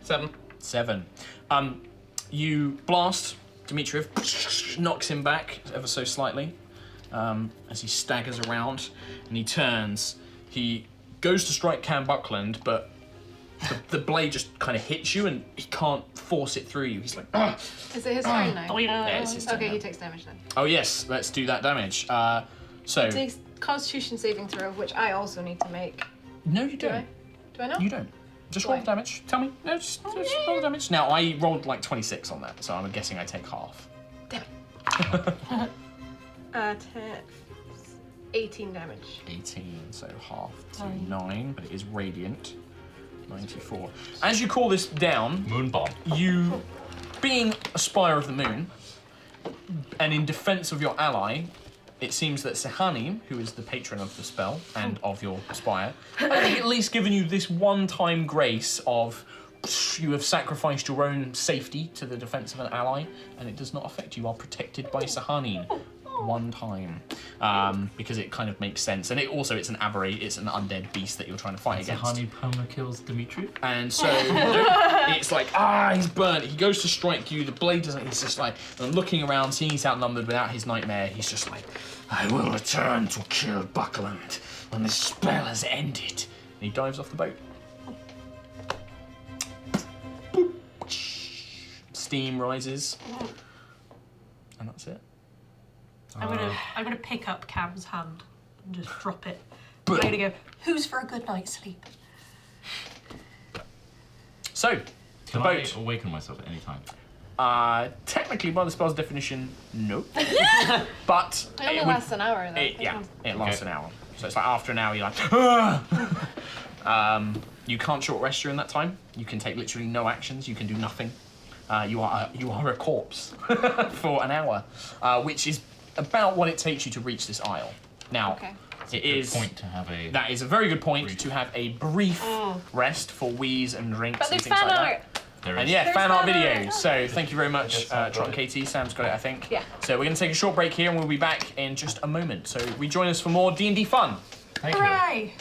7. 7. You blast Demitri, knocks him back ever so slightly as he staggers around, and he turns. He goes to strike Cam Buckland, but the blade just kind of hits you, and he can't force it through you. He's like, "Ugh." Is it his turn now? Yeah, it's his turn Okay, now. he takes damage then. Oh yes, let's do that damage. So He takes Constitution saving throw, which I also need to make. no, you Do don't. I? Do I not? You don't. Just roll Why? the damage. Tell me. No, just roll the damage. Now, I rolled like 26 on that, so I'm guessing I take half. Damn it. 10, 18 damage. 18, so half to 9, but it is radiant. 94. As you call this down, Moon bomb. you, being a Spire of the Moon, and in defense of your ally, it seems that Sehani, who is the patron of the spell and of your spire, I think at least given you this one-time grace of you have sacrificed your own safety to the defense of an ally, and it does not affect you. You are protected by Sehani one time, because it kind of makes sense. And it's an aberrate, it's an undead beast that you're trying to fight against. Sehani perma kills Demitri. And so it's like, he's burnt. He goes to strike you. The blade doesn't. He's just like, and looking around, seeing he's outnumbered without his nightmare. He's just like, I will return to kill Buckland when this spell has ended. And he dives off the boat. Boop. Steam rises, and that's it. I'm gonna pick up Cam's hand and just drop it. I'm gonna go, who's for a good night's sleep? So, the Can boat. I awaken myself at any time? Technically, by the spell's definition, no. But It only lasts an hour though. it lasts an hour. So it's like after an hour, you're like, you can't short rest during that time. You can take literally no actions. You can do nothing. You are a corpse for an hour, which is about what it takes you to reach this isle. Now, Okay. it is. Point to have a. That is a very good point to have a brief rest for wheeze and drinks But and there's things fan like art. that. There And is. yeah, There's fan art fan art. videos. So thank you very much, Yes, I've got Trot and it. Katie. Sam's got it, I think. Yeah. So we're going to take a short break here, and we'll be back in just a moment. So rejoin us for more D&D fun. Thank you. Hooray!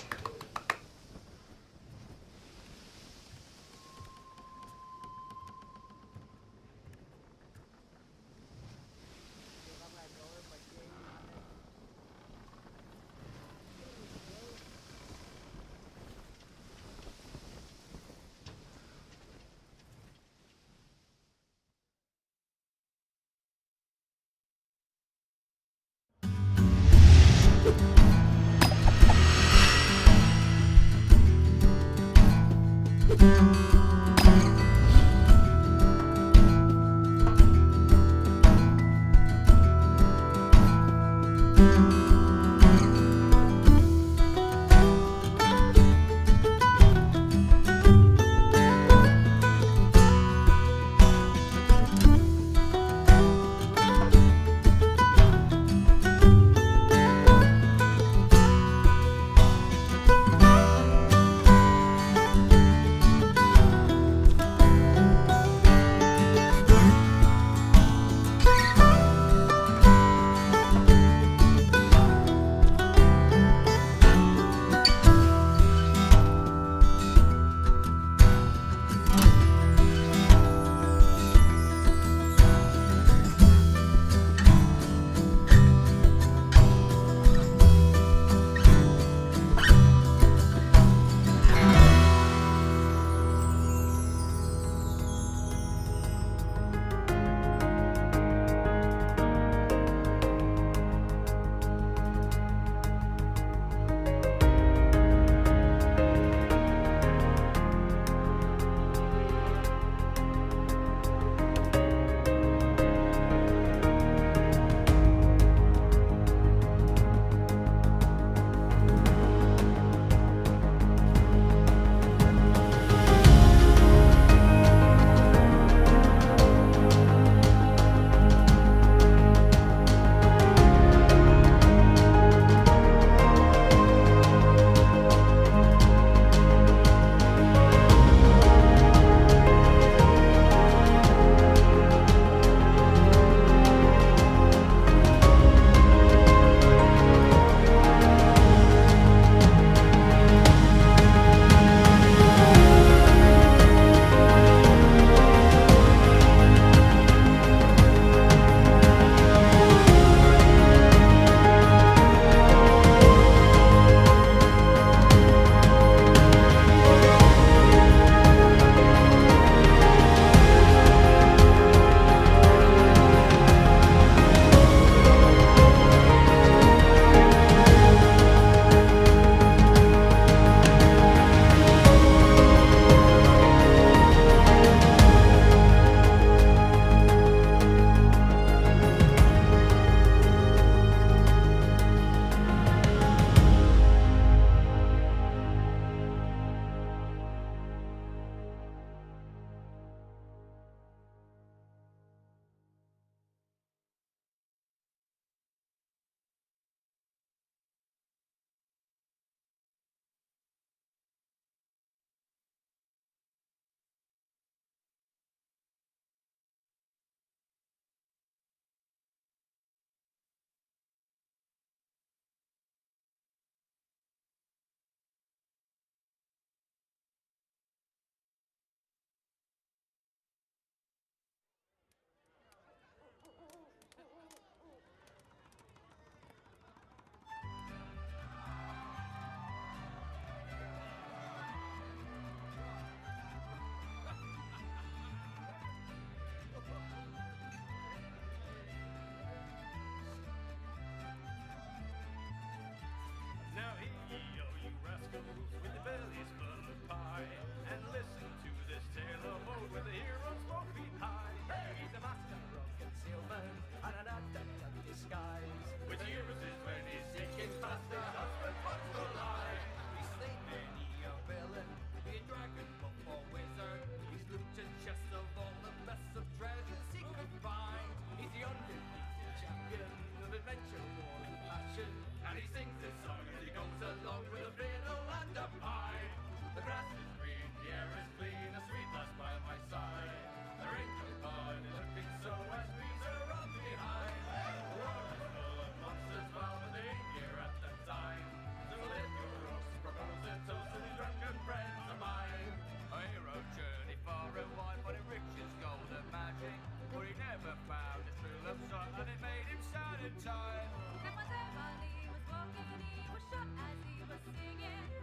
bellies full of pie. And listen to this tale of old where the heroes both beat high. He's a master of concealment and an adept at disguise. With years is when he's seeking faster, husband wants to lie. He's slain many a villain, be a dragon, buff or wizard. He's looted chests of all the best of treasures he could find. He's the undefeated champion of adventure, war and passion. And he sings this song as he goes along with a fiddle and a pipe. The grass is green, the air is clean, a sweet lass by my side. There ain't no fun in looking so I squeeze her up behind. The world is full of monsters, well, but they ain't here at the time. So lift your roast, propose a toast to these drunken friends of mine. A hero journey far and wide, but it riches, gold and magic. But he never found his true love song, and it made him sad and tired.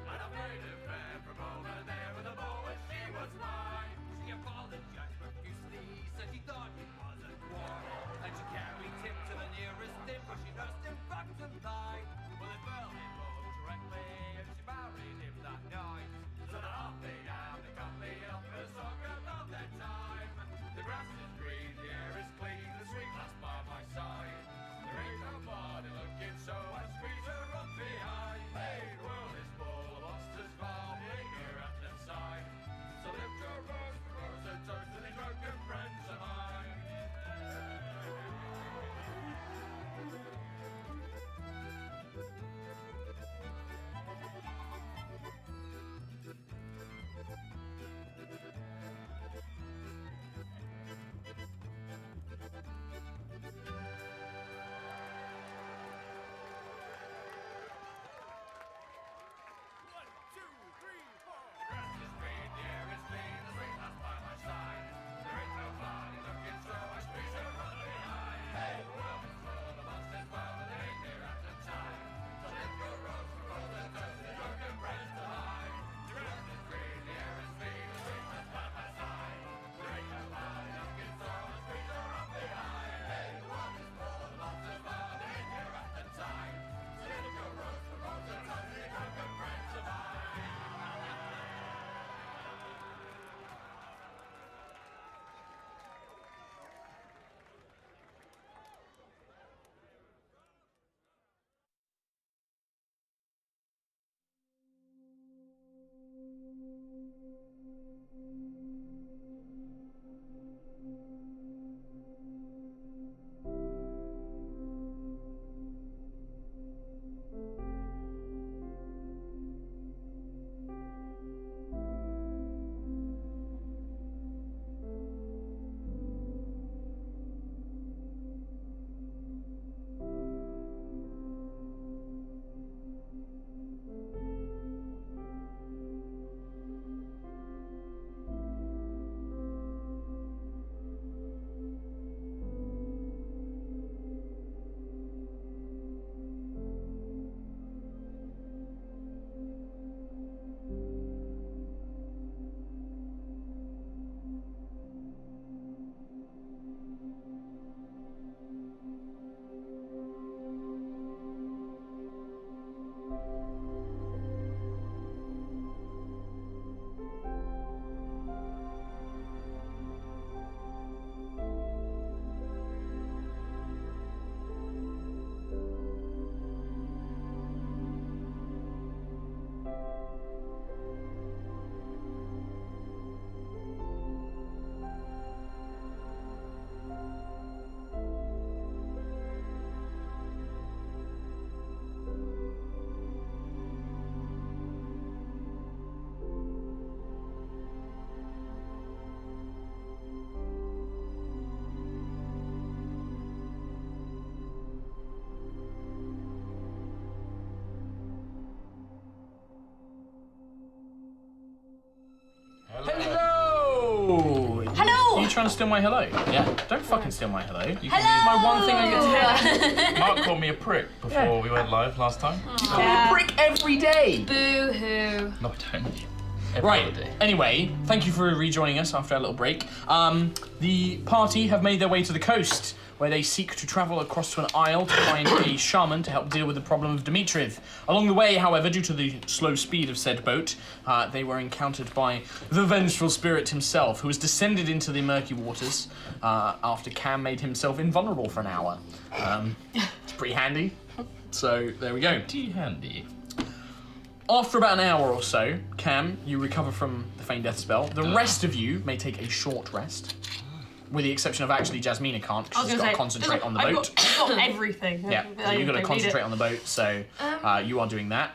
And I made a fan from over there with a bow and she was mine. She apologized profusely, said she thought he was a dwarf. And she carried him to the nearest inn where she nursed him back to life. Well, they fell in love directly and she married him that night. So they're off they have the company up for a song about their time. The grass is green, the air is clean, the sweet lass by my side. There ain't nobody looking so I squeeze her up behind. Hey, the world is full of monsters, foul, here at the side. So lift your rose, propose a toast to these drunken friends of mine. Hello! Hello! Are you trying to steal my hello? Yeah. Don't fucking steal my hello. You It's my one thing I get to Mark called me a prick before we went live last time. You call me a prick every day. Boo-hoo. No, I don't. Every Right. other day. Anyway, thank you for rejoining us after our little break. The party have made their way to the coast, where they seek to travel across to an isle to find a shaman to help deal with the problem of Demitri. Along the way, however, due to the slow speed of said boat, they were encountered by the vengeful spirit himself, who has descended into the murky waters after Cam made himself invulnerable for an hour. It's pretty handy. So there we go. Pretty handy. After about an hour or so, Cam, you recover from the Feign Death spell. The rest of you may take a short rest. With the exception of actually Jasmina can't, because she's got to concentrate on the boat. I've got everything. Yeah, so you've got to concentrate on the boat, so you are doing that.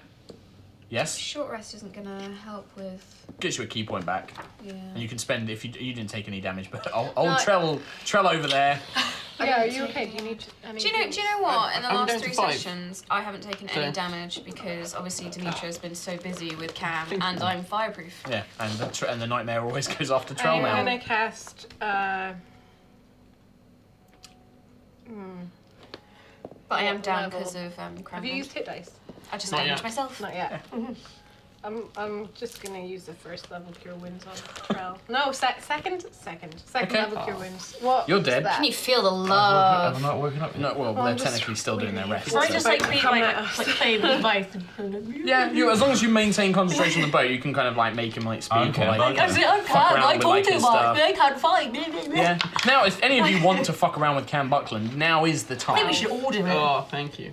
Yes? Short rest isn't gonna help with. Gets you a key point back. Yeah. And you can spend, if you didn't take any damage, but old Trell over there. Yeah, are you okay? Do you need any? Do you know what? In the I'm last down to 3 5. sessions, I haven't taken any damage because obviously Demitri has been so busy with Cam, and I'm fireproof. Yeah, and the nightmare always goes after Trell I'm now. gonna cast. But I am down level? because of Have Crown. you used hit dice? I just Not damaged yet. myself. Not yet. I'm just gonna use the first level cure wounds on Trell. No, second Okay. level cure wounds. What? You're is dead. that? Can you feel the I'm love? not woken up yet. No, well, I'm they're just technically still doing their rest. Or I so- just like being Come like out. playing with my. Yeah, as long as you maintain concentration on the boat, you can kind of like make him like speak Okay, or like. okay. I Fuck can't. around I with, told like, you his about stuff. I can't fight. Yeah. Now, if any of you want to fuck around with Cam Buckland, now is the I time. think we should all do it. Oh, thank you.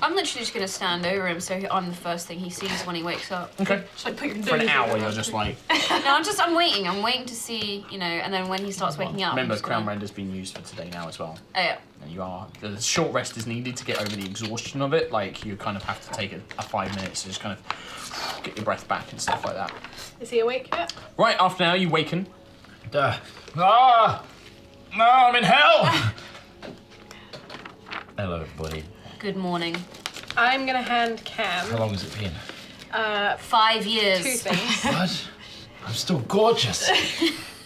I'm literally just gonna stand over him so I'm the first thing he sees when he wakes up. Okay. Just like put your For an nose hour, in you're it. just like. No, I'm waiting. I'm waiting to see, and then when he starts waking up. I'm Remember, just Crown gonna- Rend has been used for today now as well. Oh, yeah. And the short rest is needed to get over the exhaustion of it. Like, you kind of have to take a 5 minutes to just kind of get your breath back and stuff like that. Is he awake yet? Right, after now, you waken. No, I'm in hell! Hello, everybody. Good morning. I'm gonna hand How Cam long has it been? 5 years. 2 things. What? I'm still gorgeous.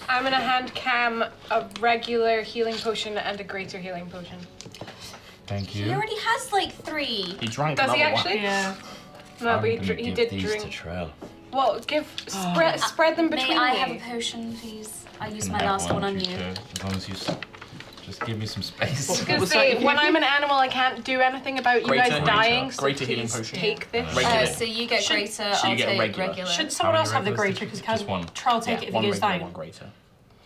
I'm gonna hand Cam a regular healing potion and a greater healing potion. Thank He you. already has like 3. He drank Does he another actually? Yeah. No, I'm but gonna he give did these drink. to Trell. Well, spread them between May I you. have a potion, please? I used Can my have last one on too, you. As long as you just give me some space. What Because was that? when I'm an animal, I can't do anything about you Greater- guys dying. So greater healing please potion. take this. Regular. So you get Should- greater, should I'll you get take regular? regular. Should someone How else many have the regulars? greater? Because Just can one. Trial take it if one he goes regular, down? one greater.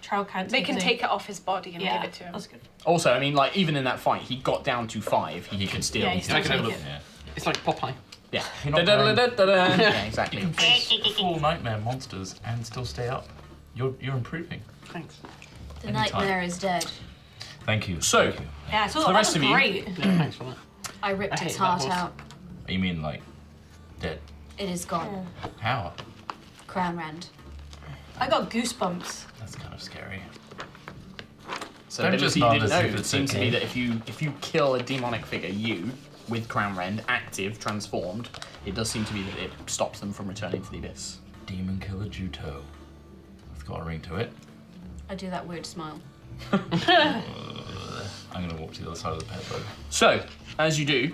Trial can't They take can it. take it off his body and Yeah, give it to him. that's good. Also, I mean, like, even in that fight, he got down to 5. He could still. Yeah, he still can take it. Yeah. It's like Popeye. Yeah. You're not Da-da-da-da-da-da. Yeah, exactly. Full nightmare monsters and still stay up. You're improving. Thanks. The anytime. nightmare is dead. Thank you. So, Thank you. Yeah, so For the that rest was of you- great. Yeah, thanks for that. I ripped I its hate heart that horse. out. You mean like dead? It is gone. How? Crown Rend. I got goosebumps. That's kind of scary. so Don't Demitri, just you nod didn't as know. if It it's seems to be okay. that if you kill a demonic figure, with Crown Rend active, transformed, it does seem to be that it stops them from returning to the abyss. Demon killer Juto. It's got a ring to it. I do that weird smile. I'm gonna walk to the other side of the pet boat. So, as you do,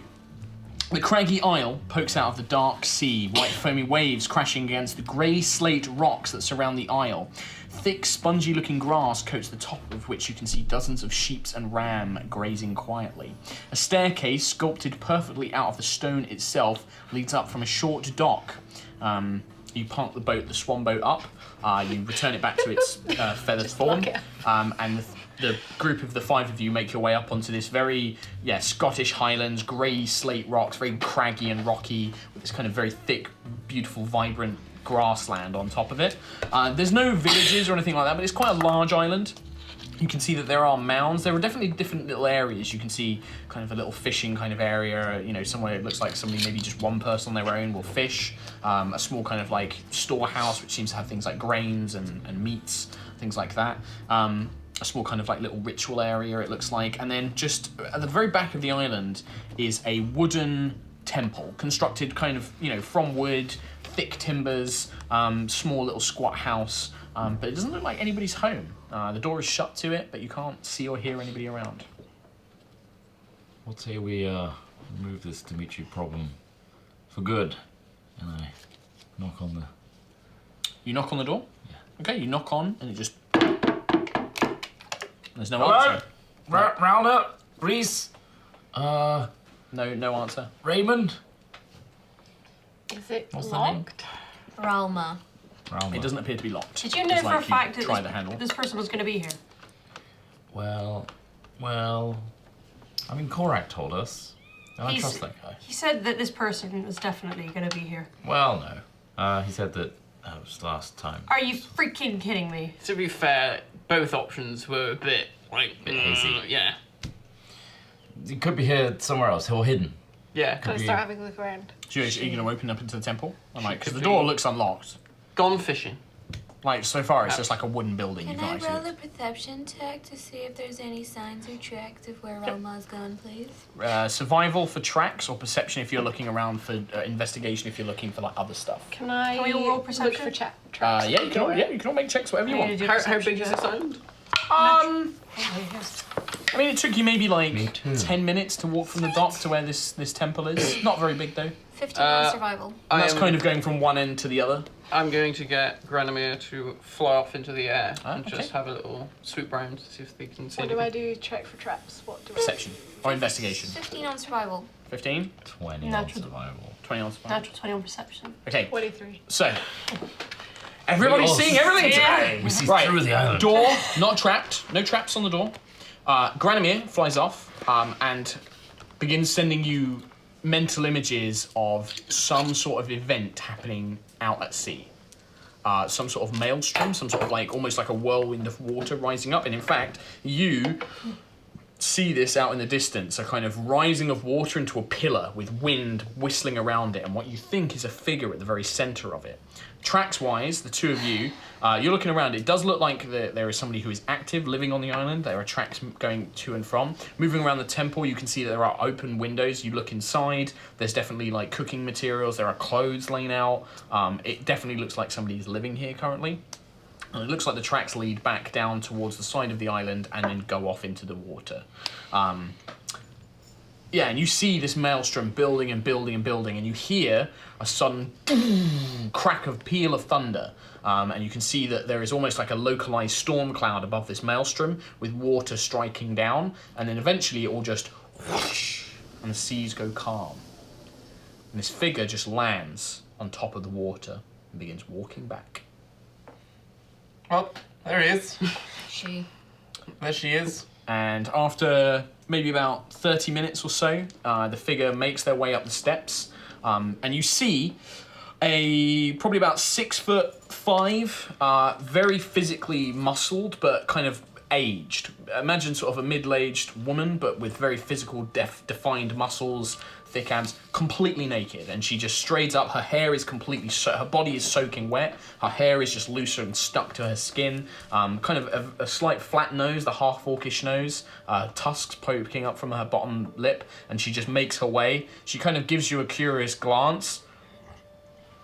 the craggy isle pokes out of the dark sea, white foamy waves crashing against the grey slate rocks that surround the isle. Thick, spongy-looking grass coats the top of which you can see dozens of sheep and ram grazing quietly. A staircase, sculpted perfectly out of the stone itself, leads up from a short dock. You park the boat, the swan boat, up. You return it back to its feathered form, and the group of the 5 of you make your way up onto this very, Scottish Highlands, grey slate rocks, very craggy and rocky, with this kind of very thick, beautiful, vibrant grassland on top of it. There's no villages or anything like that, but it's quite a large island. You can see that there are mounds. There are definitely different little areas. You can see kind of a little fishing kind of area, somewhere it looks like somebody, maybe just one person on their own will fish. A small kind of like storehouse, which seems to have things like grains and meats, things like that. A small kind of like little ritual area, it looks like. And then just at the very back of the island is a wooden temple, constructed kind of, from wood, thick timbers, small little squat house. But it doesn't look like anybody's home. The door is shut to it, but you can't see or hear anybody around. What say we remove this Demitri problem for good? And I knock on the... You knock on the door? Yeah. Okay, you knock on, and it just There's no Hello? answer. Rounder? Reese? No answer. Raymond? Is it What's the name? locked? Ralma. It doesn't appear to be locked. Did you know It's for like a fact you that tried the handle. this person was going to be here? Well, I mean, Korak told us. And I He's- trust that guy. He said that this person was definitely going to be here. Well, no. He said that was last time. Are you freaking kidding me? To be fair, both options were a bit hazy. Yeah. He could be here somewhere else, or hidden. Yeah. Can I be- start having a look around? So are you going to open up into the temple? Because Could the be. door looks unlocked. Gone fishing. Like, so far, it's just like a wooden building. Can You've not I actually roll a looked. perception check to see if there's any signs or tracks of where Ralma's gone, please? Survival for tracks, or perception if you're looking around for investigation if you're looking for like other stuff. Can I Can we all roll look perception? for tracks? Yeah, you can all make checks whatever you I need want. to do How perception big is check. this island? I mean, it took you maybe like Me too. 10 minutes to walk from the dock to where this temple is. Not very big though. 15 on survival. And that's kind of going from one end to the other. I'm going to get Granamir to fly off into the air and okay. just have a little swoop round to see if they can see What do I anything. do? Check for traps. What do I Perception or investigation. 15 on survival. 15, 20 on Natural. survival. 20 on survival. Natural 20 on perception. Okay, 23. so everybody's all seeing everything today. We see Right. through the island. Door not trapped. No traps on the door. Granamir flies off and begins sending you mental images of some sort of event happening out at sea. Some sort of maelstrom, some sort of like almost like a whirlwind of water rising up. And in fact, you see this out in the distance, a kind of rising of water into a pillar with wind whistling around it, and what you think is a figure at the very center of it. Tracks-wise, the two of you, you're looking around. It does look like there is somebody who is active living on the island. There are tracks going to and from. Moving around the temple, you can see that there are open windows. You look inside. There's definitely like cooking materials. There are clothes laying out. It definitely looks like somebody's living here currently. And it looks like the tracks lead back down towards the side of the island and then go off into the water. Yeah, and you see this maelstrom building and building and building, and you hear a sudden crack of peal of thunder. And you can see that there is almost like a localized storm cloud above this maelstrom with water striking down, and then eventually it will just whoosh, and the seas go calm. And this figure just lands on top of the water and begins walking back. Well, there he is. There she is. And after maybe about 30 minutes or so, the figure makes their way up the steps, and you see a probably about 6'5", very physically muscled but kind of aged. Imagine sort of a middle-aged woman, but with very physical, defined muscles, thick abs, completely naked, and she just strays up. Her hair is completely, her body is soaking wet. Her hair is just looser and stuck to her skin. Kind of a slight flat nose, the half-orcish nose, tusks poking up from her bottom lip, and she just makes her way. She kind of gives you a curious glance.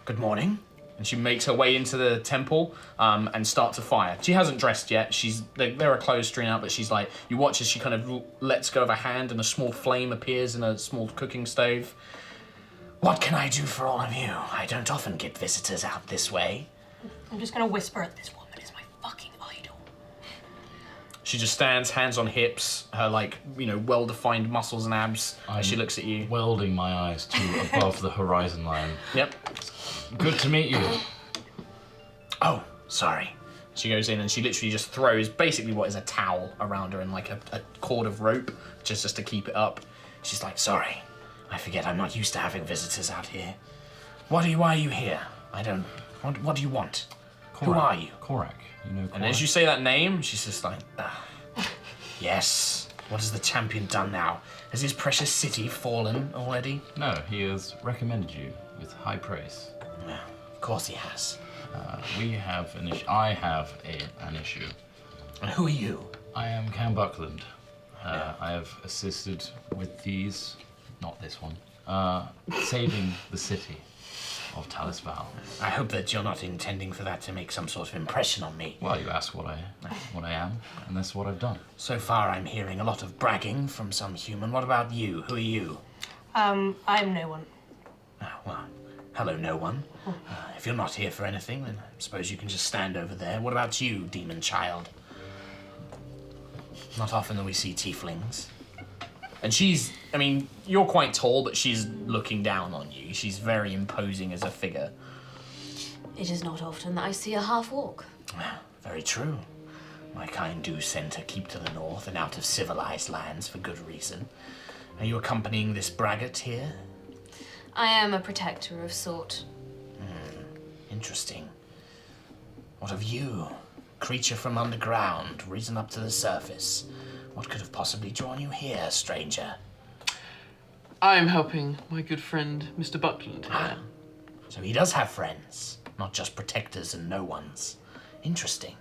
Good morning. And she makes her way into the temple and starts a fire. She hasn't dressed yet. There are clothes strewn out, but she's like, you watch as she kind of lets go of her hand and a small flame appears in a small cooking stove. What can I do for all of you? I don't often get visitors out this way. I'm just going to whisper, this woman is my fucking idol. She just stands, hands on hips, her well-defined muscles and abs as she looks at you. Welding my eyes to above the horizon line. Yep. Good to meet you. Oh, sorry. She goes in and she literally just throws basically what is a towel around her and like a cord of rope just to keep it up. She's like, sorry, I forget I'm not used to having visitors out here. Why are you here? What do you want? Korak. Who are you? Korak. You know Korak? And as you say that name, she's just like, yes. What has the champion done now? Has his precious city fallen already? No, he has recommended you with high praise. Well, of course he has. We have an issue. I have an issue. And who are you? I am Cam Buckland. I have assisted with these, not this one, saving the city of Talisval. I hope that you're not intending for that to make some sort of impression on me. Well, you asked what I am, and that's what I've done. So far, I'm hearing a lot of bragging from some human. What about you? Who are you? I'm no one. Oh, well, hello, no one. If you're not here for anything, then I suppose you can just stand over there. What about you, demon child? Not often that we see tieflings. And she's, I mean, you're quite tall, but she's looking down on you. She's very imposing as a figure. It is not often that I see a half-orc. Very true. My kind do tend to keep to the north and out of civilized lands for good reason. Are you accompanying this braggart here? I am a protector of sort. Interesting. What of you? Creature from underground, risen up to the surface. What could have possibly drawn you here, stranger? I'm helping my good friend, Mr. Buckland here. So he does have friends, not just protectors and no-ones. Interesting.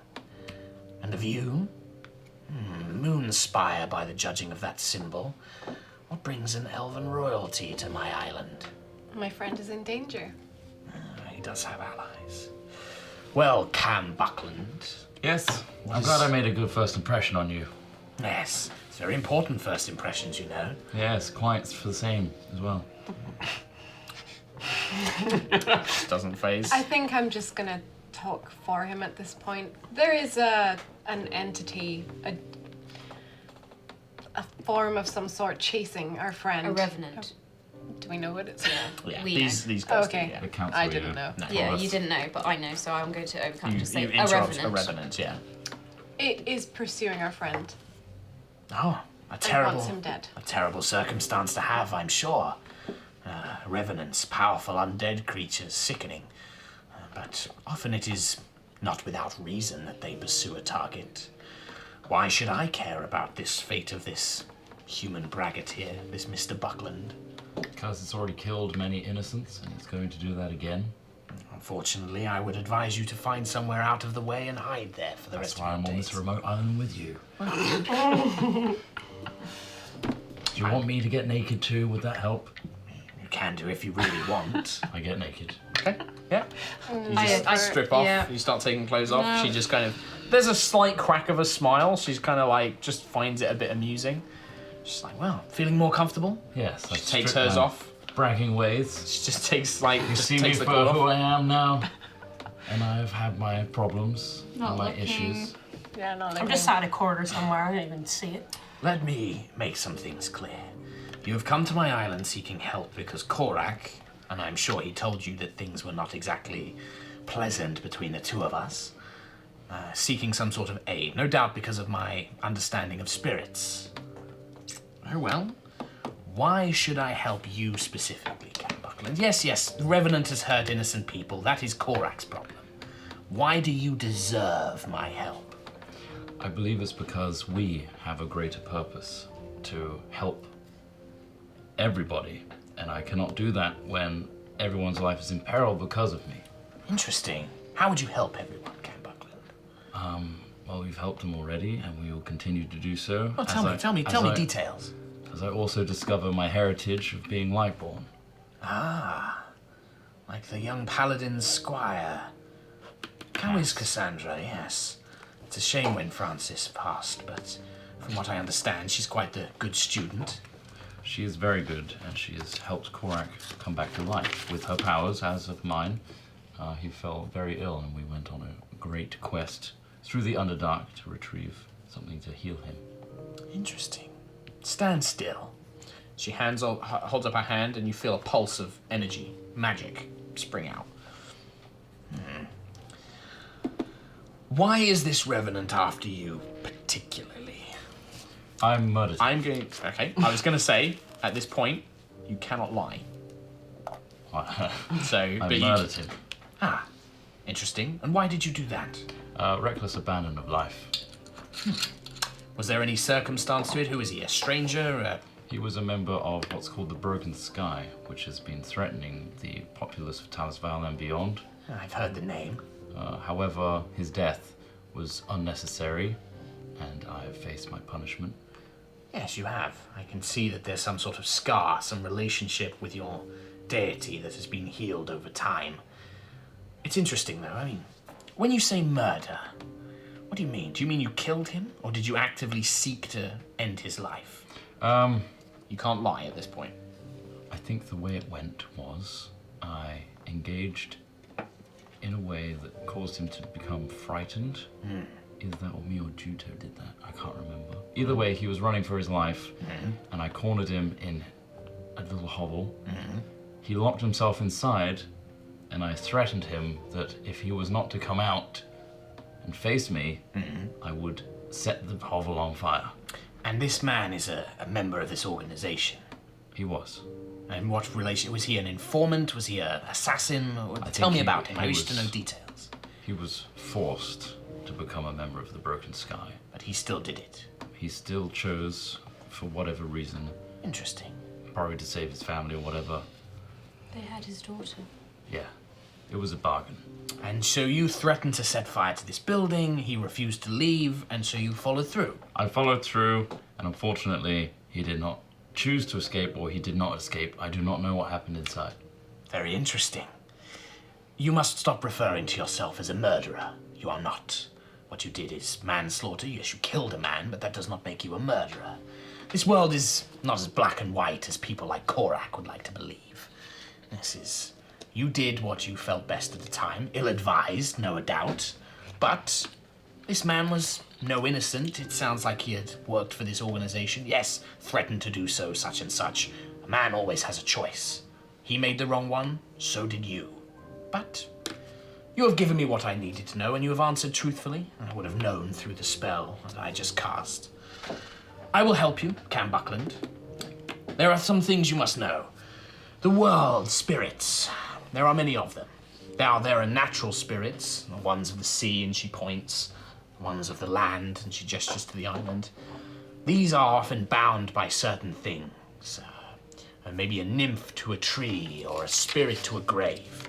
And of you? Moonspire, by the judging of that symbol. What brings an elven royalty to my island? My friend is in danger. He does have allies. Well, Cam Buckland. Yes, I'm glad I made a good first impression on you. Yes, it's very important first impressions, you know. Yes, quite for the same as well. Doesn't phase. I think I'm just gonna talk for him at this point. There is an entity, a form of some sort chasing our friend. A revenant. Do we know what it's? Yeah, We these guys Okay. do, yeah. The council, I didn't know. No. Yeah, you didn't know, but I know, so I'm going to overcome and just say You a interrupt revenant. a revenant, yeah. It is pursuing our friend. Oh, a And terrible, wants him dead. a terrible circumstance to have, I'm sure. Revenants, powerful undead creatures, sickening. But often it is not without reason that they pursue a target. Why should I care about this fate of this human braggart here, this Mr. Buckland? Because it's already killed many innocents, and it's going to do that again. Unfortunately, I would advise you to find somewhere out of the way and hide there for the That's rest why of I'm your on days. this remote island with you. Do you want me to get naked too? Would that help? You can do if you really want. I get naked. Okay, yeah. You I- just I- strip off, yeah. you start taking clothes off. No. She just kind of, there's a slight crack of a smile. She's kind of like, just finds it a bit amusing. She's like, well, feeling more comfortable? Yes, I She takes strip hers my off. Bragging ways. She just takes like, You just see me takes for the coat who off. I am now, and I've had my problems Not and my looking. issues. Yeah, no, I'm just sat in a corner somewhere. I don't even see it. Let me make some things clear. You have come to my island seeking help because Korak, and I'm sure he told you that things were not exactly pleasant between the two of us, seeking some sort of aid, no doubt because of my understanding of spirits. Very well. Why should I help you specifically, Cam Buckland? Yes, the Revenant has hurt innocent people. That is Korak's problem. Why do you deserve my help? I believe it's because we have a greater purpose to help everybody, and I cannot do that when everyone's life is in peril because of me. Interesting. How would you help everyone, Cam Buckland? Well, we've helped them already, and we will continue to do so. Oh, tell me details. As I also discover my heritage of being Lightborn. Ah, like the young paladin's squire. How is Cassandra? Yes. It's a shame when Francis passed, but from what I understand, she's quite the good student. She is very good, and she has helped Korak come back to life with her powers, as of mine. He fell very ill, and we went on a great quest through the Underdark to retrieve something to heal him. Interesting. Stand still. She holds up her hand, and you feel a pulse of energy, magic, spring out. Why is this Revenant after you particularly? I murdered him. Okay, I was going to say, at this point, you cannot lie. So, I but murdered him. Ah, interesting. And why did you do that? Reckless abandon of life. Was there any circumstance to it? Who is he? A stranger? He was a member of what's called the Broken Sky, which has been threatening the populace of Talisval and beyond. I've heard the name. However, his death was unnecessary, and I have faced my punishment. Yes, you have. I can see that there's some sort of scar, some relationship with your deity that has been healed over time. It's interesting, though. I mean, when you say murder, what do you mean? Do you mean you killed him, or did you actively seek to end his life? You can't lie at this point. I think the way it went was I engaged in a way that caused him to become frightened Either that or me or Juto did that. I can't remember. Either way, he was running for his life, and I cornered him in a little hovel. He locked himself inside, and I threatened him that if he was not to come out and face me, I would set the hovel on fire. And this man is a member of this organization? He was. And what relation? Was he an informant? Was he an assassin? Tell me about him. I wish to know details. He was forced to become a member of the Broken Sky. But he still did it. He still chose, for whatever reason. Interesting. Probably to save his family or whatever. They had his daughter. Yeah, it was a bargain. And so you threatened to set fire to this building, he refused to leave, and so you followed through. I followed through, and unfortunately, he did not choose to escape, or he did not escape. I do not know what happened inside. Very interesting. You must stop referring to yourself as a murderer. You are not. What you did is manslaughter. Yes, you killed a man, but that does not make you a murderer. This world is not as black and white as people like Korak would like to believe. This is... You did what you felt best at the time, ill-advised, no doubt, but this man was no innocent. It sounds like he had worked for this organization. Yes, threatened to do so, such and such. A man always has a choice. He made the wrong one, so did you. But you have given me what I needed to know, and you have answered truthfully. I would have known through the spell that I just cast. I will help you, Cam Buckland. There are some things you must know. The world, spirits, there are many of them. There are natural spirits, the ones of the sea, and she points, the ones of the land, and she gestures to the island. These are often bound by certain things. Maybe a nymph to a tree, or a spirit to a grave.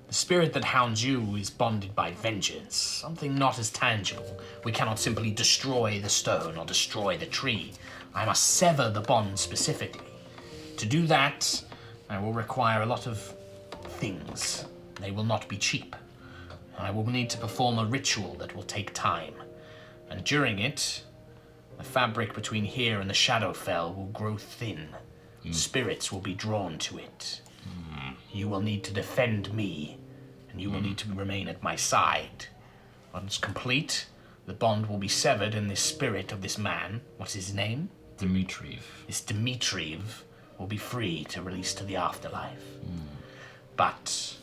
The spirit that hounds you is bonded by vengeance, something not as tangible. We cannot simply destroy the stone or destroy the tree. I must sever the bond specifically. To do that, I will require a lot of things. They will not be cheap. I will need to perform a ritual that will take time. And during it, the fabric between here and the Shadowfell will grow thin. Spirits will be drawn to it. You will need to defend me, and you will need to remain at my side. Once complete, the bond will be severed, and this spirit of this man, what's his name? Demitri. This Demitri will be free to release to the afterlife. But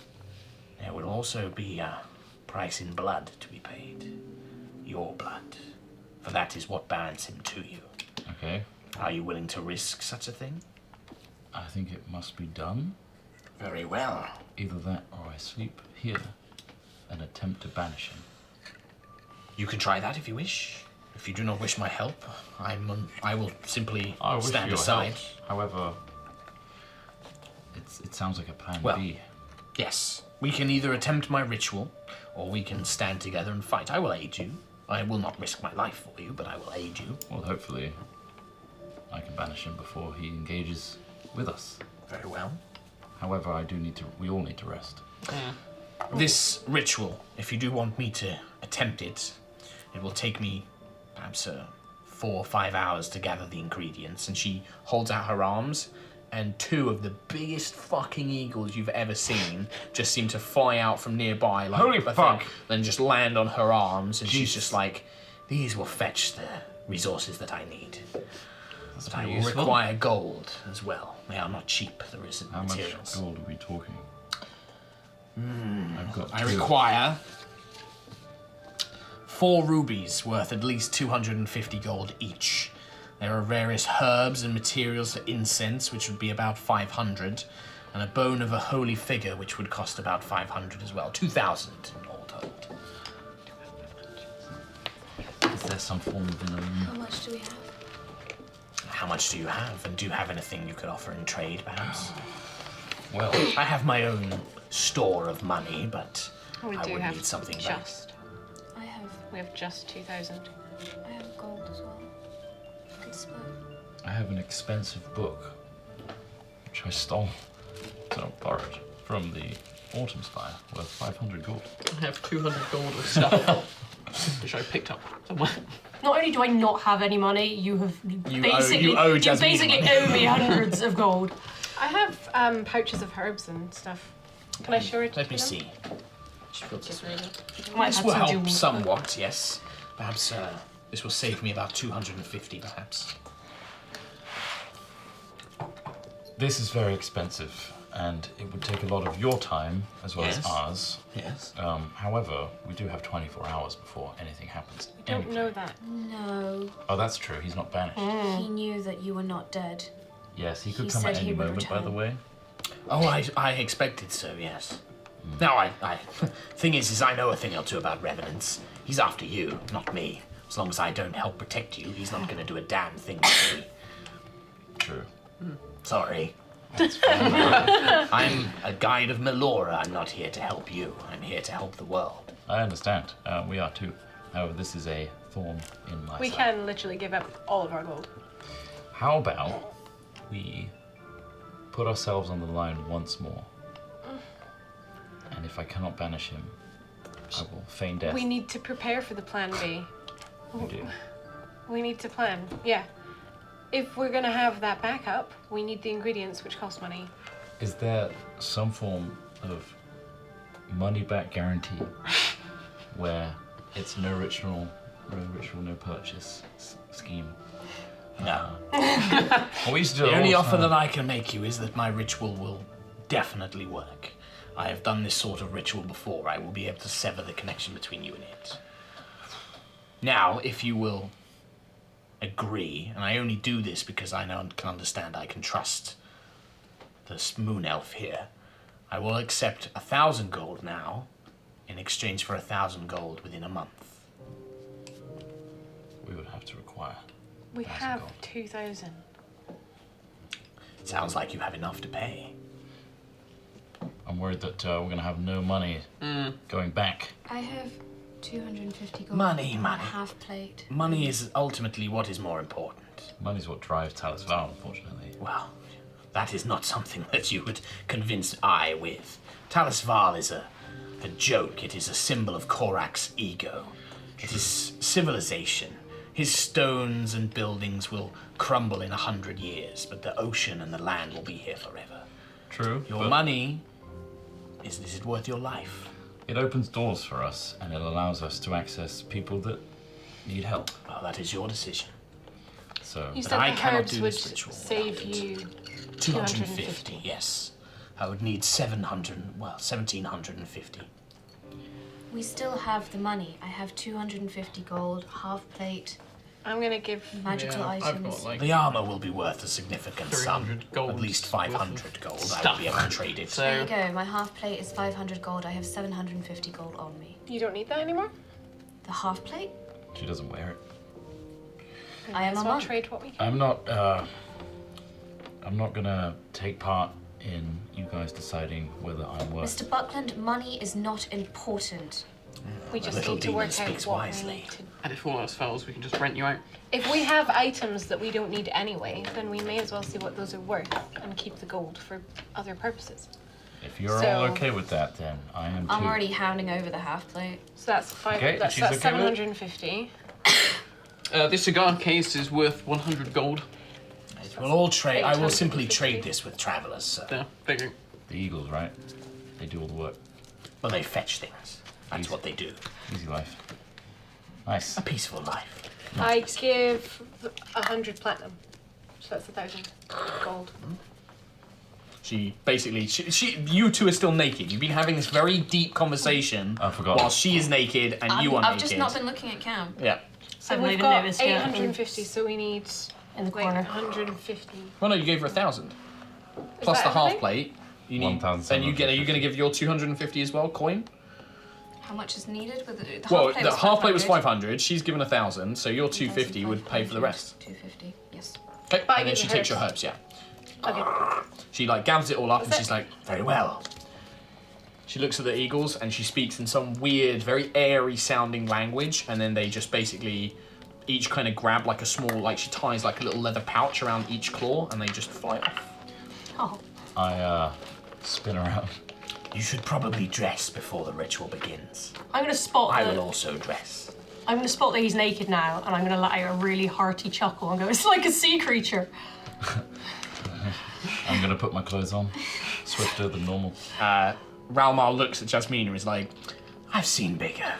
there will also be a price in blood to be paid. Your blood. For that is what binds him to you. Okay. Are you willing to risk such a thing? I think it must be done. Very well. Either that or I sleep here and attempt to banish him. You can try that if you wish. If you do not wish my help, I will simply stand aside. However, it sounds like a plan B. Yes. We can either attempt my ritual, or we can stand together and fight. I will aid you. I will not risk my life for you, but I will aid you. Well, hopefully, I can banish him before he engages with us. Very well. However, we all need to rest. This ritual, if you do want me to attempt it, it will take me perhaps 4 or 5 hours to gather the ingredients. And she holds out her arms, and 2 of the biggest fucking eagles you've ever seen just seem to fly out from nearby, like holy fuck, then just land on her arms, and she's just like, "These will fetch the resources that I need." But I will require gold as well. They are not cheap, the materials. How much gold are we talking? I require 4 rubies worth at least 250 gold each. There are various herbs and materials for incense, which would be about 500, and a bone of a holy figure, which would cost about 500 as well. 2,000 all told. Is there some form of How much do we have? How much do you have? And do you have anything you could offer in trade, perhaps? Well, I have my own store of money, but We I do would have need something just. We have just 2,000. I have gold as well. Good split. I have an expensive book, which I stole, borrowed from the Autumn Spire, worth 500 gold. I have 200 gold of stuff, which I picked up somewhere. Not only do I not have any money, you basically owe me hundreds of gold. I have pouches of herbs and stuff. Can I show it to Let me them? see. She feels this way. Might This have will some help jewels. somewhat, yes. Perhaps this will save me about 250, perhaps. This is very expensive, and it would take a lot of your time as well as Yes. ours. Yes. However, we do have 24 hours before anything happens. Don't know that. No. Oh, that's true. He's not banished. He knew that you were not dead. Yes, he could He come at said he any would moment, by the return. way. Oh, I expected so, yes. Now, I thing is I know a thing or two about revenants. He's after you, not me. As long as I don't help protect you, he's not going to do a damn thing to me. True. Sorry. I'm a guide of Melora. I'm not here to help you. I'm here to help the world. I understand. We are too. However, this is a thorn in my We side. can literally give up all of our gold. How about we put ourselves on the line once more? And if I cannot banish him, I will feign death. We need to prepare for the plan B. We do. We need to plan. Yeah. If we're gonna have that backup, we need the ingredients, which cost money. Is there some form of money-back guarantee where it's no ritual, no purchase scheme? No. Well, we used to do it The all only the offer time. that I can make you is that my ritual will definitely work. I have done this sort of ritual before. I will be able to sever the connection between you and it. Now, if you will agree, and I only do this because I now can understand I can trust this moon elf here, I will accept 1,000 gold now in exchange for 1,000 gold within a month. We would have to require. We 1,000 have gold. 2,000. Sounds like you have enough to pay. I'm worried that we're going to have no money going back. I have 250 gold. Money, and money. a half plate. Money is ultimately what is more important. Money's what drives Talis Val, unfortunately. Well, that is not something that you would convince I with. Talis Val is a joke. It is a symbol of Korak's ego. It is civilization. His stones and buildings will crumble in 100 years, but the ocean and the land will be here forever. True. Your but money, is it worth your life? it opens doors for us, and it allows us to access people that need help. Well, that is your decision. So, You But said I the cannot herbs do would this ritual save without it. you 250, yes. I would need 1,750. We still have the money. I have 250 gold, half plate, I'm gonna give. magical I've items. got like The armor will be worth a significant sum. 300 gold At least 500 gold. I stuff. will be able to trade it. There you so go. My half plate is 500 gold. I have 750 gold on me. You don't need that anymore? The half plate? she doesn't wear it. I am Might as a well monk. trade what we can. I'm not gonna take part in you guys deciding whether I'm worth. Mr. Buckland, money is not important. We just little need to demon work out speaks what wisely. we need to. and if all else fails, we can just rent you out. If we have items that we don't need anyway, then we may as well see what those are worth and keep the gold for other purposes. If you're all So- okay with that, then I am too. I'm already hounding over the half plate. So that's five. Okay, that's she's okay with it? 750. This cigar case is worth 100 gold. We'll all trade. I will simply 850. trade this with travelers, sir. Yeah, figuring. The Eagles, right? They do all the work. Well, they fetch things. That's what they do. Easy life. Nice. A peaceful life. I give 100 platinum. So that's 1,000 gold. She basically, you two are still naked. You've been having this very deep conversation I forgot. while she is naked and you are I've naked. just not been looking at Cam. Yeah. So I've we've even got noticed it. 850, so we need In the like corner. 150. Well, no, you gave her 1,000 plus that the half everything? plate. You need. 1,750. Then you get. Are you going to give your 250 as well, coin? How much is needed? With the Well, half plate the was half plate was 500. 500. She's given 1,000, so your 250 would pay for the rest. 250, yes. Okay, But I and then give she the takes herbs. your herbs. Yeah. Okay. She like gathers it all up and That's she's it. like, very well. She looks at the eagles and she speaks in some weird, very airy sounding language, and then they just basically each kind of grab like a small, like she ties like a little leather pouch around each claw and they just fly off. Oh, I spin around. You should probably dress before the ritual begins. I'm gonna spot I that. will also dress. I'm gonna spot that he's naked now, and I'm gonna let out a really hearty chuckle and go, "It's like a sea creature." I'm gonna put my clothes on, swifter than normal. Ralmar looks at Jasmine and is like, I've seen bigger.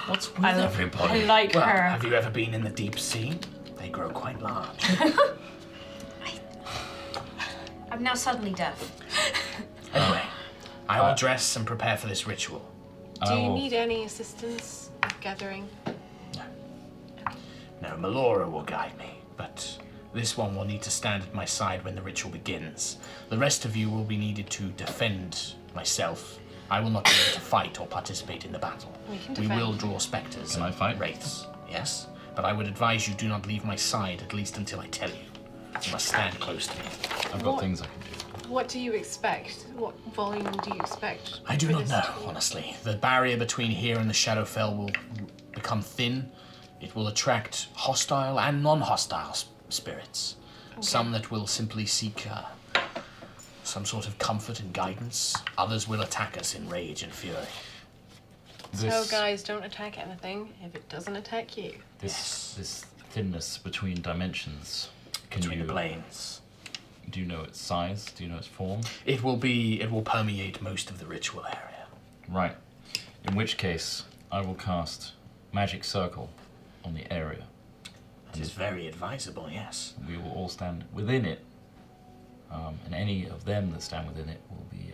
What's with everybody? I like Well, her. have you ever been in the deep sea? They grow quite large. I'm now suddenly deaf. Anyway, I will dress and prepare for this ritual. Do you need any assistance with gathering? No, Melora will guide me, but this one will need to stand at my side when the ritual begins. The rest of you will be needed to defend myself. I will not be able to fight or participate in the battle. We will draw spectres Can I and fight? wraiths, yes, but I would advise you do not leave my side, at least until I tell you. You must stand close to me. I've got things I can do. What do you expect? What volume do you expect? I do for not this know, to be? honestly. The barrier between here and the Shadowfell will become thin. It will attract hostile and non-hostile spirits. Some that will simply seek some sort of comfort and guidance. Others will attack us in rage and fury. So guys, don't attack anything if it doesn't attack you. This thinness between dimensions. Between the planes. Do you know its size? Do you know its form? It will permeate most of the ritual area. Right. In which case, I will cast Magic Circle on the area. It is very advisable, yes. We will all stand within it. And any of them that stand within it will be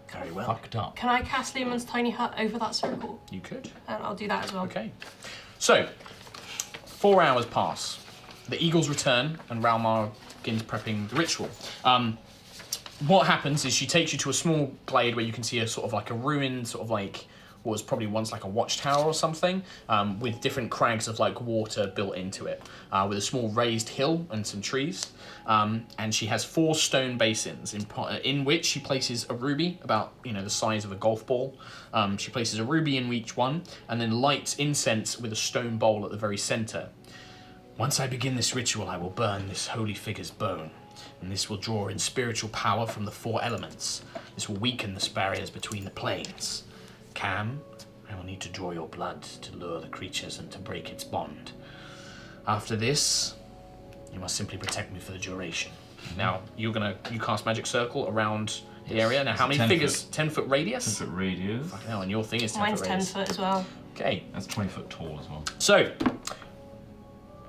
very well fucked up. Can I cast Leomund's tiny hut over that circle? You could. And I'll do that as well. Okay. So, 4 hours pass. The eagles return, and Ralmar begins prepping the ritual. What happens is she takes you to a small glade where you can see a sort of like a ruined, sort of like what was probably once like a watchtower or something, with different crags of like water built into it, with a small raised hill and some trees. And she has 4 stone basins in which she places a ruby about the size of a golf ball. She places a ruby in each one, and then lights incense with a stone bowl at the very center. Once I begin this ritual, I will burn this holy figure's bone, and this will draw in spiritual power from the 4 elements. This will weaken the barriers between the planes. Cam, I will need to draw your blood to lure the creatures and to break its bond. After this, you must simply protect me for the duration. Now, you cast Magic Circle around the area. Now, how many 10 figures? foot. 10 foot radius? 10 foot radius. Fucking hell, and your thing is 10 Mine's foot 10 radius. foot as well. Okay. That's 20 foot tall as well. So,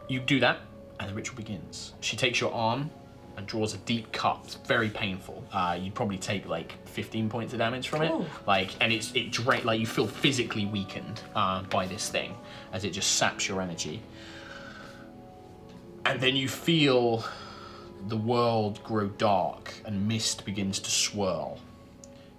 you do that, and the ritual begins. She takes your arm and draws a deep cut. It's very painful. You'd probably take like 15 points of damage from it. Ooh. And you feel physically weakened by this thing as it just saps your energy. And then you feel the world grow dark and mist begins to swirl.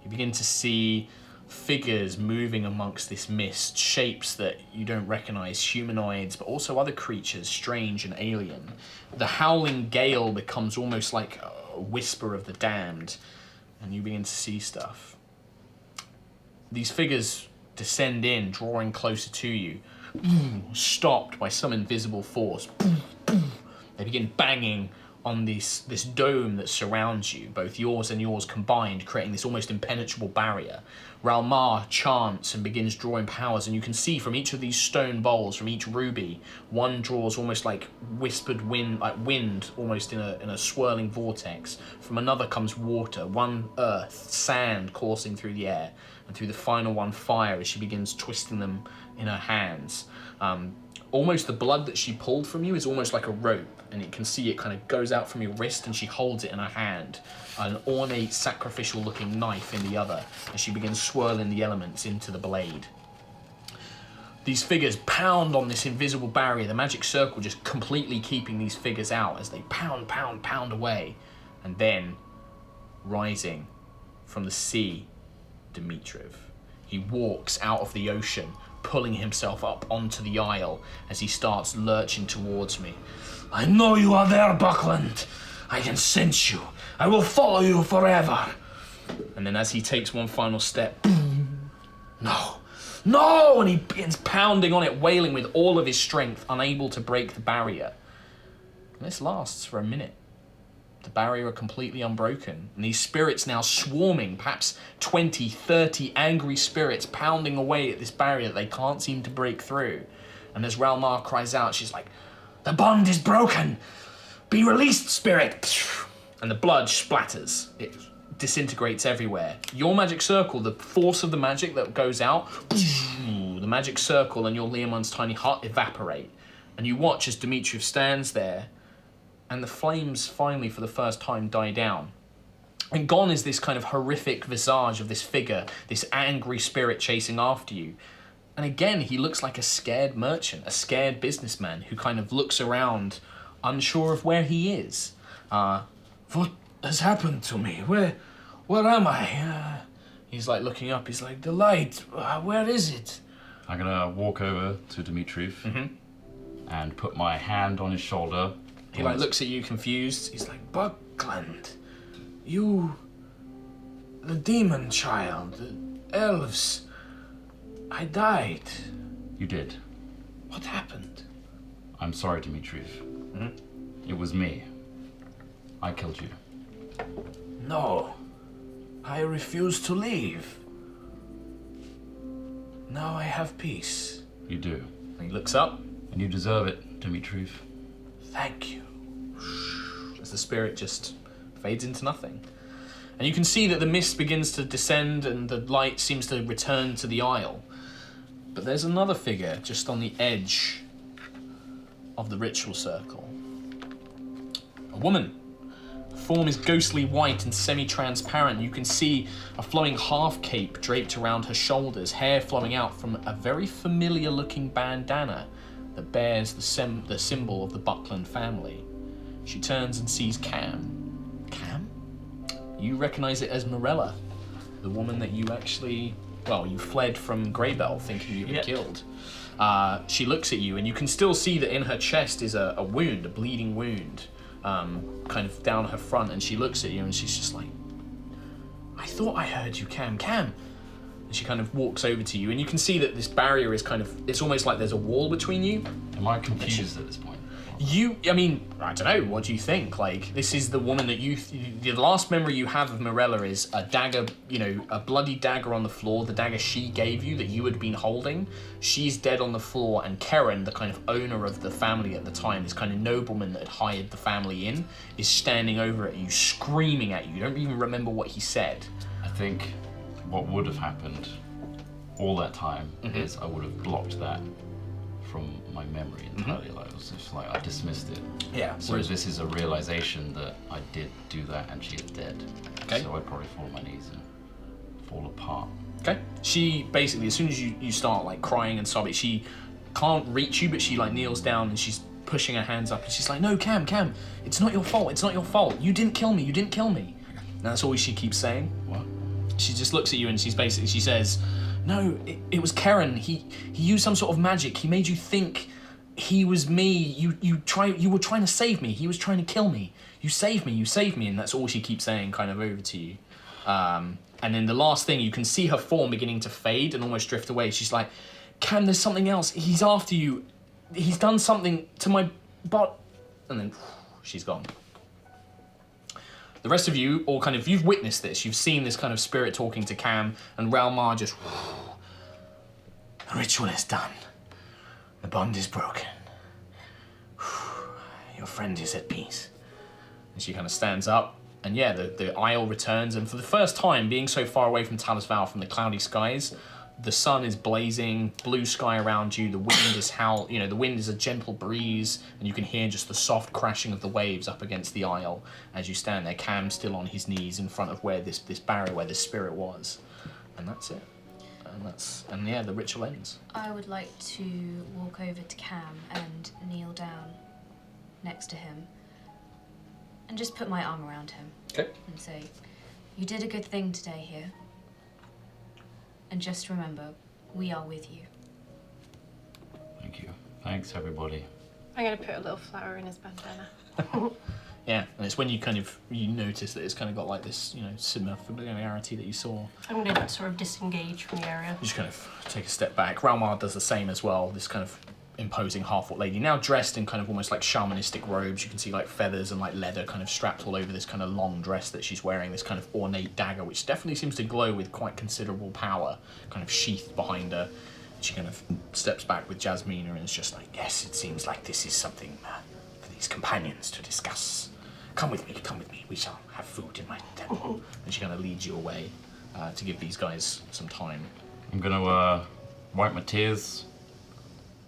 You begin to see figures moving amongst this mist, shapes that you don't recognize, humanoids, but also other creatures, strange and alien. The howling gale becomes almost like a whisper of the damned, and you begin to see stuff. These figures descend in, drawing closer to you, stopped by some invisible force. They begin banging on this dome that surrounds you, both yours and yours combined, creating this almost impenetrable barrier. Ralmar chants and begins drawing powers, and you can see from each of these stone bowls, from each ruby, one draws almost like whispered wind, like wind, almost in a swirling vortex. From another comes water, one earth, sand coursing through the air, and through the final one, fire, as she begins twisting them in her hands. Almost the blood that she pulled from you is almost like a rope, and you can see it kind of goes out from your wrist, and she holds it in her hand, an ornate sacrificial looking knife in the other, as she begins swirling the elements into the blade. These figures pound on this invisible barrier, the magic circle just completely keeping these figures out as they pound away. And then, rising from the sea, Demitri. He walks out of the ocean, pulling himself up onto the isle as he starts lurching towards me. I know you are there, Buckland. I can sense you. I will follow you forever. And then as he takes one final step, no, and he begins pounding on it, wailing with all of his strength, unable to break the barrier. And this lasts for a minute. The barrier are completely unbroken, and these spirits now swarming, perhaps 20, 30 angry spirits pounding away at this barrier that they can't seem to break through. And as Ralmar cries out, she's like, "The bond is broken! Be released, spirit!" And the blood splatters. It disintegrates everywhere. Your magic circle, the force of the magic that goes out, the magic circle and your Leomund's tiny hut evaporate. And you watch as Demitri stands there, and the flames finally, for the first time, die down. And gone is this kind of horrific visage of this figure, this angry spirit chasing after you. And again, he looks like a scared merchant, a scared businessman who kind of looks around, unsure of where he is. What has happened to me? Where am I? He's like looking up. He's like, the light. Where is it? I'm gonna walk over to Demitri and put my hand on his shoulder. He like looks at you confused. He's like, Buckland, you, the demon child, the elves. I died. You did. What happened? I'm sorry, Demitri. It was me. I killed you. No, I refuse to leave. Now I have peace. You do. He looks up. And you deserve it, Demitri. Thank you. As the spirit just fades into nothing. And you can see that the mist begins to descend and the light seems to return to the isle. But there's another figure just on the edge of the ritual circle. A woman. Her form is ghostly white and semi-transparent. You can see a flowing half cape draped around her shoulders, hair flowing out from a very familiar looking bandana that bears the symbol of the Buckland family. She turns and sees Cam. Cam? You recognize it as Morella, the woman that you actually, well, you fled from Greybell thinking you had killed. She looks at you and you can still see that in her chest is a wound, a bleeding wound, kind of down her front, and she looks at you and she's just like, I thought I heard you, Cam. And she kind of walks over to you and you can see that this barrier is kind of, it's almost like there's a wall between you. Am I confused at this point? I mean, I don't know, what do you think? Like, this is the woman that the last memory you have of Morella is a dagger, a bloody dagger on the floor, the dagger she gave you that you had been holding. She's dead on the floor, and Karen, the kind of owner of the family at the time, this kind of nobleman that had hired the family in, is standing over at you, screaming at you. You don't even remember what he said. I think what would have happened all that time is I would have blocked that from my memory entirely. Like, it was just like I dismissed it. Yeah. Whereas this is a realization that I did do that and she is dead. Okay. So I'd probably fall on my knees and fall apart. Okay. She basically, as soon as you start like crying and sobbing, she can't reach you, but she like kneels down and she's pushing her hands up and she's like, no, Cam, it's not your fault. It's not your fault. You didn't kill me. And that's all she keeps saying. What? She just looks at you and she says, no, it was Karen. He used some sort of magic. He made you think he was me. You were trying to save me. He was trying to kill me. You saved me. And that's all she keeps saying kind of over to you. And then the last thing, you can see her form beginning to fade and almost drift away. She's like, Cam, there's something else. He's after you. He's done something to my butt. And then she's gone. The rest of you, all kind of, you've witnessed this. You've seen this kind of spirit talking to Cam, and Ralar just, the ritual is done. The bond is broken. Your friend is at peace. and she kind of stands up. And yeah, the isle returns, and for the first time, being so far away from Talis Val, from the cloudy skies, the sun is blazing, blue sky around you, the wind is the wind is a gentle breeze, and you can hear just the soft crashing of the waves up against the isle as you stand there, Cam still on his knees in front of where this barrier, where this spirit was. And that's it. And yeah, the ritual ends. I would like to walk over to Cam and kneel down next to him and just put my arm around him. Okay. And say, you did a good thing today here. And just remember, we are with you. Thank you. Thanks, everybody. I'm gonna put a little flower in his bandana. Yeah, and it's when you notice that it's kind of got like this, similar familiarity that you saw. I'm going to sort of disengage from the area. You just kind of take a step back. Ralar does the same as well, this kind of imposing half-orc lady, now dressed in kind of almost like shamanistic robes. You can see like feathers and like leather kind of strapped all over this kind of long dress that she's wearing, this kind of ornate dagger, which definitely seems to glow with quite considerable power, kind of sheathed behind her. She kind of steps back with Jasmina and is just like, yes, it seems like this is something for these companions to discuss. Come with me, come with me. We shall have food in my temple. And she kind of leads you away to give these guys some time. I'm gonna wipe my tears,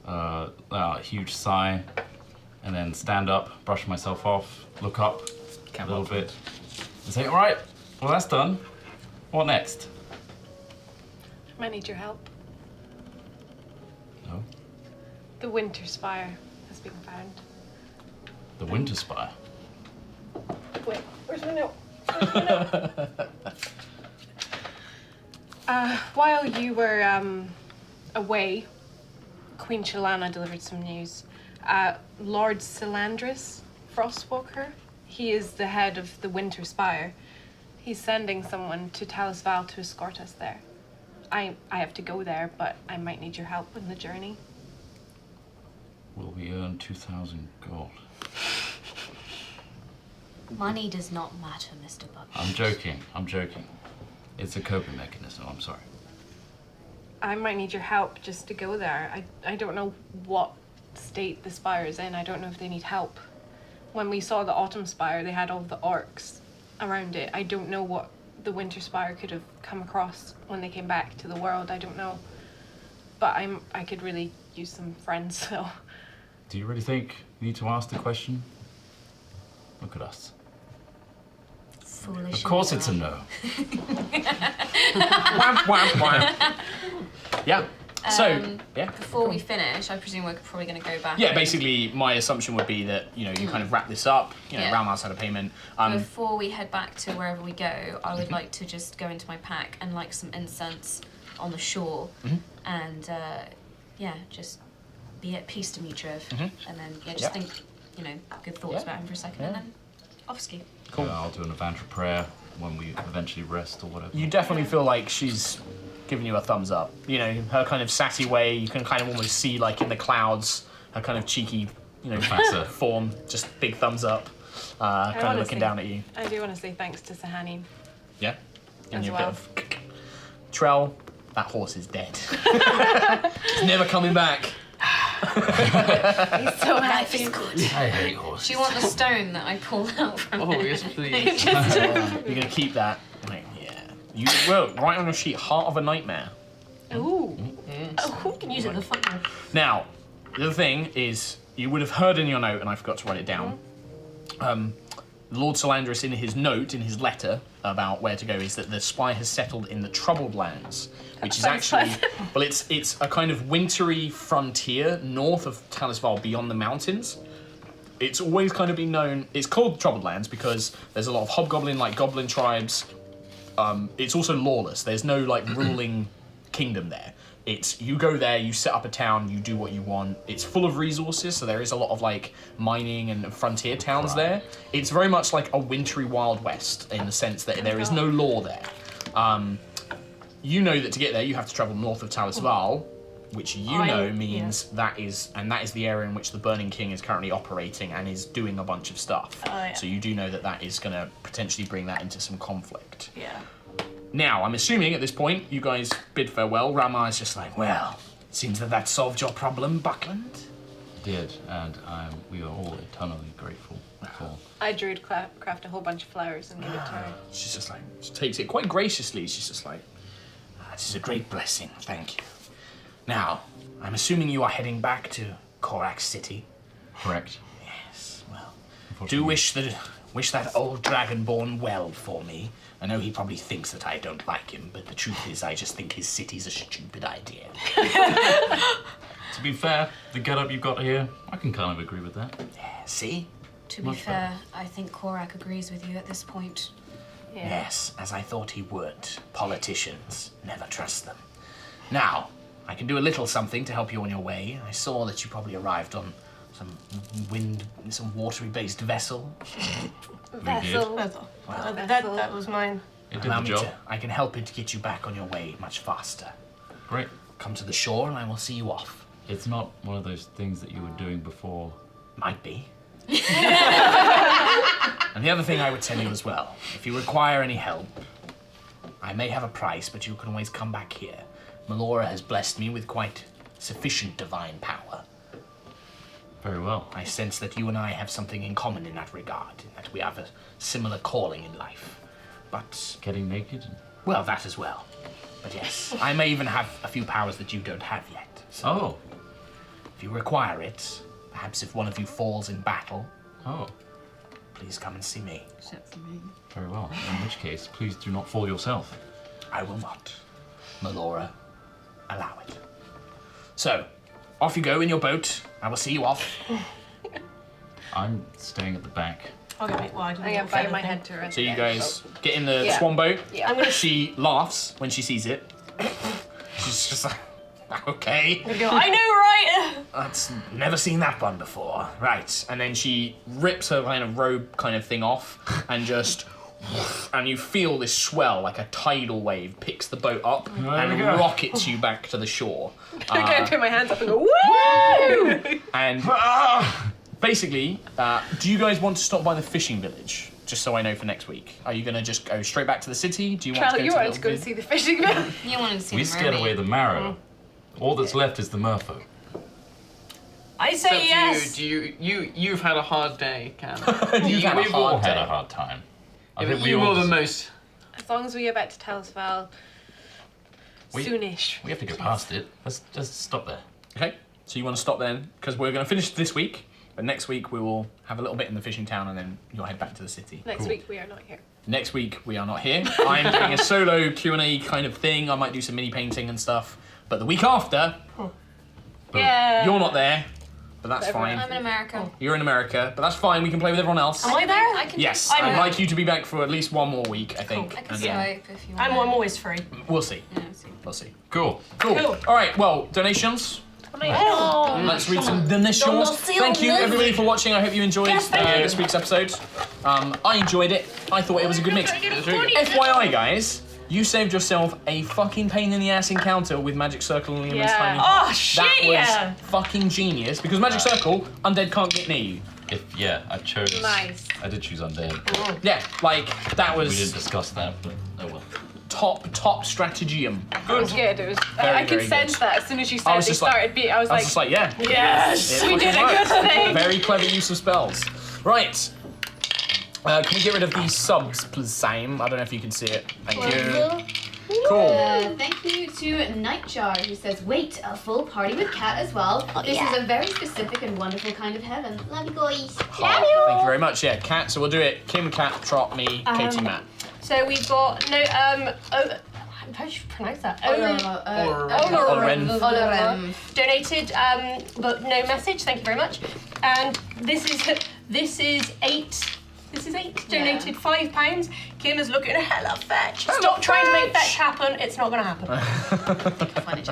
a huge sigh, and then stand up, brush myself off, look up a little bit, and say, all right, well that's done. What next? I might need your help. No. The Winter Spire has been found. The Winter Spire. Wait, where's my note? While you were away, Queen Shalana delivered some news. Lord Silandris Frostwalker, he is the head of the Winter Spire. He's sending someone to Talisval to escort us there. I have to go there, but I might need your help in the journey. Will we earn 2,000 gold? Money does not matter, Mr. Buck. I'm joking. It's a coping mechanism, I'm sorry. I might need your help just to go there. I don't know what state the spire is in. I don't know if they need help. When we saw the Autumn Spire, they had all the orcs around it. I don't know what the Winter Spire could have come across when they came back to the world. I don't know. But I could really use some friends, so... Do you really think you need to ask the question? Look at us. Foolish. Of course it's a no. Yeah. So, yeah. Before we finish, I presume we're probably going to go back. Yeah, basically, my assumption would be that, you kind of wrap this up, Ralmar's had a payment. Before we head back to wherever we go, I would like to just go into my pack and light some incense on the shore. And, just be at peace, Demitri. And then, just think, good thoughts about him for a second. And then off ski. Cool. I'll do an Evangel prayer when we eventually rest or whatever. You definitely feel like she's giving you a thumbs up. Her kind of sassy way, you can kind of almost see, like, in the clouds, her kind of cheeky, form, just big thumbs up, kind of looking down at you. I do want to say thanks to Sahani. Yeah? As you well. Trell, that horse is dead. He's never coming back. He's so happy. I hate horses. Do you want the stone that I pulled out from Oh, it? yes, please. You're going to keep that? Like, yeah. You will. Write on your sheet, Heart of a Nightmare. Ooh. Oh, we can use it for fun. Now, the other thing is, you would have heard in your note, and I forgot to write it down, Lord Solandris, in his note, in his letter about where to go, is that the spy has settled in the Troubled Lands, which is actually, well, it's a kind of wintry frontier north of Talisval, beyond the mountains. It's always kind of been known, it's called Troubled Lands because there's a lot of hobgoblin, like goblin tribes. It's also lawless. There's no, like, ruling kingdom there. It's, you go there, you set up a town, you do what you want. It's full of resources, so there is a lot of, like, mining and frontier towns there. It's very much like a wintry Wild West in the sense that there is no law there. You know that to get there, you have to travel north of Talisval, which means that is the area in which the Burning King is currently operating and is doing a bunch of stuff. So you do know that is going to potentially bring that into some conflict. Yeah. Now, I'm assuming at this point, you guys bid farewell. Rama is just like, well, seems that solved your problem, Buckland. Did, and we are all eternally grateful for. I druid craft a whole bunch of flowers and give it to her. She's just like, she takes it quite graciously. She's just like, this is a great blessing, thank you. Now, I'm assuming you are heading back to Korak City. Correct. Yes, well, do wish that old Dragonborn well for me. I know he probably thinks that I don't like him, but the truth is I just think his city's a stupid idea. To be fair, the getup you've got here, I can kind of agree with that. Yeah, see? To be fair, I think Korak agrees with you at this point. Yeah. Yes, as I thought he would. Politicians, never trust them. Now, I can do a little something to help you on your way. I saw that you probably arrived on some watery-based vessel. Vessel. Well, that was mine. It did the job. I can help it to get you back on your way much faster. Great. Come to the shore and I will see you off. It's not one of those things that you were doing before. Might be. And the other thing I would tell you as well, if you require any help, I may have a price, but you can always come back here. Melora has blessed me with quite sufficient divine power. Very well. I sense that you and I have something in common in that regard, in that we have a similar calling in life. But, Getting naked? well, that as well. But yes, I may even have a few powers that you don't have yet. So Oh. if you require it, perhaps if one of you falls in battle, Oh. please come and see me. Except for me. Very well. In which case, please do not fall yourself. I will not. Melora, allow it. So, off you go in your boat. I will see you off. I'm staying at the back. I'll get wide. I am by my head to her. So you guys get in the Yeah. swan boat. Yeah. I'm gonna She laughs when she sees it. She's just like, okay. go, I know, right? That's never seen that one before. Right. And then she rips her kind of robe kind of thing off and just, and you feel this swell like a tidal wave picks the boat up and rockets you back to the shore. I'm gonna put my hands up and go, woo! And basically, do you guys want to stop by the fishing village? Just so I know for next week. Are you going to just go straight back to the city? Do you want Charlie, to you go wanted to to go the see the fishing village. You wanted to see We the scared mermaid. away the marrow. All that's left is the merfolk. I It's up say to yes. you've had a hard day, Cam. You've had a We've all hard had day. a hard time. I Yeah, think but we you all more than just- most. As long as we are about to tell us, Val, soonish. We have to go past it. Let's just stop there. Okay, so you want to stop then? Because we're going to finish this week, but next week we will have a little bit in the fishing town and then you'll head back to the city. Next Cool. week we are not here. Next week we are not here. I'm doing a solo Q&A kind of thing. I might do some mini painting and stuff. But the week after, Yeah. you're not there, but that's fine. I'm in America. You're in America, but that's fine. We can play with everyone else. Am I there? I can Yes, I'm I'd there. like you to be back for at least one more week, I think. I can And Skype if you want. I'm always free. we'll see. Yeah, see. We'll see. Cool. Cool. All right, well, donations. Oh. Let's read some donations. Thank you, everybody, for watching. I hope you enjoyed this week's episode. I enjoyed it. I thought it was a good mix. FYI, guys, you saved yourself a fucking pain in the ass encounter with Magic Circle and Liam's Yeah. Tiny Oh, Hut. shit, That was yeah. fucking genius, because Magic Circle, undead can't get near you. I chose. Nice. I did choose undead. Yeah, like, that We didn't was discuss that, but oh well. top stratagem. It was good. It was. Very, I could very sense good. that as soon as you I said was they just like- started being. I was I was like, just like, yeah. Yes, It we did a fucking good worked. thing. Very clever use of spells. Right. Can we get rid of these subs, please, Sam? I don't know if you can see it. Thank you. Cool. Thank you to Nightjar, who says, wait, a full party with Cat as well. This is a very specific and wonderful kind of heaven. Love you, guys. Thank you very much. Yeah, Cat. So we'll do it. Kim, Cat, Trot, me, Katie, Matt. So we've got how do you pronounce that? Olorem. Donated, but no message. Thank you very much. And this is eight. This is eight. Donated £5. Kim is looking hella fetch. Stop trying to make fetch happen. It's not going to happen.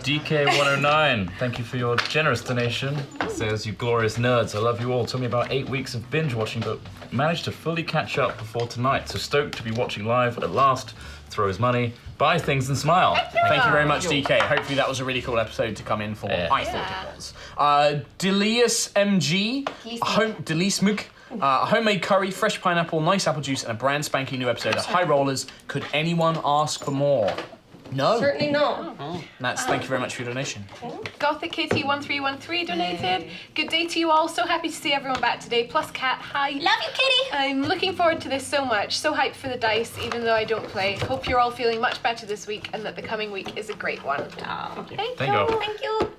DK109, thank you for your generous donation. It says, you glorious nerds, I love you all. Took me about 8 weeks of binge watching, but managed to fully catch up before tonight. So stoked to be watching live at last. Throw his money, buy things and smile. Thank you very much, DK. Hopefully that was a really cool episode to come in for. Yeah. I thought it was. Delius MG, Delismuk. Homemade curry, fresh pineapple, nice apple juice, and a brand spanking new episode of HighRollers. Could anyone ask for more? No. Certainly not. Thank you very much for your donation. Gothic Kitty 1313 donated. Good day to you all. So happy to see everyone back today. Plus Cat, hi. Love you, kitty. I'm looking forward to this so much. So hyped for the dice, even though I don't play. Hope you're all feeling much better this week and that the coming week is a great one. Thank you. Thank you. Thank you.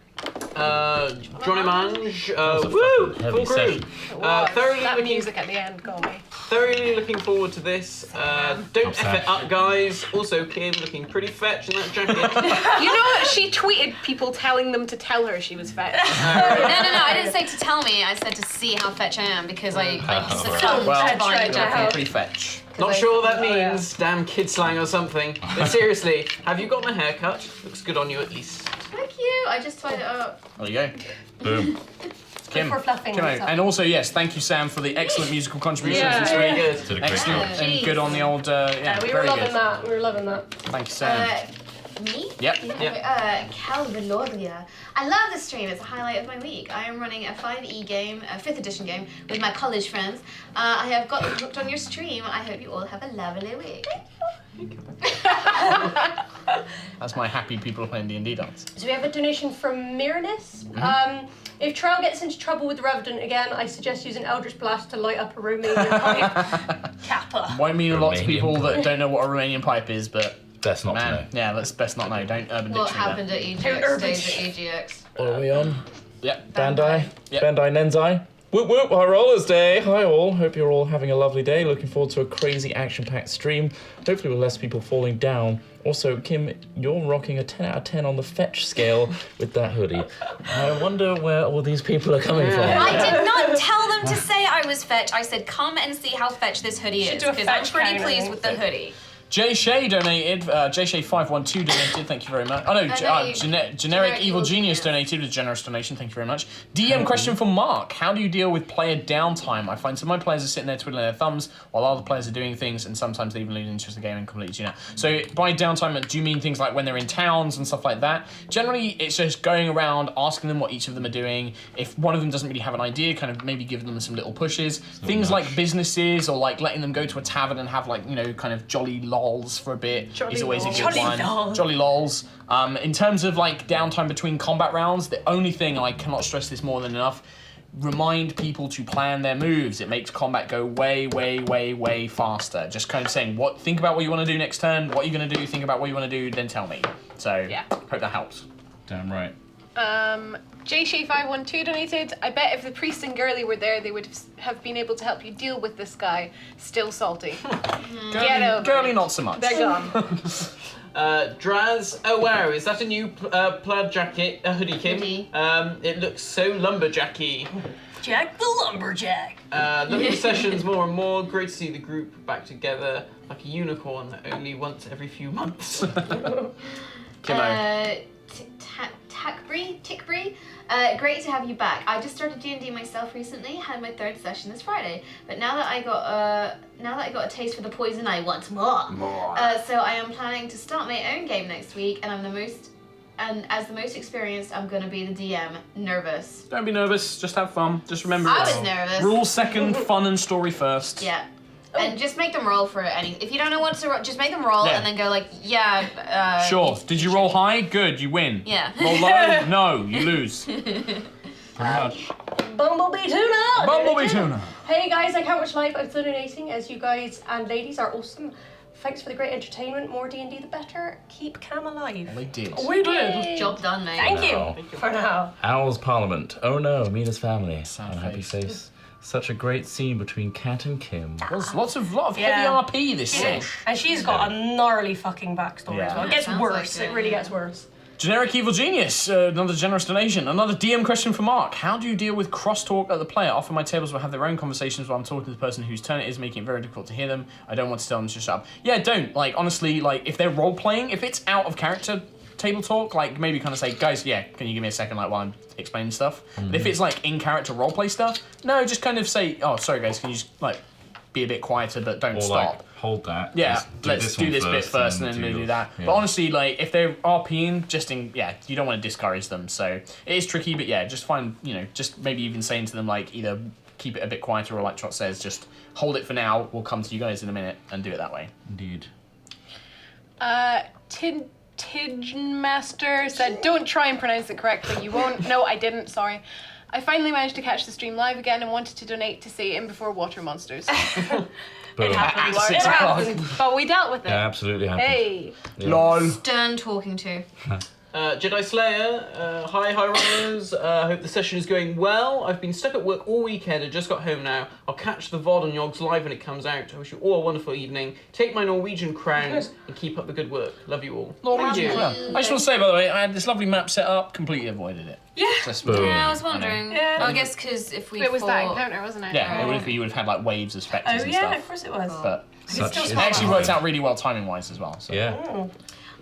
Johnny Mange, was a woo! fucking heavy Full crew. session. Thoroughly That looking, music at the end, call me. thoroughly looking forward to this. Don't F Sam. it up, guys. Also, Kim looking pretty fetch in that jacket. You know, she tweeted people telling them to tell her she was fat. No, I didn't say to tell me. I said to see how fetch I am because I succumbed Well, to buying tried jacket. pretty fetch. Not sure what that means, damn kid slang or something. But seriously, have you got my haircut? Looks good on you at least. Thank you. I just tied it up. There you go. Boom. Kim. for fluffing Kim, this up. and also, yes, thank you, Sam, for the excellent musical contributions Yeah. this Very week. good. Did a great Excellent job. and good on the old, yeah, We were very loving good. that. We were loving that. Thank you, Sam. Me? Yep. Calvaloria. I love this stream. It's a highlight of my week. I am running a 5e game, a 5th edition game, with my college friends. I have got hooked on your stream. I hope you all have a lovely week. That's my happy people playing D&D dance. So we have a donation from Miranus. If Trail gets into trouble with the Revenant again, I suggest using Eldritch Blast to light up a Romanian pipe. Kappa. Won't mean a lot to Romanian people that pipe. don't know what a Romanian pipe is, but Best not to know. man, yeah, that's best not know. Don't urban What dictionary happened that. at EGX stays at EGX. What are we on? Yep. Bandai? Yep. Bandai Nenzai? Whoop whoop, HighRollers Day! Hi all, hope you're all having a lovely day. Looking forward to a crazy action-packed stream, hopefully with less people falling down. Also, Kim, you're rocking a 10 out of 10 on the fetch scale with that hoodie. I wonder where all these people are coming from. I did not tell them to say I was fetch. I said, come and see how fetch this hoodie is, do a because I'm fetch pretty counter. pleased with the hoodie. Jay Shea donated, JShay512 donated, thank you very much. Oh no, Generic Evil Genius donated with a generous donation, thank you very much. DM question for Mark, how do you deal with player downtime? I find some of my players are sitting there twiddling their thumbs while other players are doing things, and sometimes they even lose interest in the game and completely tune out. So by downtime, do you mean things like when they're in towns and stuff like that? Generally, it's just going around, asking them what each of them are doing. If one of them doesn't really have an idea, kind of maybe giving them some little pushes. Things like businesses, or like letting them go to a tavern and have like, you know, kind of jolly lols for a bit is always a good one. Jolly lols. In terms of like downtime between combat rounds, the only thing, and I cannot stress this more than enough, remind people to plan their moves. It makes combat go way, way, way, way faster. Just kind of saying, think about what you want to do next turn, what you're going to do, think about what you want to do, then tell me. So, hope that helps. Damn right. JShay512 donated. I bet if the priest and Girly were there, they would have been able to help you deal with this guy. Still salty. Get over Girly, it. not so much. They're gone. Draz, oh wow, is that a new plaid jacket, a hoodie, Kim? Hoodie. It looks so lumberjacky. Jack the Lumberjack. Loving the sessions more and more. Great to see the group back together like a unicorn, only once every few months. Kimo. Tickbree, great to have you back. I just started D&D myself recently, had my 3rd session this Friday, but now that I got a taste for the poison, I want more. So I am planning to start my own game next week, and as the most experienced, I'm gonna be the DM. Nervous. Don't be nervous, just have fun. Just remember I was nervous. Rules second, fun and story first. Yeah. And just make them roll for any. If you don't know what to roll, just make them roll and then go like, Sure. Did you roll high? Good, you win. Yeah. Roll low? No, you lose. Pretty much. Bumblebee Tuna! Bumblebee Tuna. Hey guys, I can't watch live. I'm still donating as you guys and ladies are awesome. Thanks for the great entertainment. More D&D the better. Keep Cam alive. They did. We did. Job done, mate. Thank No. you for now. Owl's Parliament. Oh no, Mina's family. Sad Unhappy face. face. Such a great scene between Kat and Kim. There's lot of heavy Yeah. RP this sesh. And she's got a gnarly fucking backstory as well. It gets Sounds worse. like It really gets worse. Generic Evil Genius, another generous donation. Another DM question for Mark. How do you deal with crosstalk at the player? Often my tables will have their own conversations while I'm talking to the person whose turn it is, making it very difficult to hear them. I don't want to tell them to shut up. Yeah, don't. Like, honestly, like, if they're role-playing, if it's out of character table talk, like, maybe kind of say, guys, yeah, can you give me a second, like, while I'm explaining stuff? But if it's, like, in-character role-play stuff, no, just kind of say, oh, sorry, guys, can you just, like, be a bit quieter, but don't Or stop. like, hold that. Yeah, let's do this one bit first and then we'll do that. Yeah. But honestly, like, if they're RPing, you don't want to discourage them. So it is tricky, but yeah, just find, just maybe even saying to them, like, either keep it a bit quieter or, like Trot says, just hold it for now. We'll come to you guys in a minute and do it that way. Indeed. Tidmaster said, don't try and pronounce it correctly. You won't. No, I didn't. Sorry. I finally managed to catch the stream live again and wanted to donate to say in before water monsters. Boom. At It 6 o'clock. happened, but we dealt with it. Yeah, absolutely happened. Hey. Yeah. LOL. Stern talking to. Jedi Slayer, hi HighRollers, hope the session is going well. I've been stuck at work all weekend and just got home now. I'll catch the VOD on Yogs live when it comes out. I wish you all a wonderful evening. Take my Norwegian crowns and keep up the good work. Love you all. Norwegian crown. I just want to say, by the way, I had this lovely map set up, completely avoided it. Yeah. Just, Boom. Yeah, I was wondering. Yeah. I guess because if we It was that fought... encounter, wasn't it? yeah, you would have had, like, waves of spectres Oh and yeah, stuff. of course it was. But Such it is actually life. worked out really well timing-wise as well. So. Yeah.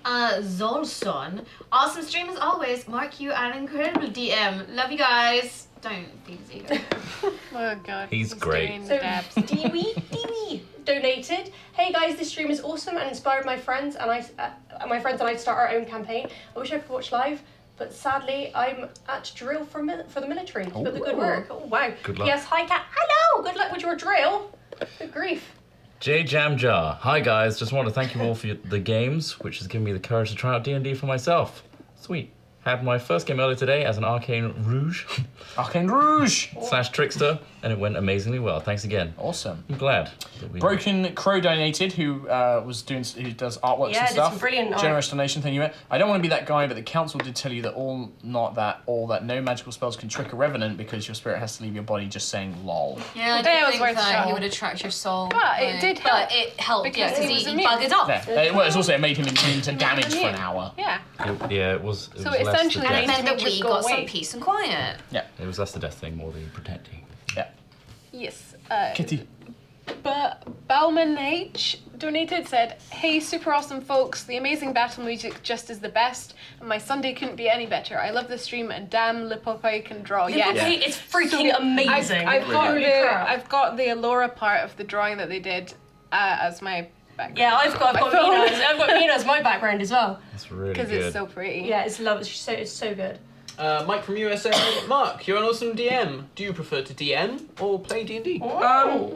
Zolson. Awesome stream as always. Mark, you are an incredible DM. Love you guys. Don't be his ego. Oh god. He's great. doing the So dabs. Dewey donated. Hey guys, this stream is awesome and inspired my friends and I to start our own campaign. I wish I could watch live, but sadly I'm at drill for the military. But the good work. Oh wow. Good luck. Yes, hi Kat. Hello. Good luck with your drill. Good grief. J Jam Jar. Hi guys, just want to thank you all for the games, which has given me the courage to try out D&D for myself. Sweet. Had my first game earlier today as an Arcane Rouge. Arcane Rouge! / Trickster, and it went amazingly well. Thanks again. Awesome. I'm glad. That we Broken Crow donated, who does artworks Yeah, and did stuff. some brilliant art. Generous donation, thank you. I don't want to be that guy, but the council did tell you that no magical spells can trick a revenant because your spirit has to leave your body. Just saying, lol. Yeah, I Yeah, it did was think worth a that shot. he would attract your soul. But it did help. But it helped, Because yeah, because he was he immune. buggered off. Yeah, well, it's also it made him immune to damage for an immune. hour. Yeah. it was So less essentially the And it death. meant that Just we go got away. some peace and quiet. Yeah, It was less the death thing, more the protecting. yeah. Yes. Kitty. But Bauman H donated, said, "Hey, super awesome folks, the amazing battle music just is the best, and my Sunday couldn't be any better. I love the stream, and damn, Lipopai can draw." Yes. Lipopai is freaking amazing. I've got Holy the crap. I've got the Allura part of the drawing that they did as my background. Yeah, I've got Mina as my background as well. That's really Because good. it's so pretty. Yeah, it's so good. Mike from USA. Mark, you're an awesome DM. Do you prefer to DM or play D&D?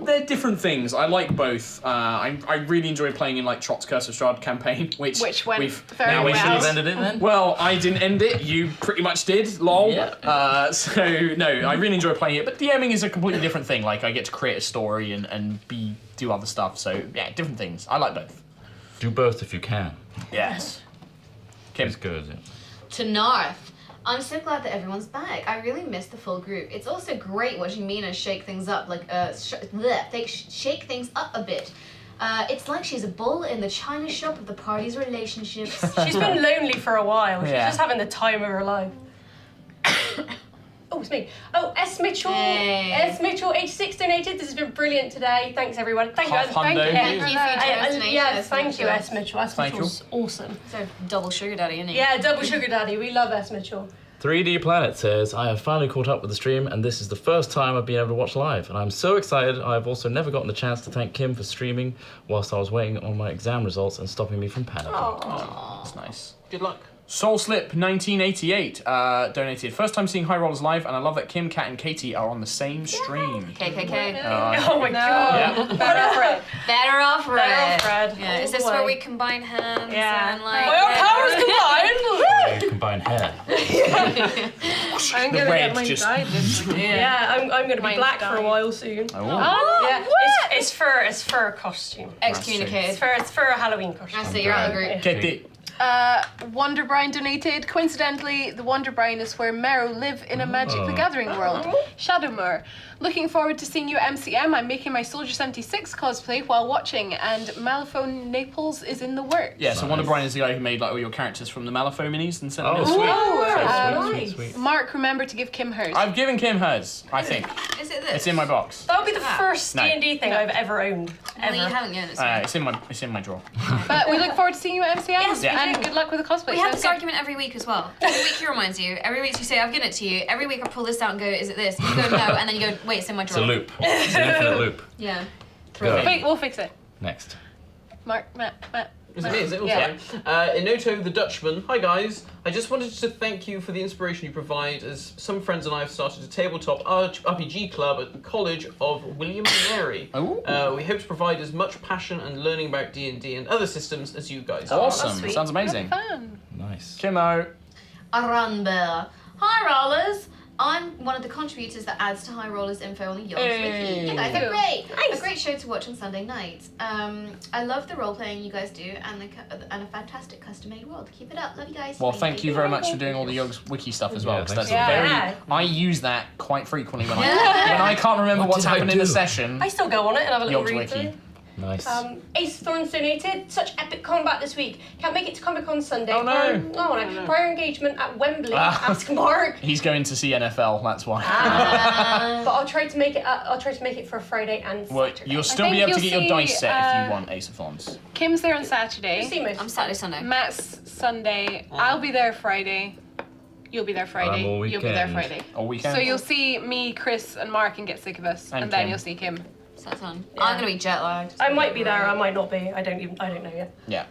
They're different things. I like both. I really enjoy playing in like Trot's Curse of Strahd campaign, which went we've very now well. ended. You've ended it then? Well, I didn't end it. You pretty much did. Lol. Yeah. So no, I really enjoy playing it. But DMing is a completely different thing. Like I get to create a story and do other stuff. So yeah, different things. I like both. Do both if you can. Yes. Kim. It's good. To Narth. I'm so glad that everyone's back. I really missed the full group. It's also great watching Mina shake things up, shake things up a bit. It's like she's a bull in the china shop of the party's relationships. She's been lonely for a while. She's Yeah. just having the time of her life. Oh, it's me. Oh, S. Mitchell. Hey. S. Mitchell, 86 donated. This has been brilliant today. Thanks, everyone. Thank you. Half Thank you. hundo. Thank you for your Yeah, donation, yes, thank you, Mitchell. S. Mitchell. S. Thank Mitchell's awesome. So double sugar daddy, isn't he? Yeah, double sugar daddy. We love S. Mitchell. 3D Planet says, I have finally caught up with the stream, and this is the first time I've been able to watch live, and I'm so excited. I've also never gotten the chance to thank Kim for streaming whilst I was waiting on my exam results and stopping me from panicking. That's nice. Good luck. Soul Slip 1988 donated. First time seeing HighRollers live, and I love that Kim, Kat, and Katie are on the same stream. KKK. Oh my god. Yeah. Better off Red. Better off red. Better off Red. Yeah, is this All the where way. we combine hands Yeah. and like... Well, our powers combined. Combine hair. I'm The gonna red get mine just- dyed this year. Yeah, I'm gonna be Mine's black for a dyed. while soon. Oh. Yeah, it's for a costume. Excommunicated. It's for a Halloween costume. I see, you're out of the group. Katie. Wonder Brian donated. Coincidentally, the Wonder Brian is where Merrow live in a Magic the Gathering world. Shadowmoor. Looking forward to seeing you at MCM. I'm making my Soldier 76 cosplay while watching, and Malifaux Naples is in the works. Yeah, so Wonder Brian is the guy who made like all your characters from the Malifaux minis and sent them Oh, in. sweet. Sweet. Mark, remember to give Kim hers. I've given Kim hers, I think. Is it this? It's in my box. That would be the first No. D&D thing I've ever owned. Well, you Ever. haven't given it to me. It's in my drawer. But we look forward to seeing you at MCM. Yes, we and do. good luck with the cosplay. We have Sounds this good. argument every week as well. Every week he reminds you. Every week you say, I've given it to you. Every week I pull this out and go, is it this? You go, no, and then you go, wait, it's in my It's drawer. a loop. It's an infinite loop. Yeah. Go. We'll fix it. Next. Matt. Is it me? Is it? Oh, Yeah. sorry. Inoto the Dutchman. Hi guys. I just wanted to thank you for the inspiration you provide, as some friends and I have started a tabletop RPG club at the College of William and Mary. Oh. We hope to provide as much passion and learning about D&D and other systems as you guys. Awesome. sweet. Sounds amazing. Fun. Nice. Kimo. Aranbell. Hi, Rollers. I'm one of the contributors that adds to HighRollers info on the Yogs Wiki. You guys are great. A great show to watch on Sunday nights. I love the role playing you guys do and a fantastic custom made world. Keep it up. Love you guys. Well, thank you very much for doing all the Yogs Wiki stuff as well. Yeah, 'cause thanks that's a lot. very. Yeah. I use that quite frequently when I can't remember What what's did I happened in a do? session. I still go on it and have a little Yogs read Wiki. through. Nice. Ace Thorns donated. Such epic combat this week. Can't make it to Comic Con Sunday. Oh, no. Prior engagement at Wembley. Ah. Ask Mark. He's going to see NFL. That's why. But I'll try to make it. I'll try to make it for Friday and Well, Saturday. you'll still think be able to you'll get your see, dice set if you want Ace of Thorns. Kim's there on Saturday. See me. I'm Saturday, Sunday. Matt's Sunday. I'll be there Friday. You'll be there Friday. I'm all You'll be there weekend. Friday. All weekend. So you'll see me, Chris, and Mark and get sick of us, And and then Kim. you'll see Kim. So that's on. Yeah. I'm gonna be jet lagged. I might be there. I might not be. I don't know yet. Yeah.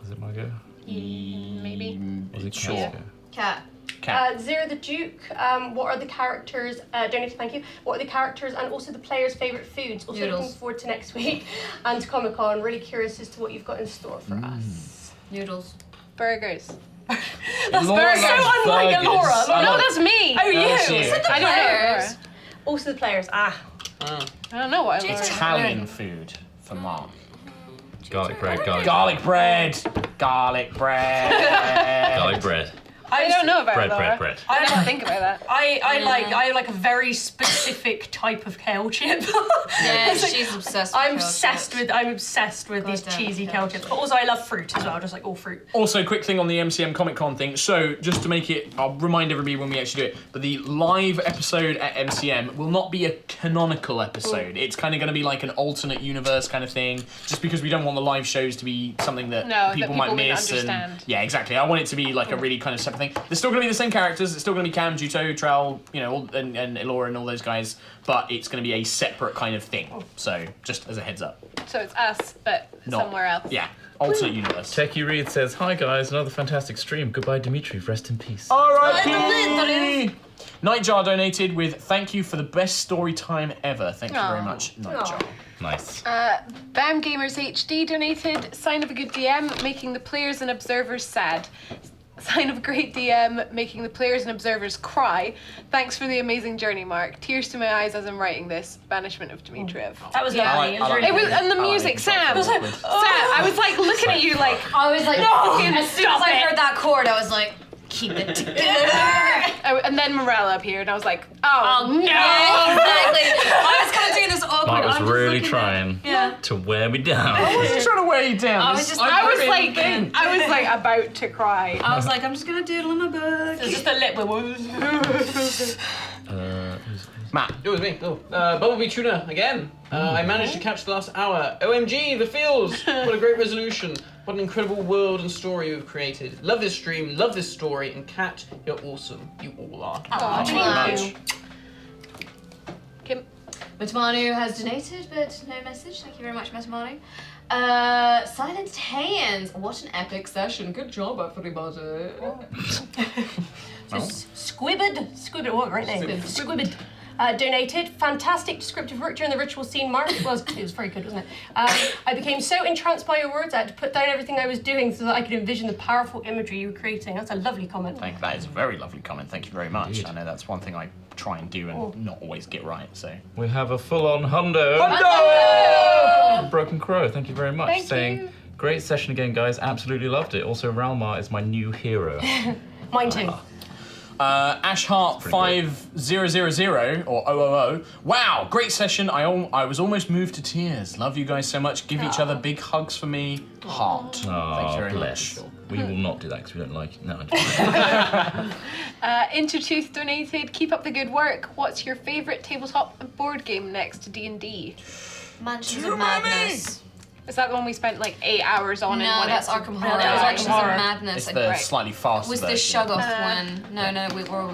Was it my go? Maybe. Was it Sure. Kat's go? Cat. Cat. Zero the Duke, what are the characters, donated, thank you, what are the characters and also the players' favourite foods? Also Noodles. looking forward to next week and to Comic-Con. Really curious as to what you've got in store for us. Noodles. Burgers. That's Laura very so loves unlike burgers. Laura. I No, love that's me. Oh, you? That's you. I don't know. Laura. Also the players. Ah. I don't know what I learned. Italian food for Mark. Garlic bread, Garlic bread. Garlic bread. Garlic bread. I don't know about Bread, it, Laura. bread. I didn't think about that. I like a very specific type of kale chip. Yeah, It's like- she's obsessed with I'm kale obsessed chips. with these Goddamn cheesy kale kale chips. But also I love fruit as well, just like all fruit. Also, quick thing on the MCM Comic Con thing. So, just to make it, I'll remind everybody when we actually do it, but the live episode at MCM will not be a canonical episode. It's kind of going to be like an alternate universe kind of thing, just because we don't want the live shows to be something that No, people that might people wouldn't miss. And understand. yeah, exactly. I want it to be like a really kind of separate thing. There's still going to be the same characters. It's still going to be Cam, Juto, Trell, you know, and Elora and all those guys, but it's going to be a separate kind of thing. So, just as a heads up. So it's us, but Not- somewhere else. Yeah, alternate universe. Techie Reed says, "Hi guys, another fantastic stream. Goodbye, Demitri. Rest in peace." R.I.P. Nightjar donated with "Thank you for the best story time ever." Thank you very Aw. much, Nightjar. Nice. Bam Gamers HD donated. Sign of a good DM, making the players and observers sad. Sign of a great DM, making the players and observers cry. Thanks for the amazing journey, Mark. Tears to my eyes as I'm writing this. Banishment of Dimitriev. That was Yeah. lovely. It was I like really It was, good. and the I like music, it. Sam. It was Sam, like- I was like looking at you like, I was like, No, as soon as I heard that chord, I was like, keep it together. oh, and then Morella appeared, and I was like, oh, no. Yeah, exactly. I was kind of doing this awkward. Mark was I'm just really looking at- trying Yeah. to wear me down. He's trying to weigh you down. I was just- I was like about to cry. I was like, I'm just gonna doodle in my book. It's just a lip with Matt. It was me. Oh, Bumblebee Tuna again. I managed to catch the last hour. OMG, the feels! What a great resolution. What an incredible world and story you've created. Love this stream, love this story, and Kat, you're awesome. You all are. Thank you very much. Kim. Matamanu has donated, but no message. Thank you very much, Matamanu. Silent Hands. What an epic session. Good job, everybody. Squibbed, what a great name. Squibbed. Donated. Fantastic descriptive work during the ritual scene, Mark. It was very good, wasn't it? I became so entranced by your words, I had to put down everything I was doing so that I could envision the powerful imagery you were creating. That's a lovely comment. That is a very lovely comment. Thank you very much. I know that's one thing I try and do and not always get right. So We have a full-on hundo. From Broken Crow. Thank you very much. Thank saying, you. great session again, guys. Absolutely loved it. Also, Ralmar is my new hero. Mine too. Ashheart 5000 or 000. Wow, great session. I was almost moved to tears. Love you guys so much. Give each other big hugs for me. Heart. Thank you very bless. much. We will not do that because we don't like it. No. Intertooth donated. Keep up the good work. What's your favourite tabletop board game next to D&D? Mansions of Madness. Is that the one we spent like 8 hours on? No, and went that's out Arkham to- Horror. that was Mansions Arkham of Horror. Madness. It's the Right. slightly faster Was the version. Shoggoth one? No,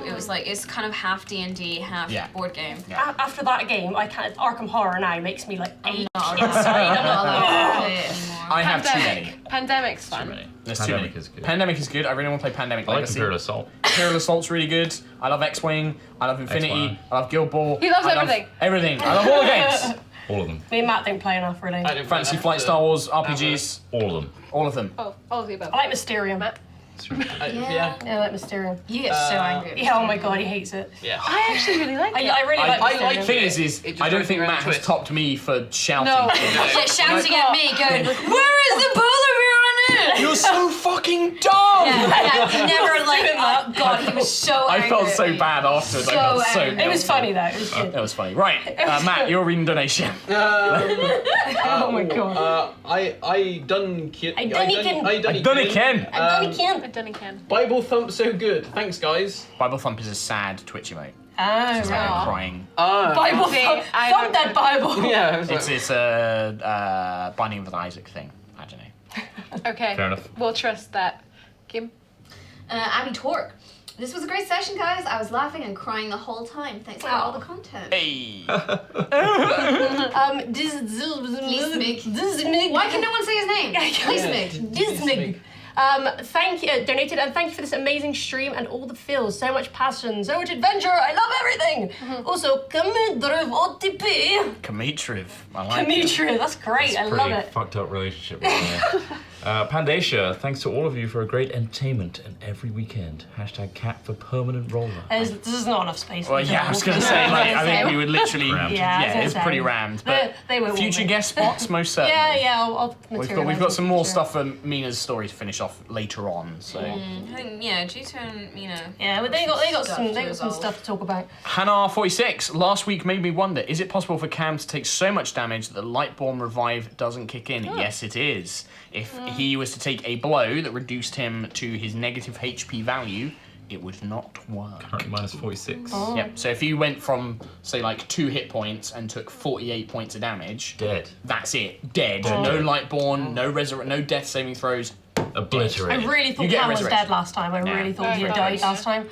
it was like it's kind of half D&D, half Yeah. board game. After that game, I can't. Arkham Horror now makes me like ache Not inside. I'm allowed like, to play it anymore. I have too many. Pandemic's fun. Too many. There's Pandemic too many. is good. Pandemic is good. I really want to play Pandemic I like Legacy. Imperial Assault. Imperial Assault's really good. I love X-Wing. I love Infinity. X-Wing. I love Guild Ball. He loves I love everything. Everything. I love all the games. All of them. Me and Matt don't play enough, really. I didn't Fantasy play Flight, that, Star Wars, RPGs, All of them. all of them. Oh, all of the above. I like Mysterium. Matt. Yeah. Yeah, I like Mysterium. You get so angry. at Yeah, oh my god, he hates it. Yeah. I actually really like it. I really like I Mysterium. like The thing is It just I don't goes think around Matt has twist. topped me for shouting. No. things. Yeah, shouting at me, going, "Where is the polar bear on it?" You're so fucking dumb! Yeah, he never like. Oh god, he was so I angry. felt at so me. bad afterwards. I So felt so angry. It was guilty. funny though. It was good. That was funny. Right, Matt, your reading donation. Oh my god. I done it. I done it Again. I can't. I've done it, Ken. Bible thump so good. Thanks, guys. Bible Thump is a sad Twitch emote. Oh, It's like right. a crying. Bible See, thump, I thump don't that know. Bible. Yeah. It was like, It's a Binding of Isaac thing. I don't know. Okay. Fair enough. We'll trust that. Kim. Abby Torque. This was a great session, guys. I was laughing and crying the whole time. Thanks for all the content. Hey. Why can no one say his name? Lismig. Dismig. Thank you, donated, and thank you for this amazing stream and all the feels. So much passion, so much adventure. I love everything. Also, Demitri, I like it. Demitri, that's great. I love Pretty it. fucked up relationship right there. Pandacia, thanks to all of you for a great entertainment and every weekend. #cat for permanent roller. There's not enough space. Well, yeah, I was going to say, like, I think we would literally... Rammed. Yeah, it's pretty rammed. But they won't future want me. guest spots, most certainly. Yeah, I'll We've got some more stuff for Mina's story to finish off later on, so... I think, yeah, Jita and Mina. Yeah, but they got Stuff some to some resolve. stuff to talk about. Hannah46, last week made me wonder, is it possible for Cam to take so much damage that the Lightborn Revive doesn't kick in? Yes, it is. If he was to take a blow that reduced him to his negative HP value, it would not work. Currently minus 46. Yep, so if you went from, say, like 2 hit points and took 48 points of damage, Dead. that's it. Dead. No Lightborn, no death saving throws. I Obliterated. really You thought get Cam was resurrected. dead last time. I really thought he had yeah. died last time.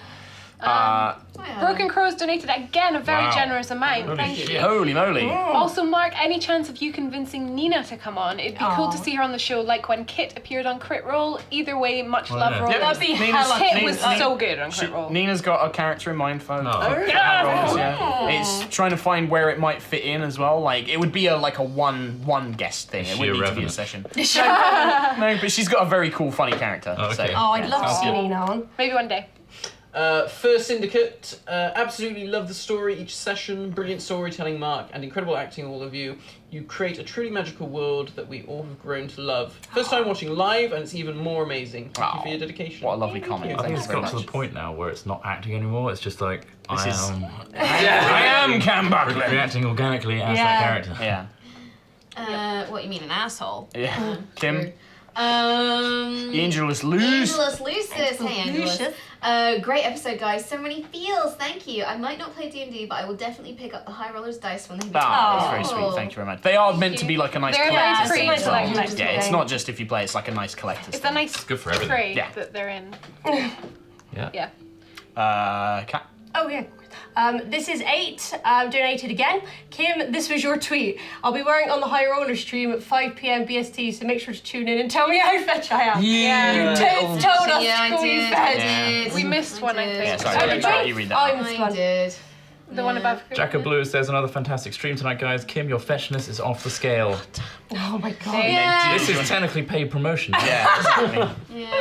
Broken Crows donated again a very Wow. generous amount. Holy Thank shit. you. Holy moly. Also, Mark, any chance of you convincing Nina to come on? It'd be cool to Aw. see her on the show, like when Kit appeared on Crit Roll. Either way, much Oh, love, yeah. Roll. Yep. That'd be Nina's- hella Kit cute. was so good on Crit Roll. Nina's got a character in mind for Oh. yeah. It's trying to find where it might fit in as well. Like it would be a one guest thing. Is It she wouldn't a need to be a Revenant? session. No, but she's got a very cool, funny character. Oh, okay. So. Oh, I'd love to Sounds see good. Nina on. Maybe one day. First Syndicate, absolutely love the story each session, brilliant storytelling, Mark, and incredible acting, all of you. You create a truly magical world that we all have grown to love. First time watching live, and it's even more amazing. Thank you for your dedication. What a lovely comment. I Thank think you it's very got to much. the point now where it's not acting anymore. It's just like, This is- I I am Cam am Buckland. reacting organically as Yeah. that character. Yeah. What, you mean an asshole? Yeah. Kim, Um, the angel is loose. Angelus Lucis. Hey, Angelus. Lucius. Great episode, guys. So many feels. Thank you. I might not play D&D, but I will definitely pick up the HighRollers dice when they get Ah, that's Oh. very sweet. Thank you very much. They are meant to be like a nice They're collector's nice thing free as well. collector's Yeah, it's thing. not just if you play, it's like a nice collector's It's a nice good for everything. trade Yeah. that they're in. Yeah. Yeah. Cat. Oh yeah. This is 8, donated again. Kim, this was your tweet. I'll be wearing it on the High Roller stream at 5 p.m. BST, so make sure to tune in and tell me how fetch I am. Yeah. You told us Yeah, to I call you did. fetch. Yeah. We missed one, I think. Yeah, sorry, Oh, you did read- we? you read that. I missed I one. did. The one above. Jack of Blue says another fantastic stream tonight, guys. Kim, your fetchness is off the scale. Oh my god. Yeah. This is technically paid promotion. Yeah, exactly.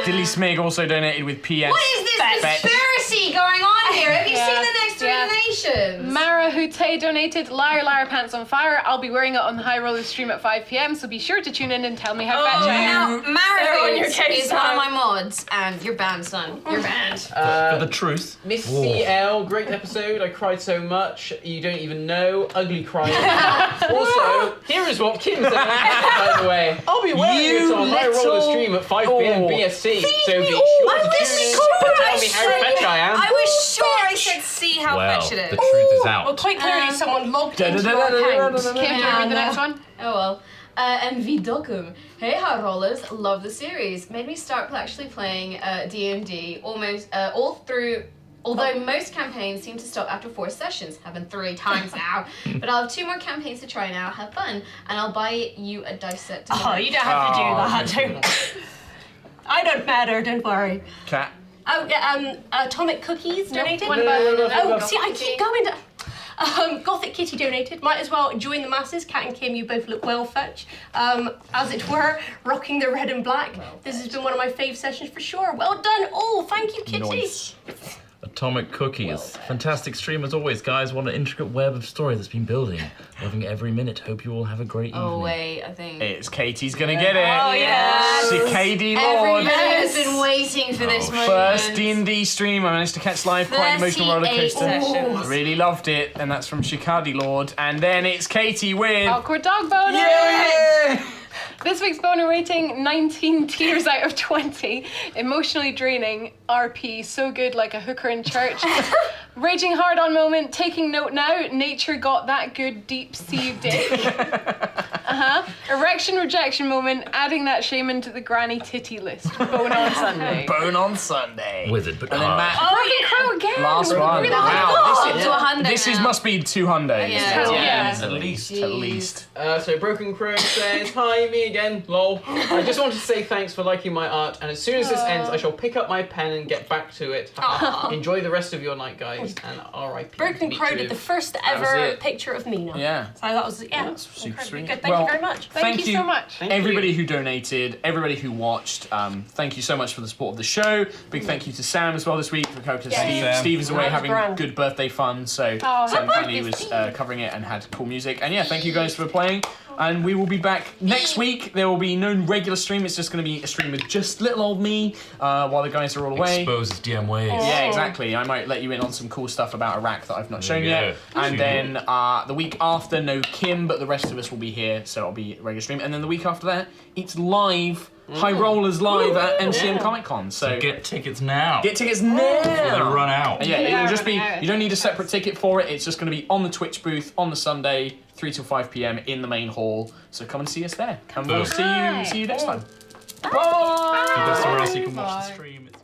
Dilly Smig also donated with PS. What is this Fetch. conspiracy going on here? Have you Yeah. seen the next three Yeah. donations? Mara Hute donated Liar Liar Pants on Fire. I'll be wearing it on the High Roller stream at 5 p.m, so be sure to tune in and tell me how fetch I am. Now, They're on your Mara case is one of now. my mods, and you're banned, son. You're banned. For the truth. Miss Whoa. CL, great episode. I cried so much you don't even know. Ugly crying. Also, here is what Kim said. By the way, I'll be wearing You it on High Roller little- stream at 5 p.m. Oh. BST. So be I sure to wish tune in you and could. tell me how fetch I am. I was sure I said see how Well, fetch it the is. truth is Well, out. quite clearly someone logged into your account. Kim, do you read the next one? Oh well. And Vidokum. Hey, HighRollers, love the series. Made me start actually playing D&D almost all through. Although most campaigns seem to stop after 4 sessions, happened 3 times now. But I'll have 2 more campaigns to try now. Have fun, and I'll buy you a dice set. To Oh, you don't have to do that. thank you. I don't matter, don't worry. Cat. Oh, yeah, Atomic Cookies donated. one above. Oh, see, I keep going to... Gothic Kitty donated. Might as well join the masses. Cat and Kim, you both look well fetch. As it were, rocking the red and black. This has been one of my fave sessions for sure. Well done. Oh, thank you, Kitty. Nice. Atomic Cookies. Fantastic stream as always, guys. What an intricate web of story that's been building. Loving every minute. Hope you all have a great evening. Oh wait, I think. It's Katie's gonna get it. Oh, yes. Cicady Lord. Everybody has been waiting for this moment. First D&D stream I managed to catch live, quite an emotional roller 38 coaster. sessions. Really loved it, and that's from Shikadi Lord. And then it's Katie with... Awkward dog boner. Yay! This week's boner rating, 19 tears out of 20. Emotionally draining. RP, so good like a hooker in church. Raging hard on moment, taking note now. Nature got that good deep sea dick. Erection rejection moment, adding that shaman to the granny titty list. Bone on Sunday. Bone on Sunday. Withered but And then Matt, Broken Crow again. last one. Really? Wow, Up to 100 this is now. must be 200. Yeah. At least. At least. So Broken Crow says, hi, me again, lol. I just wanted to say thanks for liking my art, and as soon as this ends, I shall pick up my pen and get back to it. Enjoy the rest of your night, guys, and R.I.P. Broken Crow did the first was ever it. picture of Mina. Yeah. So that was That's super incredibly sweet. good. Thank Well, you very much. Thank you so much. Everybody who donated, everybody who watched, thank you so much for the support of the show. Big thank you to Sam as well this week because Yes. Steve is away That was having grand. good birthday fun, so Oh, Sam happy Kennedy was birthday, covering it and had cool music. And yeah, thank you guys for playing. And we will be back next week. There will be no regular stream. It's just going to be a stream with just little old me while the guys are all away. Exposes DM ways. Yeah, exactly. I might let you in on some cool stuff about Iraq that I've not shown you yet. go. And then the week after, no Kim, but the rest of us will be here, so it'll be a regular stream. And then the week after that, it's live, HighRollers live at MCM Comic Con. So Get tickets now. get tickets now. Before they run out. And yeah, it Yeah, will just be, running out. you don't need a separate ticket for it. It's just going to be on the Twitch booth on the Sunday, 3 till 5 p.m. in the main hall. So come and see us there. And we'll Boom. see you next time. If there's somewhere else you can watch the stream, it's